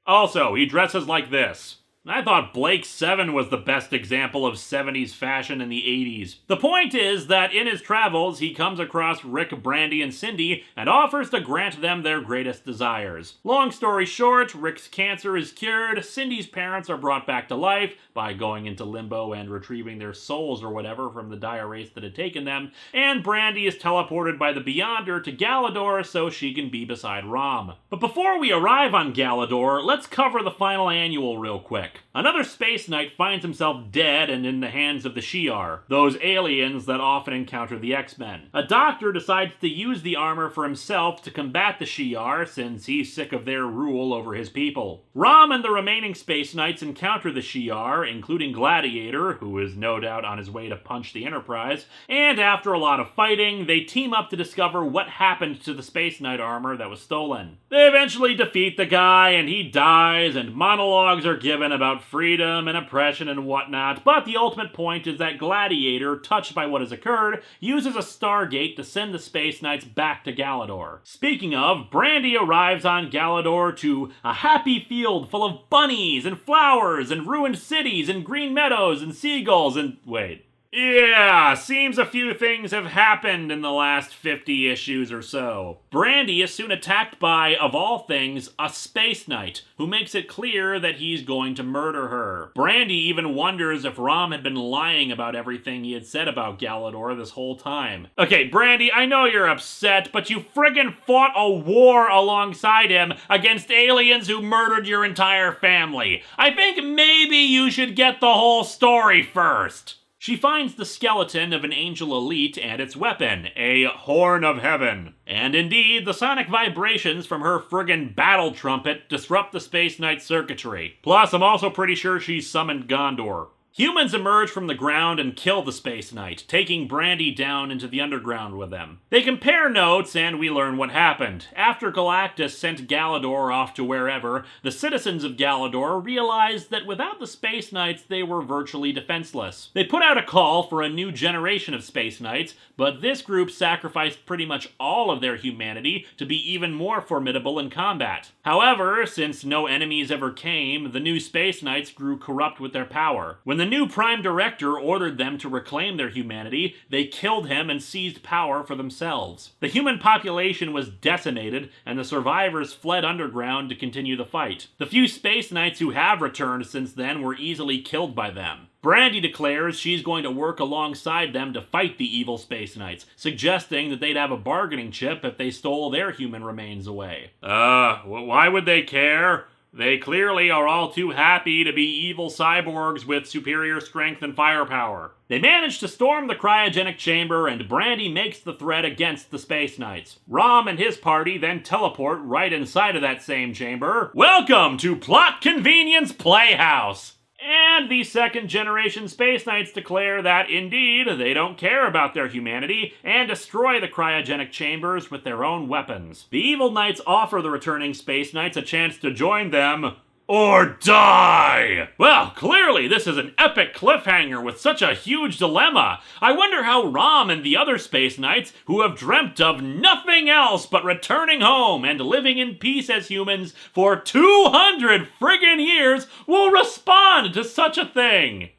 Also, he dresses like this. I thought Blake 7 was the best example of 70s fashion in the 80s. The point is that in his travels, he comes across Rick, Brandy, and Cindy and offers to grant them their greatest desires. Long story short, Rick's cancer is cured, Cindy's parents are brought back to life by going into limbo and retrieving their souls or whatever from the dire wraiths that had taken them, and Brandy is teleported by the Beyonder to Galador so she can be beside Rom. But before we arrive on Galador, let's cover the final annual real quick. Another Space Knight finds himself dead and in the hands of the Shi'ar, those aliens that often encounter the X-Men. A doctor decides to use the armor for himself to combat the Shi'ar since he's sick of their rule over his people. Rom and the remaining Space Knights encounter the Shi'ar, including Gladiator, who is no doubt on his way to punch the Enterprise, and after a lot of fighting, they team up to discover what happened to the Space Knight armor that was stolen. They eventually defeat the guy, and he dies, and monologues are given about freedom and oppression and whatnot, but the ultimate point is that Gladiator, touched by what has occurred, uses a Stargate to send the Space Knights back to Galador. Speaking of, Brandy arrives on Galador to a happy field full of bunnies and flowers and ruined cities and green meadows and seagulls and... wait. Yeah, seems a few things have happened in the last 50 issues or so. Brandy is soon attacked by, of all things, a Space Knight, who makes it clear that he's going to murder her. Brandy even wonders if Rom had been lying about everything he had said about Galador this whole time. Okay, Brandy, I know you're upset, but you friggin' fought a war alongside him against aliens who murdered your entire family. I think maybe you should get the whole story first. She finds the skeleton of an Angel Elite and its weapon, a Horn of Heaven. And indeed, the sonic vibrations from her friggin' battle trumpet disrupt the Space Knight circuitry. Plus, I'm also pretty sure she summoned Gondor. Humans emerge from the ground and kill the Space Knight, taking Brandy down into the underground with them. They compare notes, and we learn what happened. After Galactus sent Galador off to wherever, the citizens of Galador realized that without the Space Knights, they were virtually defenseless. They put out a call for a new generation of Space Knights, but this group sacrificed pretty much all of their humanity to be even more formidable in combat. However, since no enemies ever came, the new Space Knights grew corrupt with their power. When the new Prime Director ordered them to reclaim their humanity, they killed him and seized power for themselves. The human population was decimated, and the survivors fled underground to continue the fight. The few Space Knights who have returned since then were easily killed by them. Brandy declares she's going to work alongside them to fight the evil Space Knights, suggesting that they'd have a bargaining chip if they stole their human remains away. Why would they care? They clearly are all too happy to be evil cyborgs with superior strength and firepower. They manage to storm the cryogenic chamber, and Brandy makes the threat against the Space Knights. ROM and his party then teleport right inside of that same chamber. Welcome to Plot Convenience Playhouse! And the second-generation Space Knights declare that, indeed, they don't care about their humanity and destroy the cryogenic chambers with their own weapons. The evil Knights offer the returning Space Knights a chance to join them, or die! Well, clearly this is an epic cliffhanger with such a huge dilemma. I wonder how ROM and the other Space Knights, who have dreamt of nothing else but returning home and living in peace as humans for 200 friggin' years, will respond to such a thing.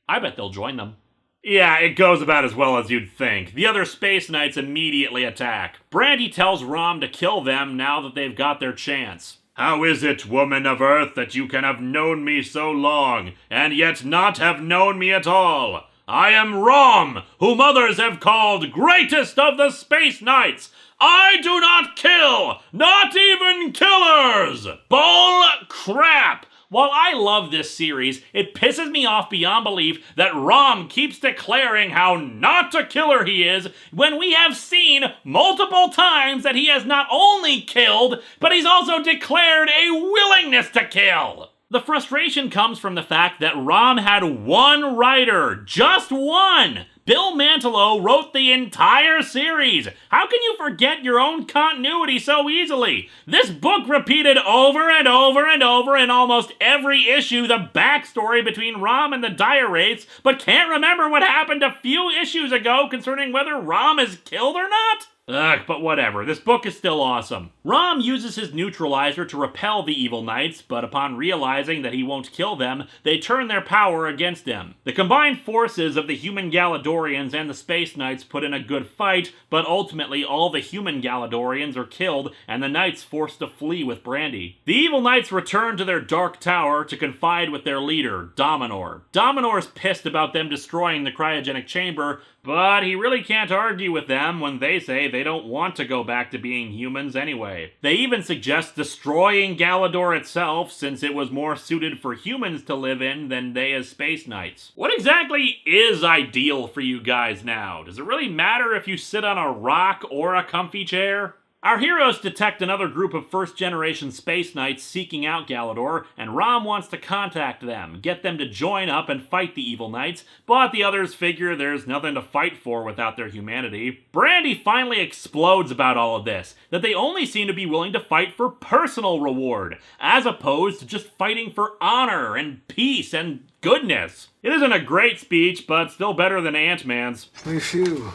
I bet they'll join them. Yeah, it goes about as well as you'd think. The other Space Knights immediately attack. Brandy tells ROM to kill them now that they've got their chance. How is it, woman of Earth, that you can have known me so long, and yet not have known me at all? I am ROM, whom others have called greatest of the Space Knights. I do not kill, not even killers! Bull crap! While I love this series, it pisses me off beyond belief that ROM keeps declaring how not a killer he is when we have seen multiple times that he has not only killed, but he's also declared a willingness to kill. The frustration comes from the fact that ROM had one writer, just one. Bill Mantlo wrote the entire series. How can you forget your own continuity so easily? This book repeated over and over and over in almost every issue the backstory between ROM and the Dire Wraiths, but can't remember what happened a few issues ago concerning whether ROM is killed or not? Ugh, but whatever, this book is still awesome. ROM uses his neutralizer to repel the evil knights, but upon realizing that he won't kill them, they turn their power against him. The combined forces of the human Galadorians and the Space Knights put in a good fight, but ultimately all the human Galadorians are killed and the knights forced to flee with Brandy. The evil knights return to their dark tower to confide with their leader, Dominor. Dominor's pissed about them destroying the cryogenic chamber, but he really can't argue with them when they say they don't want to go back to being humans anyway. They even suggest destroying Galador itself, since it was more suited for humans to live in than they as Space Knights. What exactly is ideal for you guys now? Does it really matter if you sit on a rock or a comfy chair? Our heroes detect another group of first-generation Space Knights seeking out Galador, and ROM wants to contact them, get them to join up and fight the evil knights, but the others figure there's nothing to fight for without their humanity. Brandy finally explodes about all of this, that they only seem to be willing to fight for personal reward, as opposed to just fighting for honor and peace and goodness. It isn't a great speech, but still better than Ant-Man's. We few.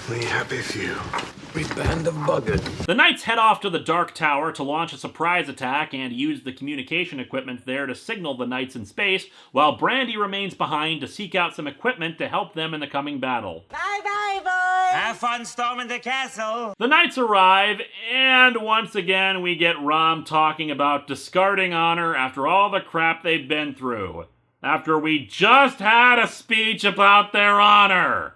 We happy few. We band of bugged. The knights head off to the Dark Tower to launch a surprise attack and use the communication equipment there to signal the knights in space, while Brandy remains behind to seek out some equipment to help them in the coming battle. Bye-bye, boys! Have fun storming the castle! The knights arrive, and once again we get ROM talking about discarding honor after all the crap they've been through. After we just had a speech about their honor!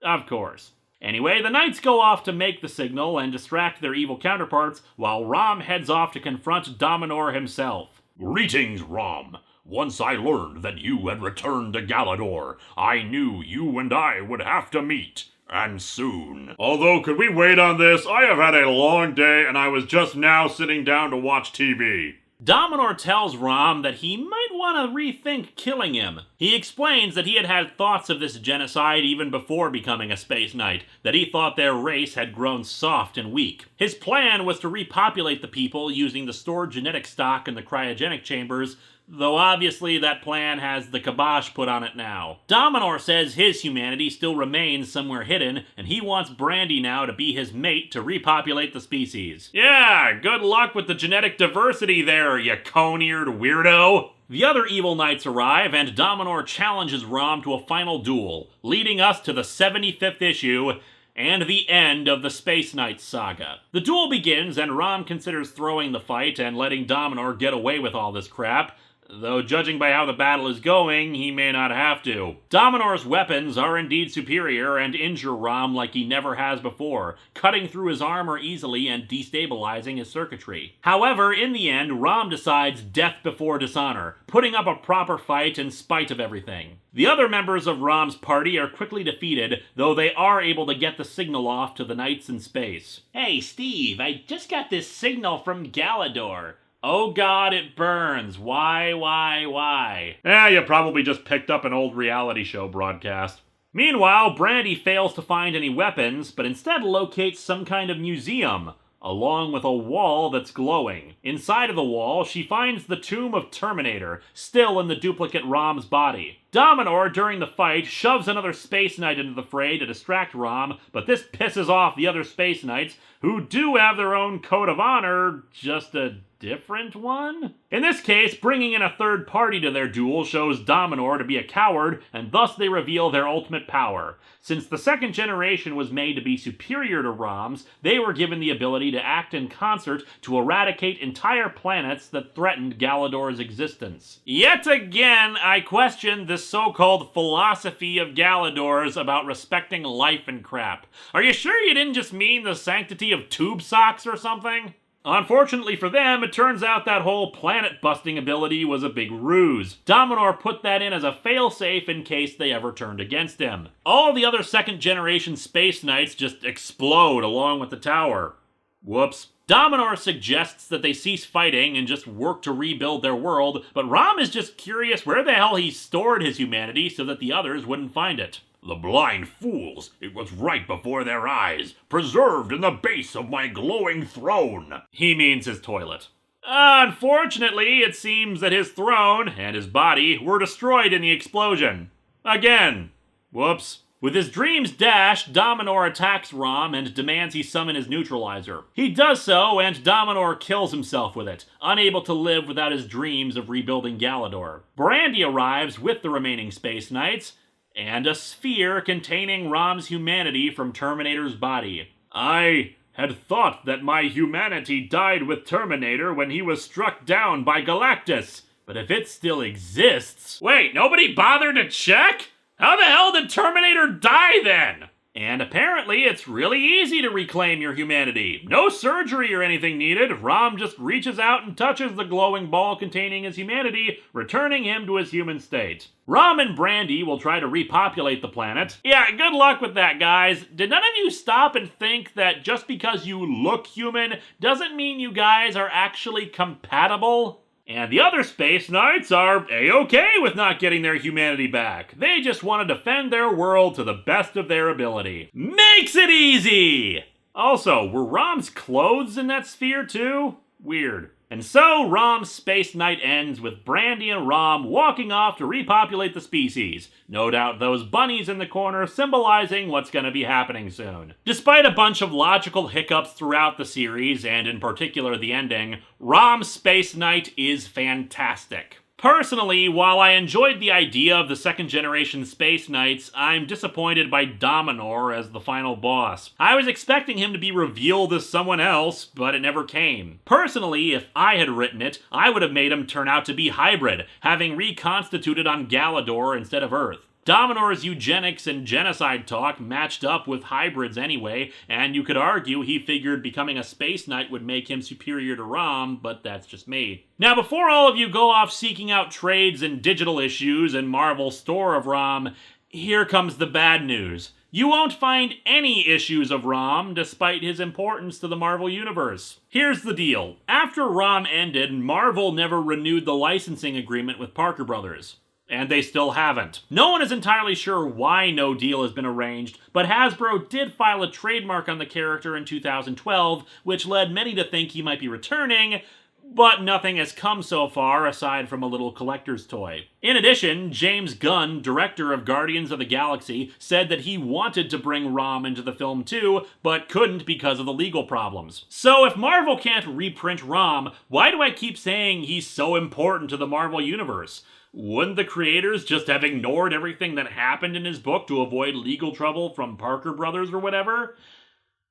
Of course. Anyway, the knights go off to make the signal and distract their evil counterparts, while ROM heads off to confront Dominor himself. Greetings, ROM. Once I learned that you had returned to Galador, I knew you and I would have to meet, and soon. Although, could we wait on this? I have had a long day, and I was just now sitting down to watch TV. Dominor tells ROM that he might want to rethink killing him. He explains that he had had thoughts of this genocide even before becoming a Space Knight, that he thought their race had grown soft and weak. His plan was to repopulate the people using the stored genetic stock in the cryogenic chambers, though obviously that plan has the kibosh put on it now. Dominor says his humanity still remains somewhere hidden, and he wants Brandy now to be his mate to repopulate the species. Yeah, good luck with the genetic diversity there, you cone-eared weirdo! The other evil knights arrive, and Dominor challenges ROM to a final duel, leading us to the 75th issue, and the end of the Space Knights saga. The duel begins, and ROM considers throwing the fight and letting Dominor get away with all this crap, Though judging by how the battle is going, he may not have to. Dominor's weapons are indeed superior and injure Rom like he never has before, cutting through his armor easily and destabilizing his circuitry. However, in the end, Rom decides death before dishonor, putting up a proper fight in spite of everything. The other members of Rom's party are quickly defeated, though they are able to get the signal off to the Knights in space. Hey, Steve, I just got this signal from Galador. Oh god, it burns. Why? You probably just picked up an old reality show broadcast. Meanwhile, Brandy fails to find any weapons, but instead locates some kind of museum, along with a wall that's glowing. Inside of the wall, she finds the tomb of Terminator, still in the duplicate Rom's body. Dominor, during the fight, shoves another Space Knight into the fray to distract Rom, but this pisses off the other Space Knights, who do have their own code of honor, just a different one? In this case, bringing in a third party to their duel shows Dominor to be a coward, and thus they reveal their ultimate power. Since the second generation was made to be superior to Rom's, they were given the ability to act in concert to eradicate entire planets that threatened Galador's existence. Yet again, I question this so-called philosophy of Galador's about respecting life and crap. Are you sure you didn't just mean the sanctity of tube socks or something? Unfortunately for them, it turns out that whole planet-busting ability was a big ruse. Dominor put that in as a failsafe in case they ever turned against him. All the other second-generation Space Knights just explode along with the tower. Whoops. Dominor suggests that they cease fighting and just work to rebuild their world, but Rom is just curious where the hell he stored his humanity so that the others wouldn't find it. The blind fools! It was right before their eyes, preserved in the base of my glowing throne! He means his toilet. Unfortunately, it seems that his throne and his body were destroyed in the explosion. Again. Whoops. With his dreams dashed, Dominor attacks Rom and demands he summon his neutralizer. He does so, and Dominor kills himself with it, unable to live without his dreams of rebuilding Galador. Brandy arrives with the remaining Space Knights, and a sphere containing Rom's humanity from Terminator's body. I had thought that my humanity died with Terminator when he was struck down by Galactus, but if it still exists... Wait, nobody bothered to check? How the hell did Terminator die then? And apparently it's really easy to reclaim your humanity. No surgery or anything needed. Rom just reaches out and touches the glowing ball containing his humanity, returning him to his human state. Rom and Brandy will try to repopulate the planet. Yeah, good luck with that, guys. Did none of you stop and think that just because you look human doesn't mean you guys are actually compatible? And the other Space Knights are A-okay with not getting their humanity back. They just want to defend their world to the best of their ability. Makes it easy! Also, were Rom's clothes in that sphere too? Weird. And so, Rom's Space Knight ends with Brandy and Rom walking off to repopulate the species. No doubt those bunnies in the corner symbolizing what's going to be happening soon. Despite a bunch of logical hiccups throughout the series, and in particular the ending, Rom's Space Knight is fantastic. Personally, while I enjoyed the idea of the second-generation Space Knights, I'm disappointed by Dominor as the final boss. I was expecting him to be revealed as someone else, but it never came. Personally, if I had written it, I would have made him turn out to be hybrid, having reconstituted on Galador instead of Earth. Dominor's eugenics and genocide talk matched up with hybrids anyway, and you could argue he figured becoming a Space Knight would make him superior to Rom, but that's just me. Now, before all of you go off seeking out trades and digital issues and Marvel's store of Rom, here comes the bad news. You won't find any issues of Rom, despite his importance to the Marvel Universe. Here's the deal. After Rom ended, Marvel never renewed the licensing agreement with Parker Brothers. And they still haven't. No one is entirely sure why no deal has been arranged, but Hasbro did file a trademark on the character in 2012, which led many to think he might be returning, but nothing has come so far aside from a little collector's toy. In addition, James Gunn, director of Guardians of the Galaxy, said that he wanted to bring Rom into the film too, but couldn't because of the legal problems. So if Marvel can't reprint Rom, why do I keep saying he's so important to the Marvel Universe? Wouldn't the creators just have ignored everything that happened in his book to avoid legal trouble from Parker Brothers or whatever?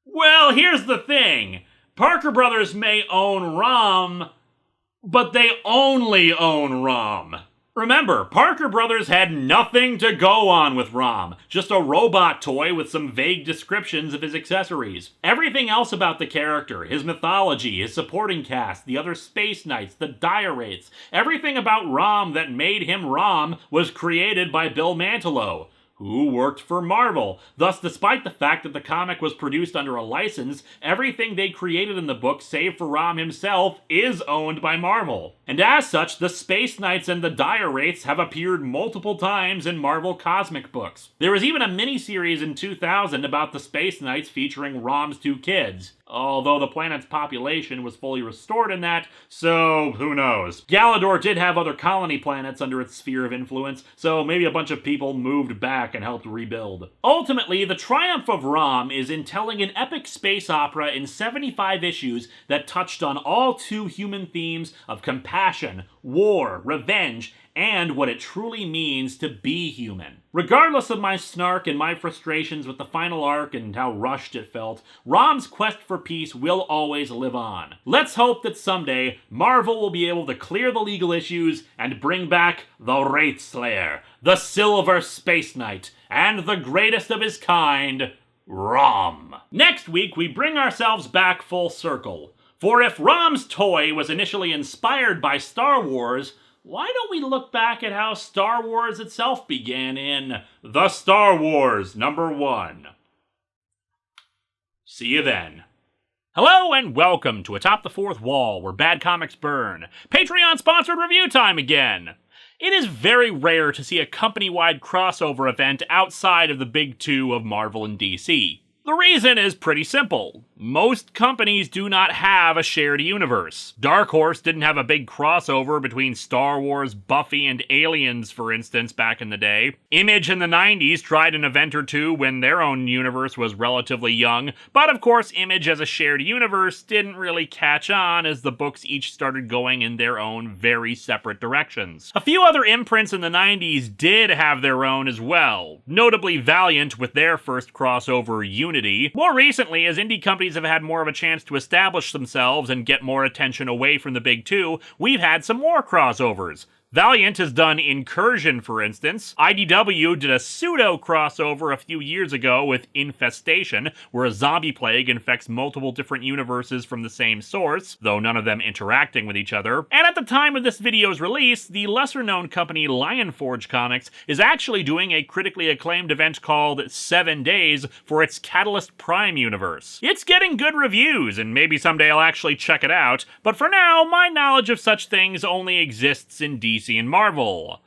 Well, here's the thing. Parker Brothers may own Rom, But they only own ROM. Remember, Parker Brothers had nothing to go on with ROM, just a robot toy with some vague descriptions of his accessories. Everything else about the character, his mythology, his supporting cast, the other Space Knights, the Diarates, everything about ROM that made him ROM was created by Bill Mantlo, who worked for Marvel. Thus, despite the fact that the comic was produced under a license, everything they created in the book, save for ROM himself, is owned by Marvel. And as such, the Space Knights and the Diarates have appeared multiple times in Marvel cosmic books. There was even a miniseries in 2000 about the Space Knights featuring ROM's two kids, although the planet's population was fully restored in that, so who knows. Galador did have other colony planets under its sphere of influence, so maybe a bunch of people moved back and helped rebuild. Ultimately, the triumph of ROM is in telling an epic space opera in 75 issues that touched on all too human themes of compassion, war, revenge, and what it truly means to be human. Regardless of my snark and my frustrations with the final arc and how rushed it felt, ROM's quest for peace will always live on. Let's hope that someday Marvel will be able to clear the legal issues and bring back the Wraith Slayer, the Silver Space Knight, and the greatest of his kind, ROM. Next week, we bring ourselves back full circle. For if ROM's toy was initially inspired by Star Wars, why don't we look back at how Star Wars itself began in The Star Wars #1. See you then. Hello and welcome to Atop the Fourth Wall, where bad comics burn. Patreon-sponsored review time again. It is very rare to see a company-wide crossover event outside of the big two of Marvel and DC. The reason is pretty simple. Most companies do not have a shared universe. Dark Horse didn't have a big crossover between Star Wars, Buffy, and Aliens, for instance, back in the day. Image in the 90s tried an event or two when their own universe was relatively young, but of course Image as a shared universe didn't really catch on as the books each started going in their own very separate directions. A few other imprints in the 90s did have their own as well, notably Valiant with their first crossover, Unity. More recently, as indie companies have had more of a chance to establish themselves and get more attention away from the big two, we've had some more crossovers. Valiant has done Incursion, for instance. IDW did a pseudo-crossover a few years ago with Infestation, where a zombie plague infects multiple different universes from the same source, though none of them interacting with each other. And at the time of this video's release, the lesser-known company Lionforge Comics is actually doing a critically acclaimed event called 7 Days for its Catalyst Prime universe. It's getting good reviews, and maybe someday I'll actually check it out, but for now, my knowledge of such things only exists in DC and Marvel.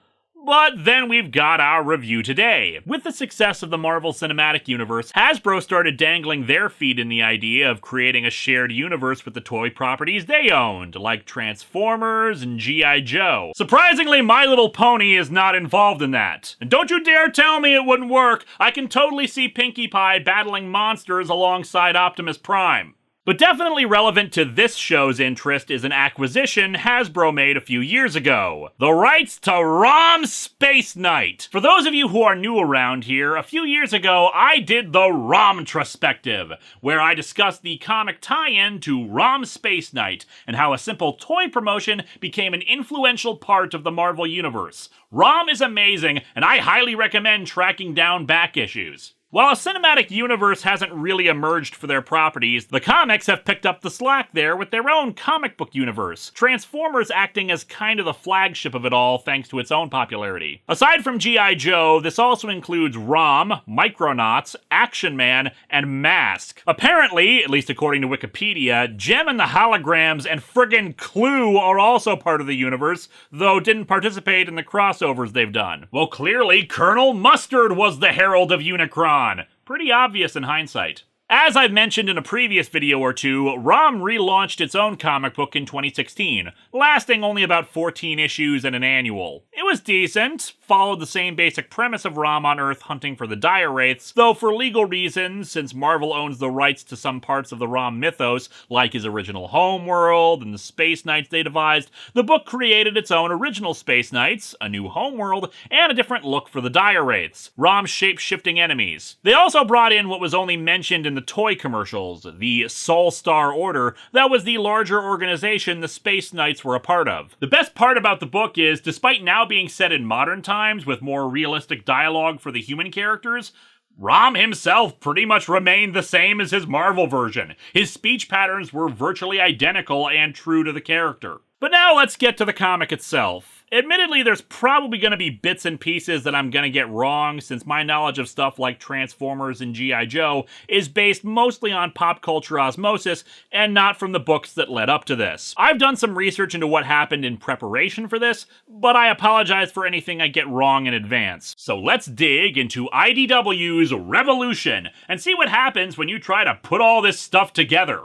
But then we've got our review today. With the success of the Marvel Cinematic Universe, Hasbro started dangling their feet in the idea of creating a shared universe with the toy properties they owned, like Transformers and G.I. Joe. Surprisingly, My Little Pony is not involved in that. And don't you dare tell me it wouldn't work! I can totally see Pinkie Pie battling monsters alongside Optimus Prime. But definitely relevant to this show's interest is an acquisition Hasbro made a few years ago: the rights to ROM Spaceknight. For those of you who are new around here, a few years ago I did the ROMtrospective, where I discussed the comic tie-in to ROM Spaceknight and how a simple toy promotion became an influential part of the Marvel Universe. ROM is amazing, and I highly recommend tracking down back issues. While a cinematic universe hasn't really emerged for their properties, the comics have picked up the slack there with their own comic book universe, Transformers acting as kind of the flagship of it all thanks to its own popularity. Aside from G.I. Joe, this also includes ROM, Micronauts, Action Man, and Mask. Apparently, at least according to Wikipedia, Jem and the Holograms and friggin' Clue are also part of the universe, though didn't participate in the crossovers they've done. Well, clearly, Colonel Mustard was the Herald of Unicron. Pretty obvious in hindsight. As I've mentioned in a previous video or two, ROM relaunched its own comic book in 2016, lasting only about 14 issues and an annual. It was decent, followed the same basic premise of ROM on Earth hunting for the Dire Wraiths, though for legal reasons, since Marvel owns the rights to some parts of the ROM mythos, like his original homeworld and the Space Knights they devised, the book created its own original Space Knights, a new homeworld, and a different look for the Dire Wraiths, ROM's shape-shifting enemies. They also brought in what was only mentioned in the toy commercials, the Sol Star Order, that was the larger organization the Space Knights were a part of. The best part about the book is, despite now being set in modern times with more realistic dialogue for the human characters, ROM himself pretty much remained the same as his Marvel version. His speech patterns were virtually identical and true to the character. But now let's get to the comic itself. Admittedly, there's probably going to be bits and pieces that I'm going to get wrong, since my knowledge of stuff like Transformers and G.I. Joe is based mostly on pop culture osmosis and not from the books that led up to this. I've done some research into what happened in preparation for this, but I apologize for anything I get wrong in advance. So let's dig into IDW's Revolution and see what happens when you try to put all this stuff together.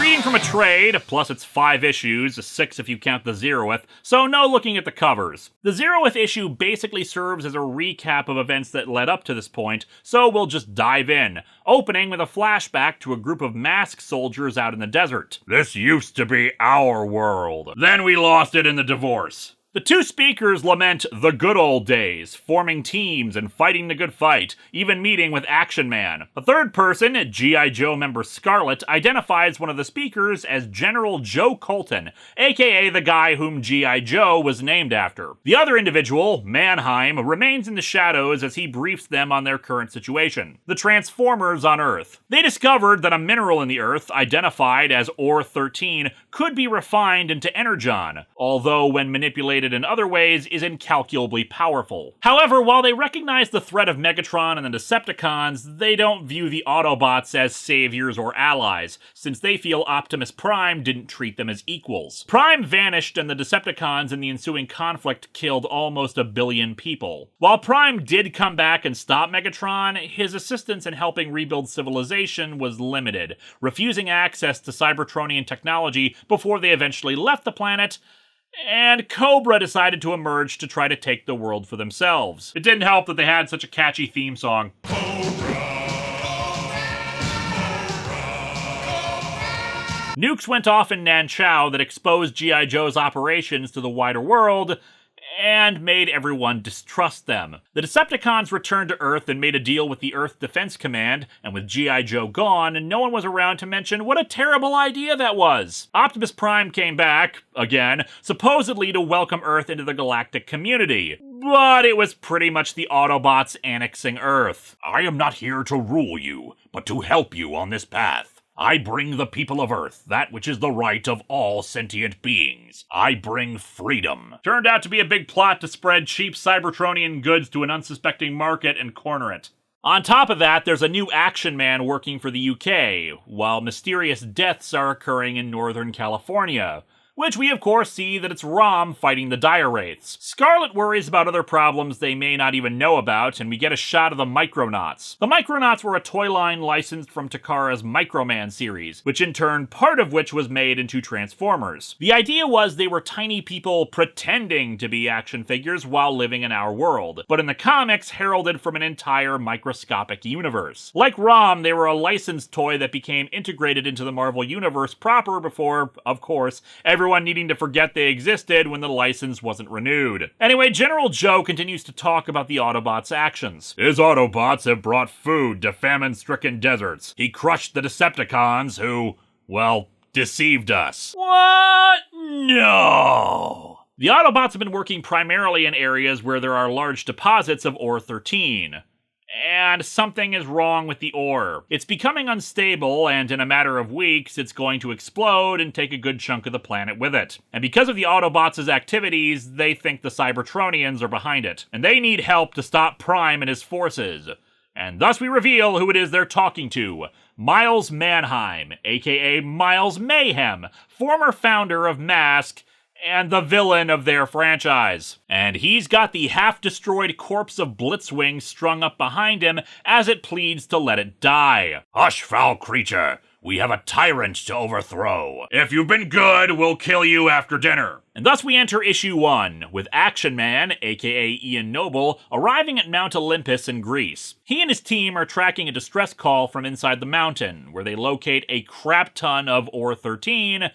Reading from a trade, plus it's 5 issues, 6 if you count the 0th, so no looking at the covers. The 0th issue basically serves as a recap of events that led up to this point, so we'll just dive in, opening with a flashback to a group of masked soldiers out in the desert. This used to be our world. Then we lost it in the divorce. The two speakers lament the good old days, forming teams and fighting the good fight, even meeting with Action Man. A third person, G.I. Joe member Scarlet, identifies one of the speakers as General Joe Colton, aka the guy whom G.I. Joe was named after. The other individual, Mannheim, remains in the shadows as he briefs them on their current situation, the Transformers on Earth. They discovered that a mineral in the Earth, identified as Ore-13, could be refined into energon, although when manipulated in other ways is incalculably powerful. However, while they recognize the threat of Megatron and the Decepticons, they don't view the Autobots as saviors or allies, since they feel Optimus Prime didn't treat them as equals. Prime vanished and the Decepticons in the ensuing conflict killed almost 1 billion people. While Prime did come back and stop Megatron, his assistance in helping rebuild civilization was limited, refusing access to Cybertronian technology before they eventually left the planet, and Cobra decided to emerge to try to take the world for themselves. It didn't help that they had such a catchy theme song. Nukes went off in Nanchao that exposed G.I. Joe's operations to the wider world, and made everyone distrust them. The Decepticons returned to Earth and made a deal with the Earth Defense Command, and with G.I. Joe gone, no one was around to mention what a terrible idea that was. Optimus Prime came back, again, supposedly to welcome Earth into the galactic community. But it was pretty much the Autobots annexing Earth. I am not here to rule you, but to help you on this path. I bring the people of Earth that which is the right of all sentient beings. I bring freedom. Turned out to be a big plot to spread cheap Cybertronian goods to an unsuspecting market and corner it. On top of that, there's a new Action Man working for the UK, while mysterious deaths are occurring in Northern California, which we of course see that it's ROM fighting the Dire Wraiths. Scarlet worries about other problems they may not even know about, and we get a shot of the Micronauts. The Micronauts were a toy line licensed from Takara's Microman series, which in turn, part of which was made into Transformers. The idea was they were tiny people pretending to be action figures while living in our world, but in the comics heralded from an entire microscopic universe. Like ROM, they were a licensed toy that became integrated into the Marvel Universe proper before, of course, everyone needing to forget they existed when the license wasn't renewed. Anyway, General Joe continues to talk about the Autobots' actions. His Autobots have brought food to famine-stricken deserts. He crushed the Decepticons who, well, deceived us. What? No! The Autobots have been working primarily in areas where there are large deposits of Ore-13. And something is wrong with the ore. It's becoming unstable, and in a matter of weeks, it's going to explode and take a good chunk of the planet with it. And because of the Autobots' activities, they think the Cybertronians are behind it. And they need help to stop Prime and his forces. And thus we reveal who it is they're talking to. Miles Mannheim, aka Miles Mayhem, former founder of Mask, and the villain of their franchise. And he's got the half-destroyed corpse of Blitzwing strung up behind him as it pleads to let it die. Hush, foul creature. We have a tyrant to overthrow. If you've been good, we'll kill you after dinner. And thus we enter issue 1, with Action Man, aka Ian Noble, arriving at Mount Olympus in Greece. He and his team are tracking a distress call from inside the mountain, where they locate a crap ton of Ore-13,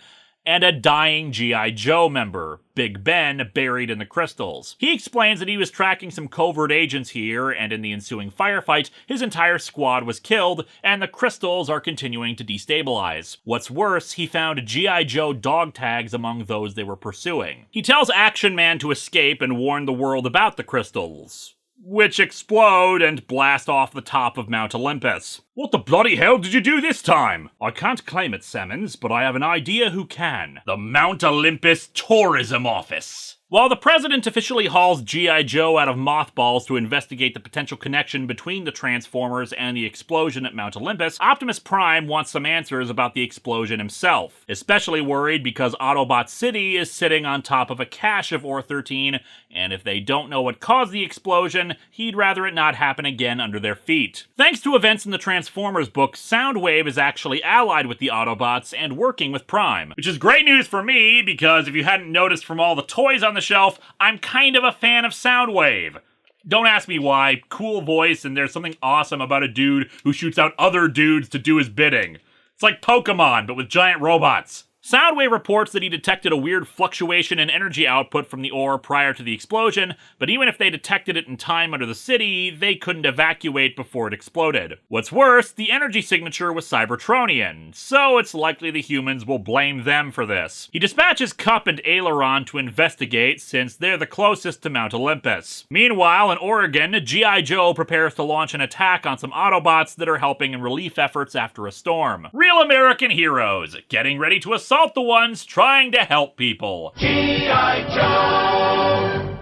and a dying G.I. Joe member, Big Ben, buried in the crystals. He explains that he was tracking some covert agents here, and in the ensuing firefight, his entire squad was killed, and the crystals are continuing to destabilize. What's worse, he found G.I. Joe dog tags among those they were pursuing. He tells Action Man to escape and warn the world about the crystals, which explode and blast off the top of Mount Olympus. What the bloody hell did you do this time? I can't claim it, Simmons, but I have an idea who can. The Mount Olympus Tourism Office. While the president officially hauls G.I. Joe out of mothballs to investigate the potential connection between the Transformers and the explosion at Mount Olympus, Optimus Prime wants some answers about the explosion himself, especially worried because Autobot City is sitting on top of a cache of Ore-13, and if they don't know what caused the explosion, he'd rather it not happen again under their feet. Thanks to events in the Transformers book, Soundwave is actually allied with the Autobots and working with Prime, which is great news for me, because if you hadn't noticed from all the toys on the shelf, I'm kind of a fan of Soundwave. Don't ask me why. Cool voice, and there's something awesome about a dude who shoots out other dudes to do his bidding. It's like Pokemon, but with giant robots. Soundwave reports that he detected a weird fluctuation in energy output from the ore prior to the explosion, but even if they detected it in time under the city, they couldn't evacuate before it exploded. What's worse, the energy signature was Cybertronian, so it's likely the humans will blame them for this. He dispatches Cup and Aileron to investigate, since they're the closest to Mount Olympus. Meanwhile, in Oregon, G.I. Joe prepares to launch an attack on some Autobots that are helping in relief efforts after a storm. Real American heroes, getting ready to assault the ones trying to help people. G.I. Joe!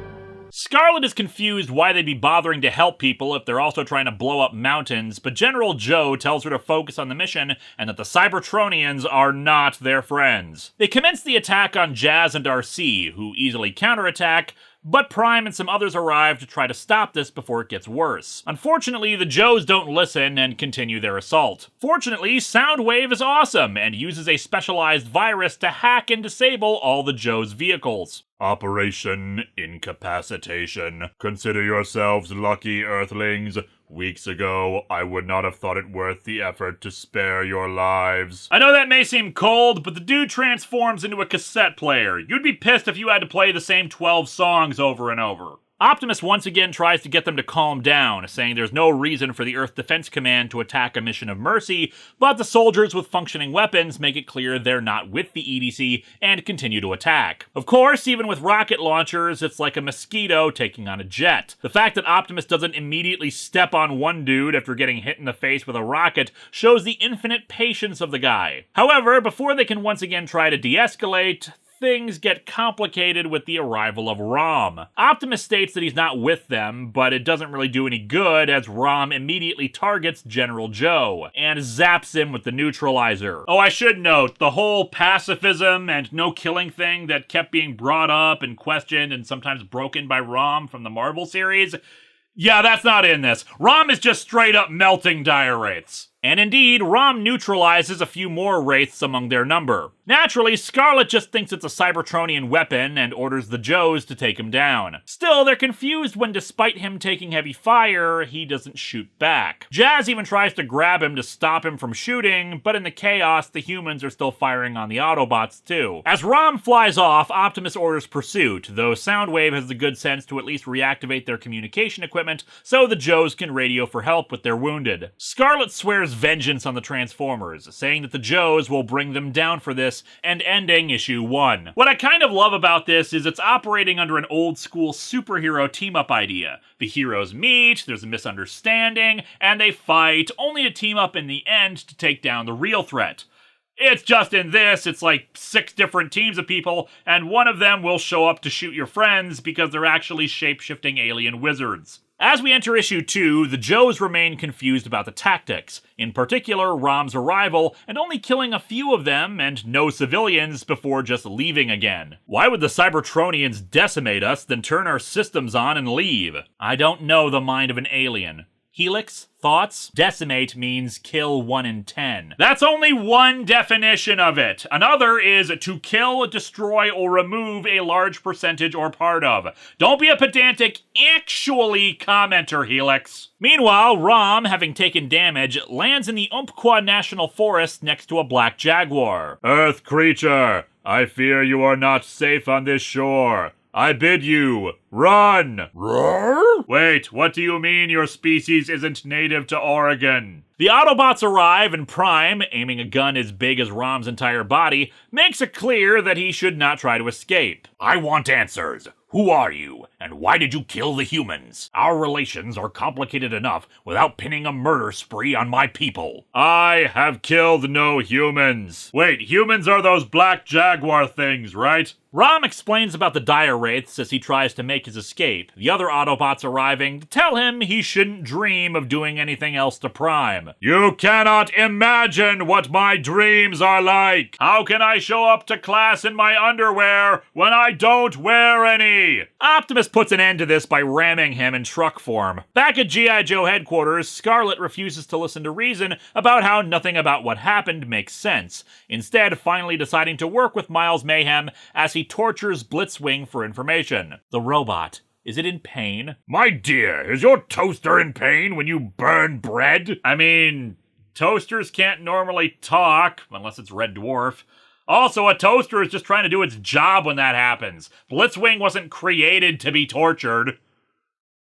Scarlet is confused why they'd be bothering to help people if they're also trying to blow up mountains, but General Joe tells her to focus on the mission and that the Cybertronians are not their friends. They commence the attack on Jazz and RC, who easily counterattack, but Prime and some others arrive to try to stop this before it gets worse. Unfortunately, the Joes don't listen and continue their assault. Fortunately, Soundwave is awesome and uses a specialized virus to hack and disable all the Joes' vehicles. Operation Incapacitation. Consider yourselves lucky, Earthlings. Weeks ago, I would not have thought it worth the effort to spare your lives. I know that may seem cold, but the dude transforms into a cassette player. You'd be pissed if you had to play the same 12 songs over and over. Optimus once again tries to get them to calm down, saying there's no reason for the Earth Defense Command to attack a mission of mercy, but the soldiers with functioning weapons make it clear they're not with the EDC and continue to attack. Of course, even with rocket launchers, it's like a mosquito taking on a jet. The fact that Optimus doesn't immediately step on one dude after getting hit in the face with a rocket shows the infinite patience of the guy. However, before they can once again try to de-escalate, things get complicated with the arrival of ROM. Optimus states that he's not with them, but it doesn't really do any good as ROM immediately targets General Joe and zaps him with the neutralizer. Oh, I should note, the whole pacifism and no killing thing that kept being brought up and questioned and sometimes broken by ROM from the Marvel series, yeah, that's not in this. ROM is just straight up melting dire wraiths. And indeed, ROM neutralizes a few more wraiths among their number. Naturally, Scarlet just thinks it's a Cybertronian weapon and orders the Joes to take him down. Still, they're confused when despite him taking heavy fire, he doesn't shoot back. Jazz even tries to grab him to stop him from shooting, but in the chaos, the humans are still firing on the Autobots too. As ROM flies off, Optimus orders pursuit, though Soundwave has the good sense to at least reactivate their communication equipment so the Joes can radio for help with their wounded. Scarlet swears vengeance on the Transformers, saying that the Joes will bring them down for this, and ending issue 1. What I kind of love about this is it's operating under an old school superhero team-up idea. The heroes meet, there's a misunderstanding, and they fight, only to team up in the end to take down the real threat. It's just in this, it's like 6 different teams of people, and one of them will show up to shoot your friends because they're actually shape-shifting alien wizards. As we enter issue 2, the Joes remain confused about the tactics, in particular ROM's arrival and only killing a few of them and no civilians before just leaving again. Why would the Cybertronians decimate us, then turn our systems on and leave? I don't know the mind of an alien. Helix? Thoughts? Decimate means kill 1 in 10. That's only one definition of it. Another is to kill, destroy, or remove a large percentage or part of. Don't be a pedantic actually commenter, Helix. Meanwhile, ROM, having taken damage, lands in the Umpqua National Forest next to a black jaguar. Earth creature, I fear you are not safe on this shore. I bid you, run! Roar? Wait, what do you mean your species isn't native to Oregon? The Autobots arrive, and Prime, aiming a gun as big as ROM's entire body, makes it clear that he should not try to escape. I want answers. Who are you, and why did you kill the humans? Our relations are complicated enough without pinning a murder spree on my people. I have killed no humans. Wait, humans are those black jaguar things, right? ROM explains about the dire wraiths as he tries to make his escape, the other Autobots arriving to tell him he shouldn't dream of doing anything else to Prime. You cannot imagine what my dreams are like. How can I show up to class in my underwear when I don't wear any? Optimus puts an end to this by ramming him in truck form. Back at G.I. Joe headquarters, Scarlet refuses to listen to reason about how nothing about what happened makes sense, instead finally deciding to work with Miles Mayhem as he tortures Blitzwing for information. The robot. Is it in pain? My dear, is your toaster in pain when you burn bread? I mean, toasters can't normally talk, unless it's Red Dwarf. Also, a toaster is just trying to do its job when that happens. Blitzwing wasn't created to be tortured.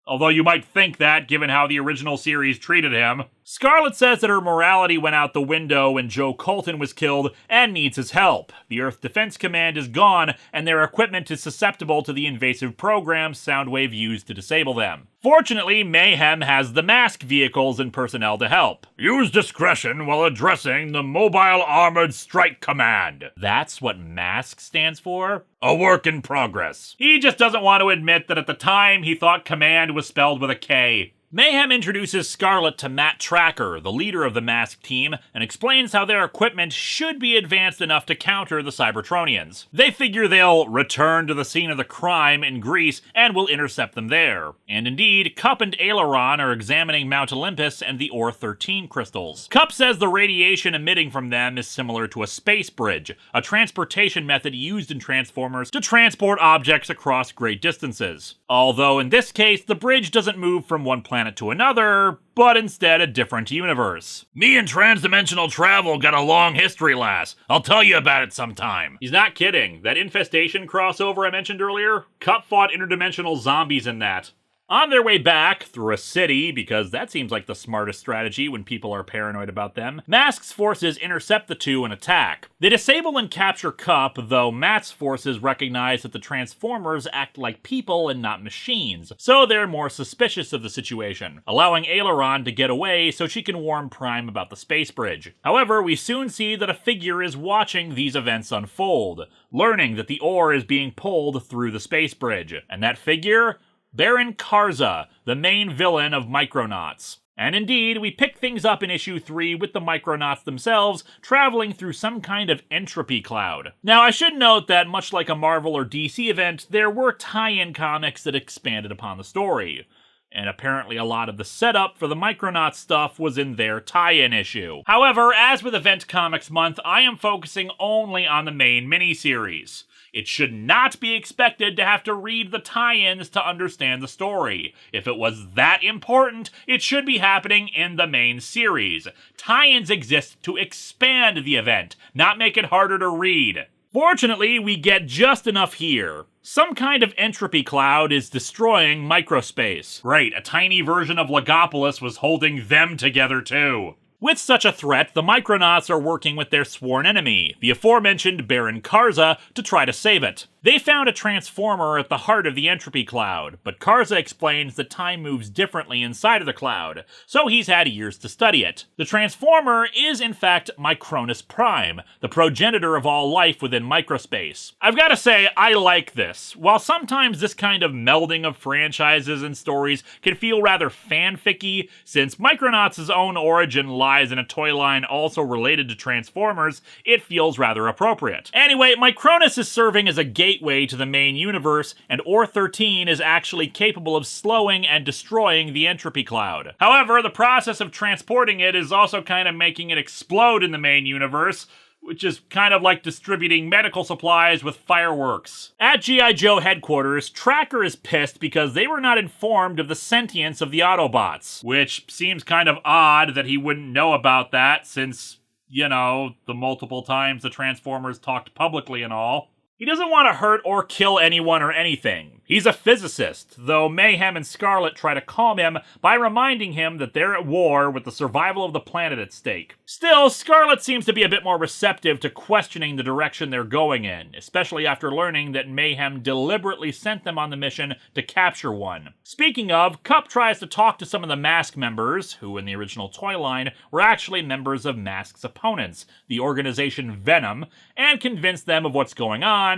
Although you might think that, given how the original series treated him. Scarlet says that her morality went out the window when Joe Colton was killed and needs his help. The Earth Defense Command is gone, and their equipment is susceptible to the invasive programs Soundwave used to disable them. Fortunately, Mayhem has the mask vehicles and personnel to help. Use discretion while addressing the Mobile Armored Strike Command. That's what MASK stands for? A work in progress. He just doesn't want to admit that at the time he thought command was spelled with a K. Mayhem introduces Scarlet to Matt Tracker, the leader of the Mask team, and explains how their equipment should be advanced enough to counter the Cybertronians. They figure they'll return to the scene of the crime in Greece and will intercept them there. And indeed, Cup and Aileron are examining Mount Olympus and the Ore-13 crystals. Cup says the radiation emitting from them is similar to a space bridge, a transportation method used in Transformers to transport objects across great distances. Although in this case, the bridge doesn't move from one planet to another, but instead a different universe. Me and transdimensional travel got a long history, lass. I'll tell you about it sometime. He's not kidding. That infestation crossover I mentioned earlier, Cup fought interdimensional zombies in that. On their way back, through a city, because that seems like the smartest strategy when people are paranoid about them, Mask's forces intercept the two and attack. They disable and capture Cup, though Matt's forces recognize that the Transformers act like people and not machines, so they're more suspicious of the situation, allowing Aileron to get away so she can warn Prime about the space bridge. However, we soon see that a figure is watching these events unfold, learning that the ore is being pulled through the space bridge, and that figure? Baron Karza, the main villain of Micronauts. And indeed, we pick things up in issue 3 with the Micronauts themselves traveling through some kind of entropy cloud. Now, I should note that much like a Marvel or DC event, there were tie-in comics that expanded upon the story. And apparently a lot of the setup for the Micronauts stuff was in their tie-in issue. However, as with Event Comics Month, I am focusing only on the main miniseries. It should not be expected to have to read the tie-ins to understand the story. If it was that important, it should be happening in the main series. Tie-ins exist to expand the event, not make it harder to read. Fortunately, we get just enough here. Some kind of entropy cloud is destroying microspace. Great, a tiny version of Logopolis was holding them together too. With such a threat, the Micronauts are working with their sworn enemy, the aforementioned Baron Karza, to try to save it. They found a transformer at the heart of the entropy cloud, but Karza explains that time moves differently inside of the cloud, so he's had years to study it. The transformer is in fact Micronus Prime, the progenitor of all life within microspace. I've gotta say, I like this. While sometimes this kind of melding of franchises and stories can feel rather fanficky, since Micronauts' own origin lies in a toy line also related to Transformers, it feels rather appropriate. Anyway, Micronus is serving as a gateway to the main universe, and OR-13 is actually capable of slowing and destroying the entropy cloud. However, the process of transporting it is also kind of making it explode in the main universe, which is kind of like distributing medical supplies with fireworks. At G.I. Joe headquarters, Tracker is pissed because they were not informed of the sentience of the Autobots, which seems kind of odd that he wouldn't know about that since, you know, the multiple times the Transformers talked publicly and all. He doesn't want to hurt or kill anyone or anything. He's a physicist, though Mayhem and Scarlet try to calm him by reminding him that they're at war with the survival of the planet at stake. Still, Scarlet seems to be a bit more receptive to questioning the direction they're going in, especially after learning that Mayhem deliberately sent them on the mission to capture one. Speaking of, Kup tries to talk to some of the Mask members, who in the original toy line were actually members of Mask's opponents, the organization Venom, and convince them of what's going on,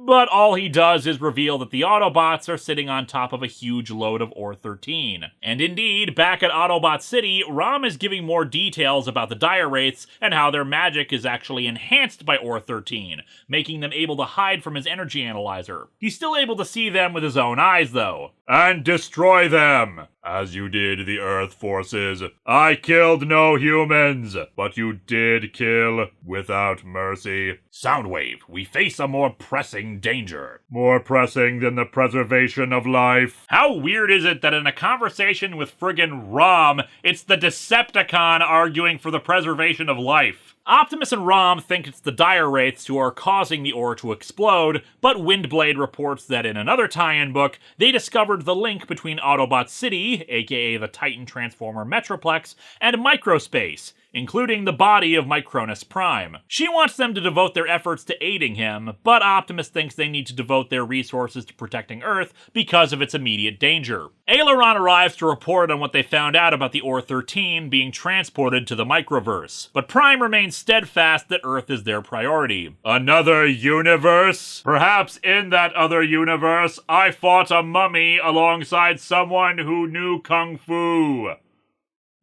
but all he does is reveal that the Autobots are sitting on top of a huge load of OR-13. And indeed, back at Autobot City, ROM is giving more details about the Dire Wraiths and how their magic is actually enhanced by OR-13, making them able to hide from his energy analyzer. He's still able to see them with his own eyes, though. And destroy them, as you did the Earth forces. I killed no humans, but you did kill without mercy. Soundwave, we face a more pressing danger. More pressing than the preservation of life. How weird is it that in a conversation with friggin' ROM, it's the Decepticon arguing for the preservation of life? Optimus and ROM think it's the Dire Wraiths who are causing the ore to explode, but Windblade reports that in another tie-in book, they discovered the link between Autobot City, aka the Titan Transformer Metroplex, and Microspace, including the body of Micronus Prime. She wants them to devote their efforts to aiding him, but Optimus thinks they need to devote their resources to protecting Earth because of its immediate danger. Aileron arrives to report on what they found out about the OR-13 being transported to the Microverse, but Prime remains steadfast that Earth is their priority. Another universe? Perhaps in that other universe, I fought a mummy alongside someone who knew Kung Fu.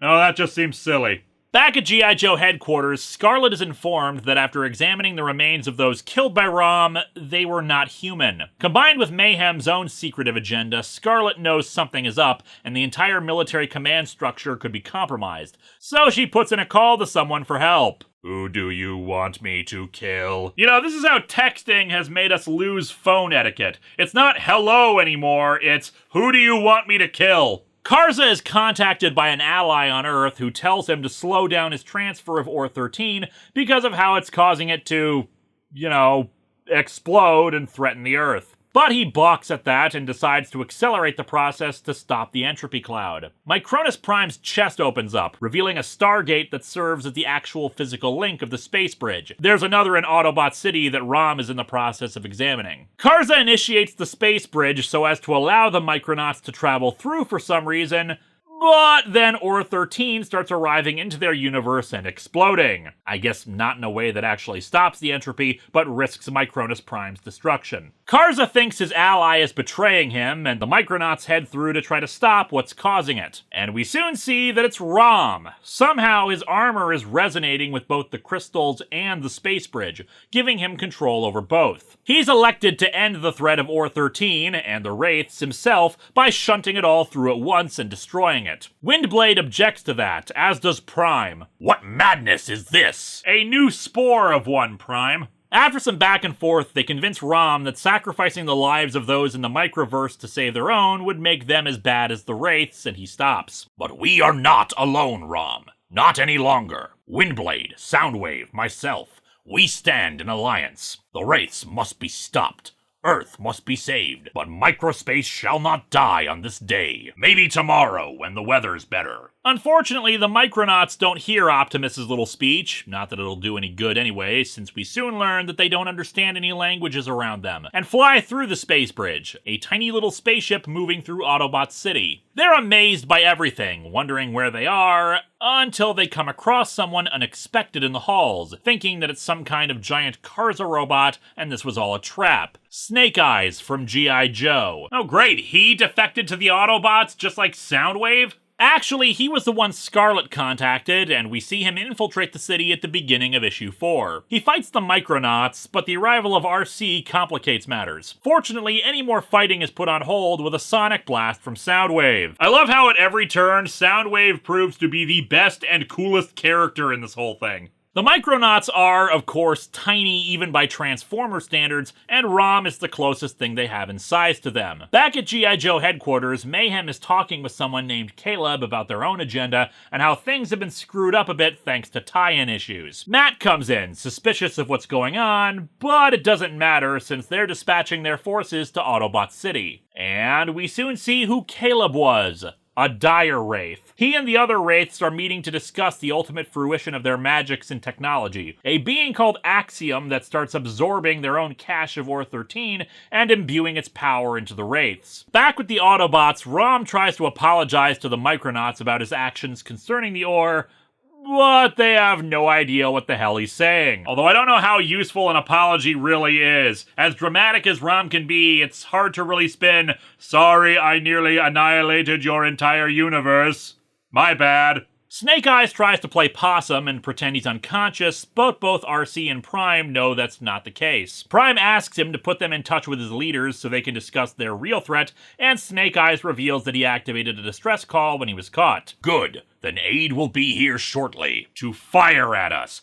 No, that just seems silly. Back at G.I. Joe headquarters, Scarlet is informed that after examining the remains of those killed by ROM, they were not human. Combined with Mayhem's own secretive agenda, Scarlet knows something is up, and the entire military command structure could be compromised. So she puts in a call to someone for help. Who do you want me to kill? You know, this is how texting has made us lose phone etiquette. It's not hello anymore, it's who do you want me to kill? Karza is contacted by an ally on Earth who tells him to slow down his transfer of OR-13 because of how it's causing it to, you know, explode and threaten the Earth. But he balks at that and decides to accelerate the process to stop the entropy cloud. Micronus Prime's chest opens up, revealing a Stargate that serves as the actual physical link of the space bridge. There's another in Autobot City that ROM is in the process of examining. Karza initiates the space bridge so as to allow the Micronauts to travel through for some reason, but then OR-13 starts arriving into their universe and exploding. I guess not in a way that actually stops the entropy, but risks Micronus Prime's destruction. Karza thinks his ally is betraying him, and the Micronauts head through to try to stop what's causing it. And we soon see that it's ROM. Somehow his armor is resonating with both the crystals and the space bridge, giving him control over both. He's elected to end the threat of OR-13 and the Wraiths himself by shunting it all through at once and destroying it. Windblade objects to that, as does Prime. What madness is this? A new spore of one, Prime. After some back and forth, they convince ROM that sacrificing the lives of those in the Microverse to save their own would make them as bad as the Wraiths, and he stops. But we are not alone, ROM. Not any longer. Windblade, Soundwave, myself, we stand in alliance. The Wraiths must be stopped. Earth must be saved, but microspace shall not die on this day. Maybe tomorrow, when the weather's better. Unfortunately, the Micronauts don't hear Optimus's little speech, not that it'll do any good anyway, since we soon learn that they don't understand any languages around them, and fly through the space bridge, a tiny little spaceship moving through Autobot City. They're amazed by everything, wondering where they are, until they come across someone unexpected in the halls, thinking that it's some kind of giant Karza robot, and this was all a trap. Snake Eyes from G.I. Joe. Oh great, he defected to the Autobots just like Soundwave? Actually, he was the one Scarlet contacted, and we see him infiltrate the city at the beginning of issue 4. He fights the Micronauts, but the arrival of RC complicates matters. Fortunately, any more fighting is put on hold with a sonic blast from Soundwave. I love how at every turn, Soundwave proves to be the best and coolest character in this whole thing. The Micronauts are, of course, tiny even by Transformer standards, and ROM is the closest thing they have in size to them. Back at G.I. Joe headquarters, Mayhem is talking with someone named Caleb about their own agenda and how things have been screwed up a bit thanks to tie-in issues. Matt comes in, suspicious of what's going on, but it doesn't matter since they're dispatching their forces to Autobot City. And we soon see who Caleb was. A dire wraith. He and the other wraiths are meeting to discuss the ultimate fruition of their magics and technology, a being called Axiom that starts absorbing their own cache of Or-13 and imbuing its power into the wraiths. Back with the Autobots, ROM tries to apologize to the Micronauts about his actions concerning the Or, but they have no idea what the hell he's saying. Although I don't know how useful an apology really is. As dramatic as ROM can be, it's hard to really spin, "Sorry, I nearly annihilated your entire universe. My bad." Snake Eyes tries to play possum and pretend he's unconscious, but both RC and Prime know that's not the case. Prime asks him to put them in touch with his leaders so they can discuss their real threat, and Snake Eyes reveals that he activated a distress call when he was caught. Good, then aid will be here shortly to fire at us.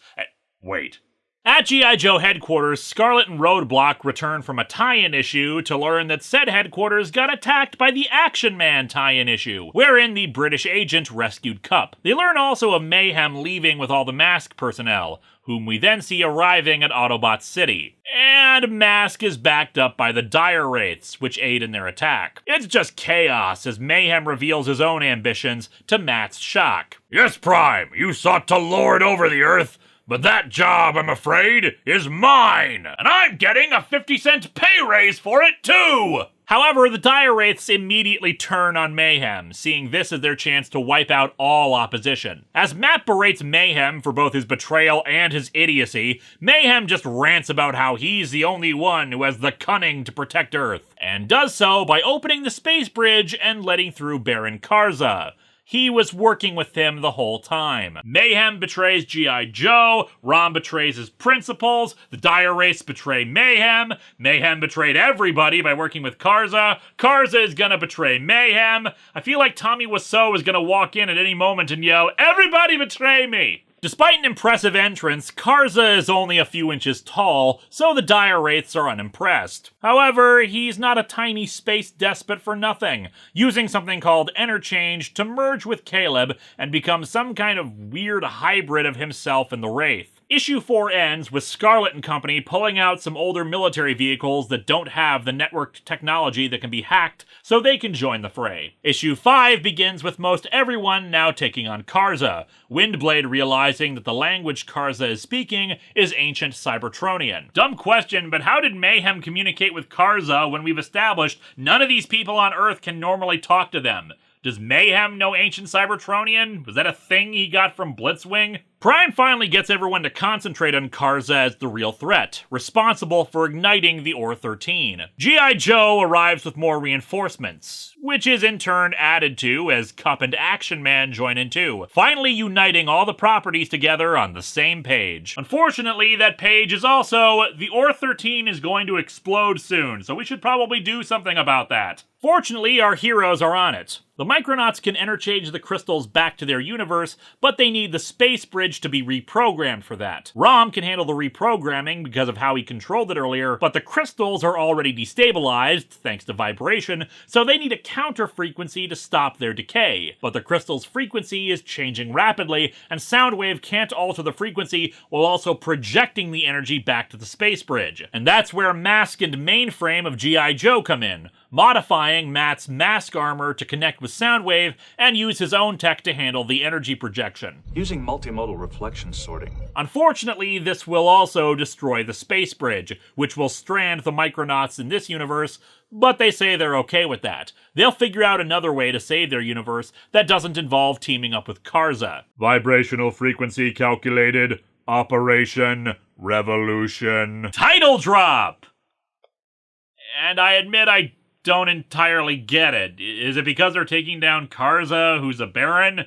Wait. At G.I. Joe headquarters, Scarlet and Roadblock return from a tie-in issue to learn that said headquarters got attacked by the Action Man tie-in issue, wherein the British agent rescued Cup. They learn also of Mayhem leaving with all the Mask personnel, whom we then see arriving at Autobot City. And Mask is backed up by the Dire Wraiths, which aid in their attack. It's just chaos as Mayhem reveals his own ambitions to Matt's shock. Yes, Prime, you sought to lord over the Earth, but that job, I'm afraid, is mine, and I'm getting a 50-cent pay raise for it, too! However, the Dire Wraiths immediately turn on Mayhem, seeing this as their chance to wipe out all opposition. As Matt berates Mayhem for both his betrayal and his idiocy, Mayhem just rants about how he's the only one who has the cunning to protect Earth, and does so by opening the space bridge and letting through Baron Karza. He was working with him the whole time. Mayhem betrays G.I. Joe, ROM betrays his principals, the Dire Wraiths betray Mayhem, Mayhem betrayed everybody by working with Karza, Karza is gonna betray Mayhem. I feel like Tommy Wiseau is gonna walk in at any moment and yell, "Everybody betray me!" Despite an impressive entrance, Karza is only a few inches tall, so the Dire Wraiths are unimpressed. However, he's not a tiny space despot for nothing, using something called Interchange to merge with Caleb and become some kind of weird hybrid of himself and the Wraith. Issue 4 ends with Scarlet and company pulling out some older military vehicles that don't have the networked technology that can be hacked, so they can join the fray. Issue 5 begins with most everyone now taking on Karza, Windblade realizing that the language Karza is speaking is ancient Cybertronian. Dumb question, but how did Mayhem communicate with Karza when we've established none of these people on Earth can normally talk to them? Does Mayhem know ancient Cybertronian? Was that a thing he got from Blitzwing? Prime finally gets everyone to concentrate on Karza as the real threat, responsible for igniting the Or-13. G.I. Joe arrives with more reinforcements, which is in turn added to as Cup and Action Man join in too, finally uniting all the properties together on the same page. Unfortunately, that page is also, the Or-13 is going to explode soon, so we should probably do something about that. Fortunately, our heroes are on it. The Micronauts can interchange the crystals back to their universe, but they need the space bridge bridge to be reprogrammed for that. ROM can handle the reprogramming because of how he controlled it earlier, but the crystals are already destabilized, thanks to vibration, so they need a counter frequency to stop their decay. But the crystal's frequency is changing rapidly, and Soundwave can't alter the frequency while also projecting the energy back to the space bridge. And that's where Mask and Mainframe of G.I. Joe come in, modifying Matt's mask armor to connect with Soundwave and use his own tech to handle the energy projection. Using multimodal reflection sorting. Unfortunately, this will also destroy the space bridge, which will strand the Micronauts in this universe, but they say they're okay with that. They'll figure out another way to save their universe that doesn't involve teaming up with Karza. Vibrational frequency calculated. Operation Revolution. Title drop! And I admit I don't entirely get it. Is it because they're taking down Karza, who's a Baron?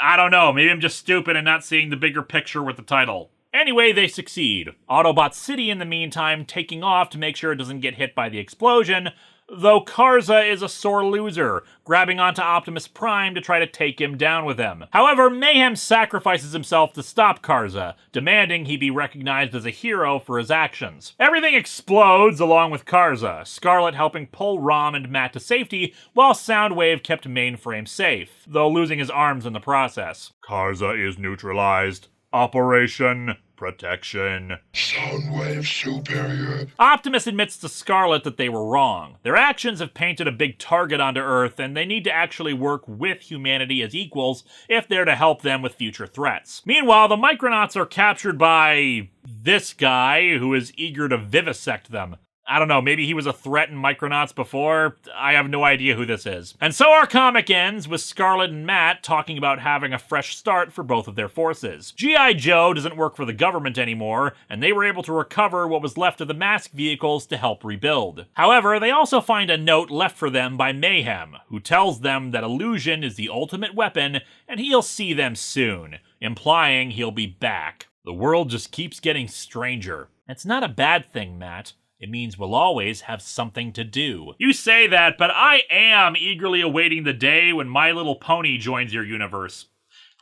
I don't know, maybe I'm just stupid and not seeing the bigger picture with the title. Anyway, they succeed. Autobot City, in the meantime, taking off to make sure it doesn't get hit by the explosion, though Karza is a sore loser, grabbing onto Optimus Prime to try to take him down with him. However, Mayhem sacrifices himself to stop Karza, demanding he be recognized as a hero for his actions. Everything explodes along with Karza, Scarlet helping pull ROM and Matt to safety, while Soundwave kept Mainframe safe, though losing his arms in the process. Karza is neutralized. Operation Protection. Soundwave superior. Optimus admits to Scarlet that they were wrong. Their actions have painted a big target onto Earth, and they need to actually work with humanity as equals if they're to help them with future threats. Meanwhile, the Micronauts are captured by this guy who is eager to vivisect them. I don't know, maybe he was a threat in Micronauts before? I have no idea who this is. And so our comic ends with Scarlet and Matt talking about having a fresh start for both of their forces. G.I. Joe doesn't work for the government anymore, and they were able to recover what was left of the mask vehicles to help rebuild. However, they also find a note left for them by Mayhem, who tells them that illusion is the ultimate weapon, and he'll see them soon, implying he'll be back. The world just keeps getting stranger. It's not a bad thing, Matt. It means we'll always have something to do. You say that, but I am eagerly awaiting the day when My Little Pony joins your universe.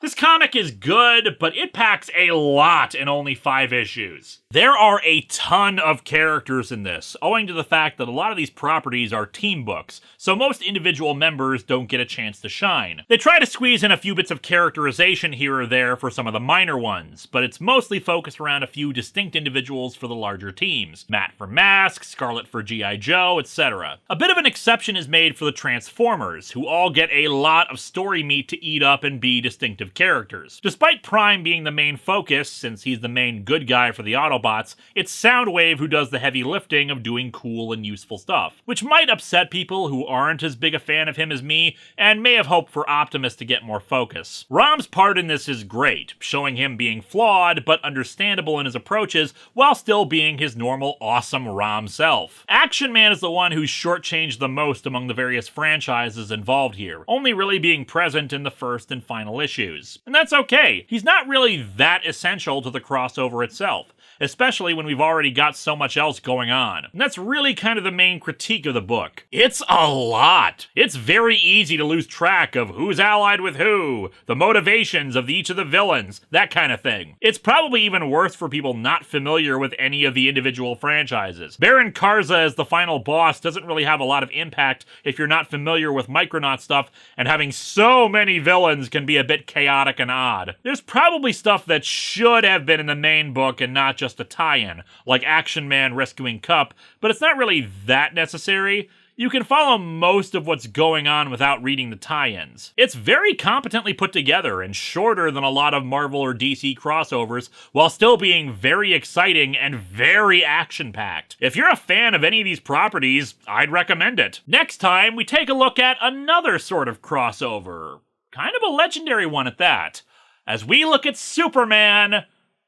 This comic is good, but it packs a lot in only 5 issues. There are a ton of characters in this, owing to the fact that a lot of these properties are team books, so most individual members don't get a chance to shine. They try to squeeze in a few bits of characterization here or there for some of the minor ones, but it's mostly focused around a few distinct individuals for the larger teams. Matt for Mask, Scarlet for G.I. Joe, etc. A bit of an exception is made for the Transformers, who all get a lot of story meat to eat up and be distinctive characters. Despite Prime being the main focus, since he's the main good guy for the Autobots, it's Soundwave who does the heavy lifting of doing cool and useful stuff, which might upset people who aren't as big a fan of him as me, and may have hoped for Optimus to get more focus. ROM's part in this is great, showing him being flawed, but understandable in his approaches, while still being his normal awesome ROM self. Action Man is the one who's shortchanged the most among the various franchises involved here, only really being present in the first and final issues. And that's okay. He's not really that essential to the crossover itself, especially when we've already got so much else going on. And that's really kind of the main critique of the book. It's a lot. It's very easy to lose track of who's allied with who, the motivations of each of the villains, that kind of thing. It's probably even worse for people not familiar with any of the individual franchises. Baron Karza as the final boss doesn't really have a lot of impact if you're not familiar with Micronaut stuff, and having so many villains can be a bit chaotic and odd. There's probably stuff that should have been in the main book and not just a tie-in, like Action Man rescuing Cup, but it's not really that necessary. You can follow most of what's going on without reading the tie-ins. It's very competently put together and shorter than a lot of Marvel or DC crossovers, while still being very exciting and very action-packed. If you're a fan of any of these properties, I'd recommend it. Next time, we take a look at another sort of crossover. Kind of a legendary one at that, as we look at Superman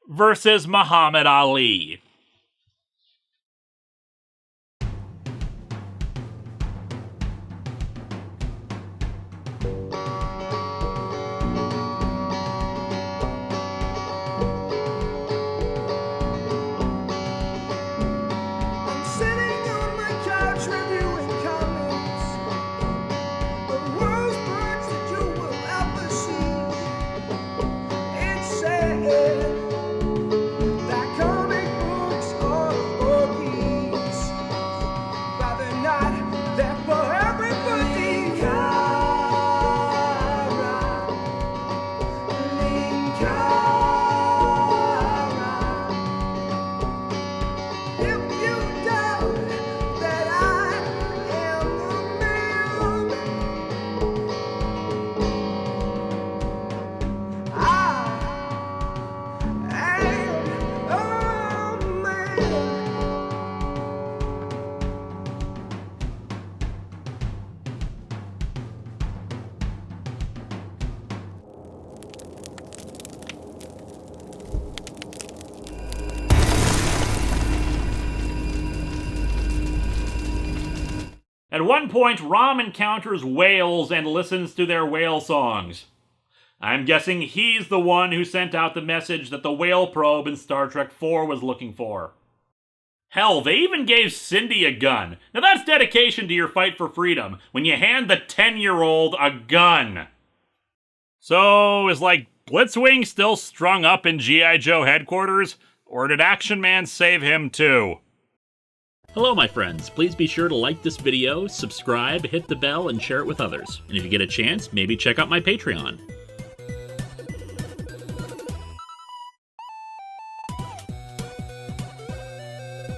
versus Muhammad Ali. Sad At one point, ROM encounters whales and listens to their whale songs. I'm guessing he's the one who sent out the message that the whale probe in Star Trek IV was looking for. Hell, they even gave Cindy a gun. Now that's dedication to your fight for freedom, when you hand the 10-year-old a gun. So, is Blitzwing still strung up in G.I. Joe headquarters? Or did Action Man save him too? Hello, my friends. Please be sure to like this video, subscribe, hit the bell, and share it with others. And if you get a chance, maybe check out my Patreon.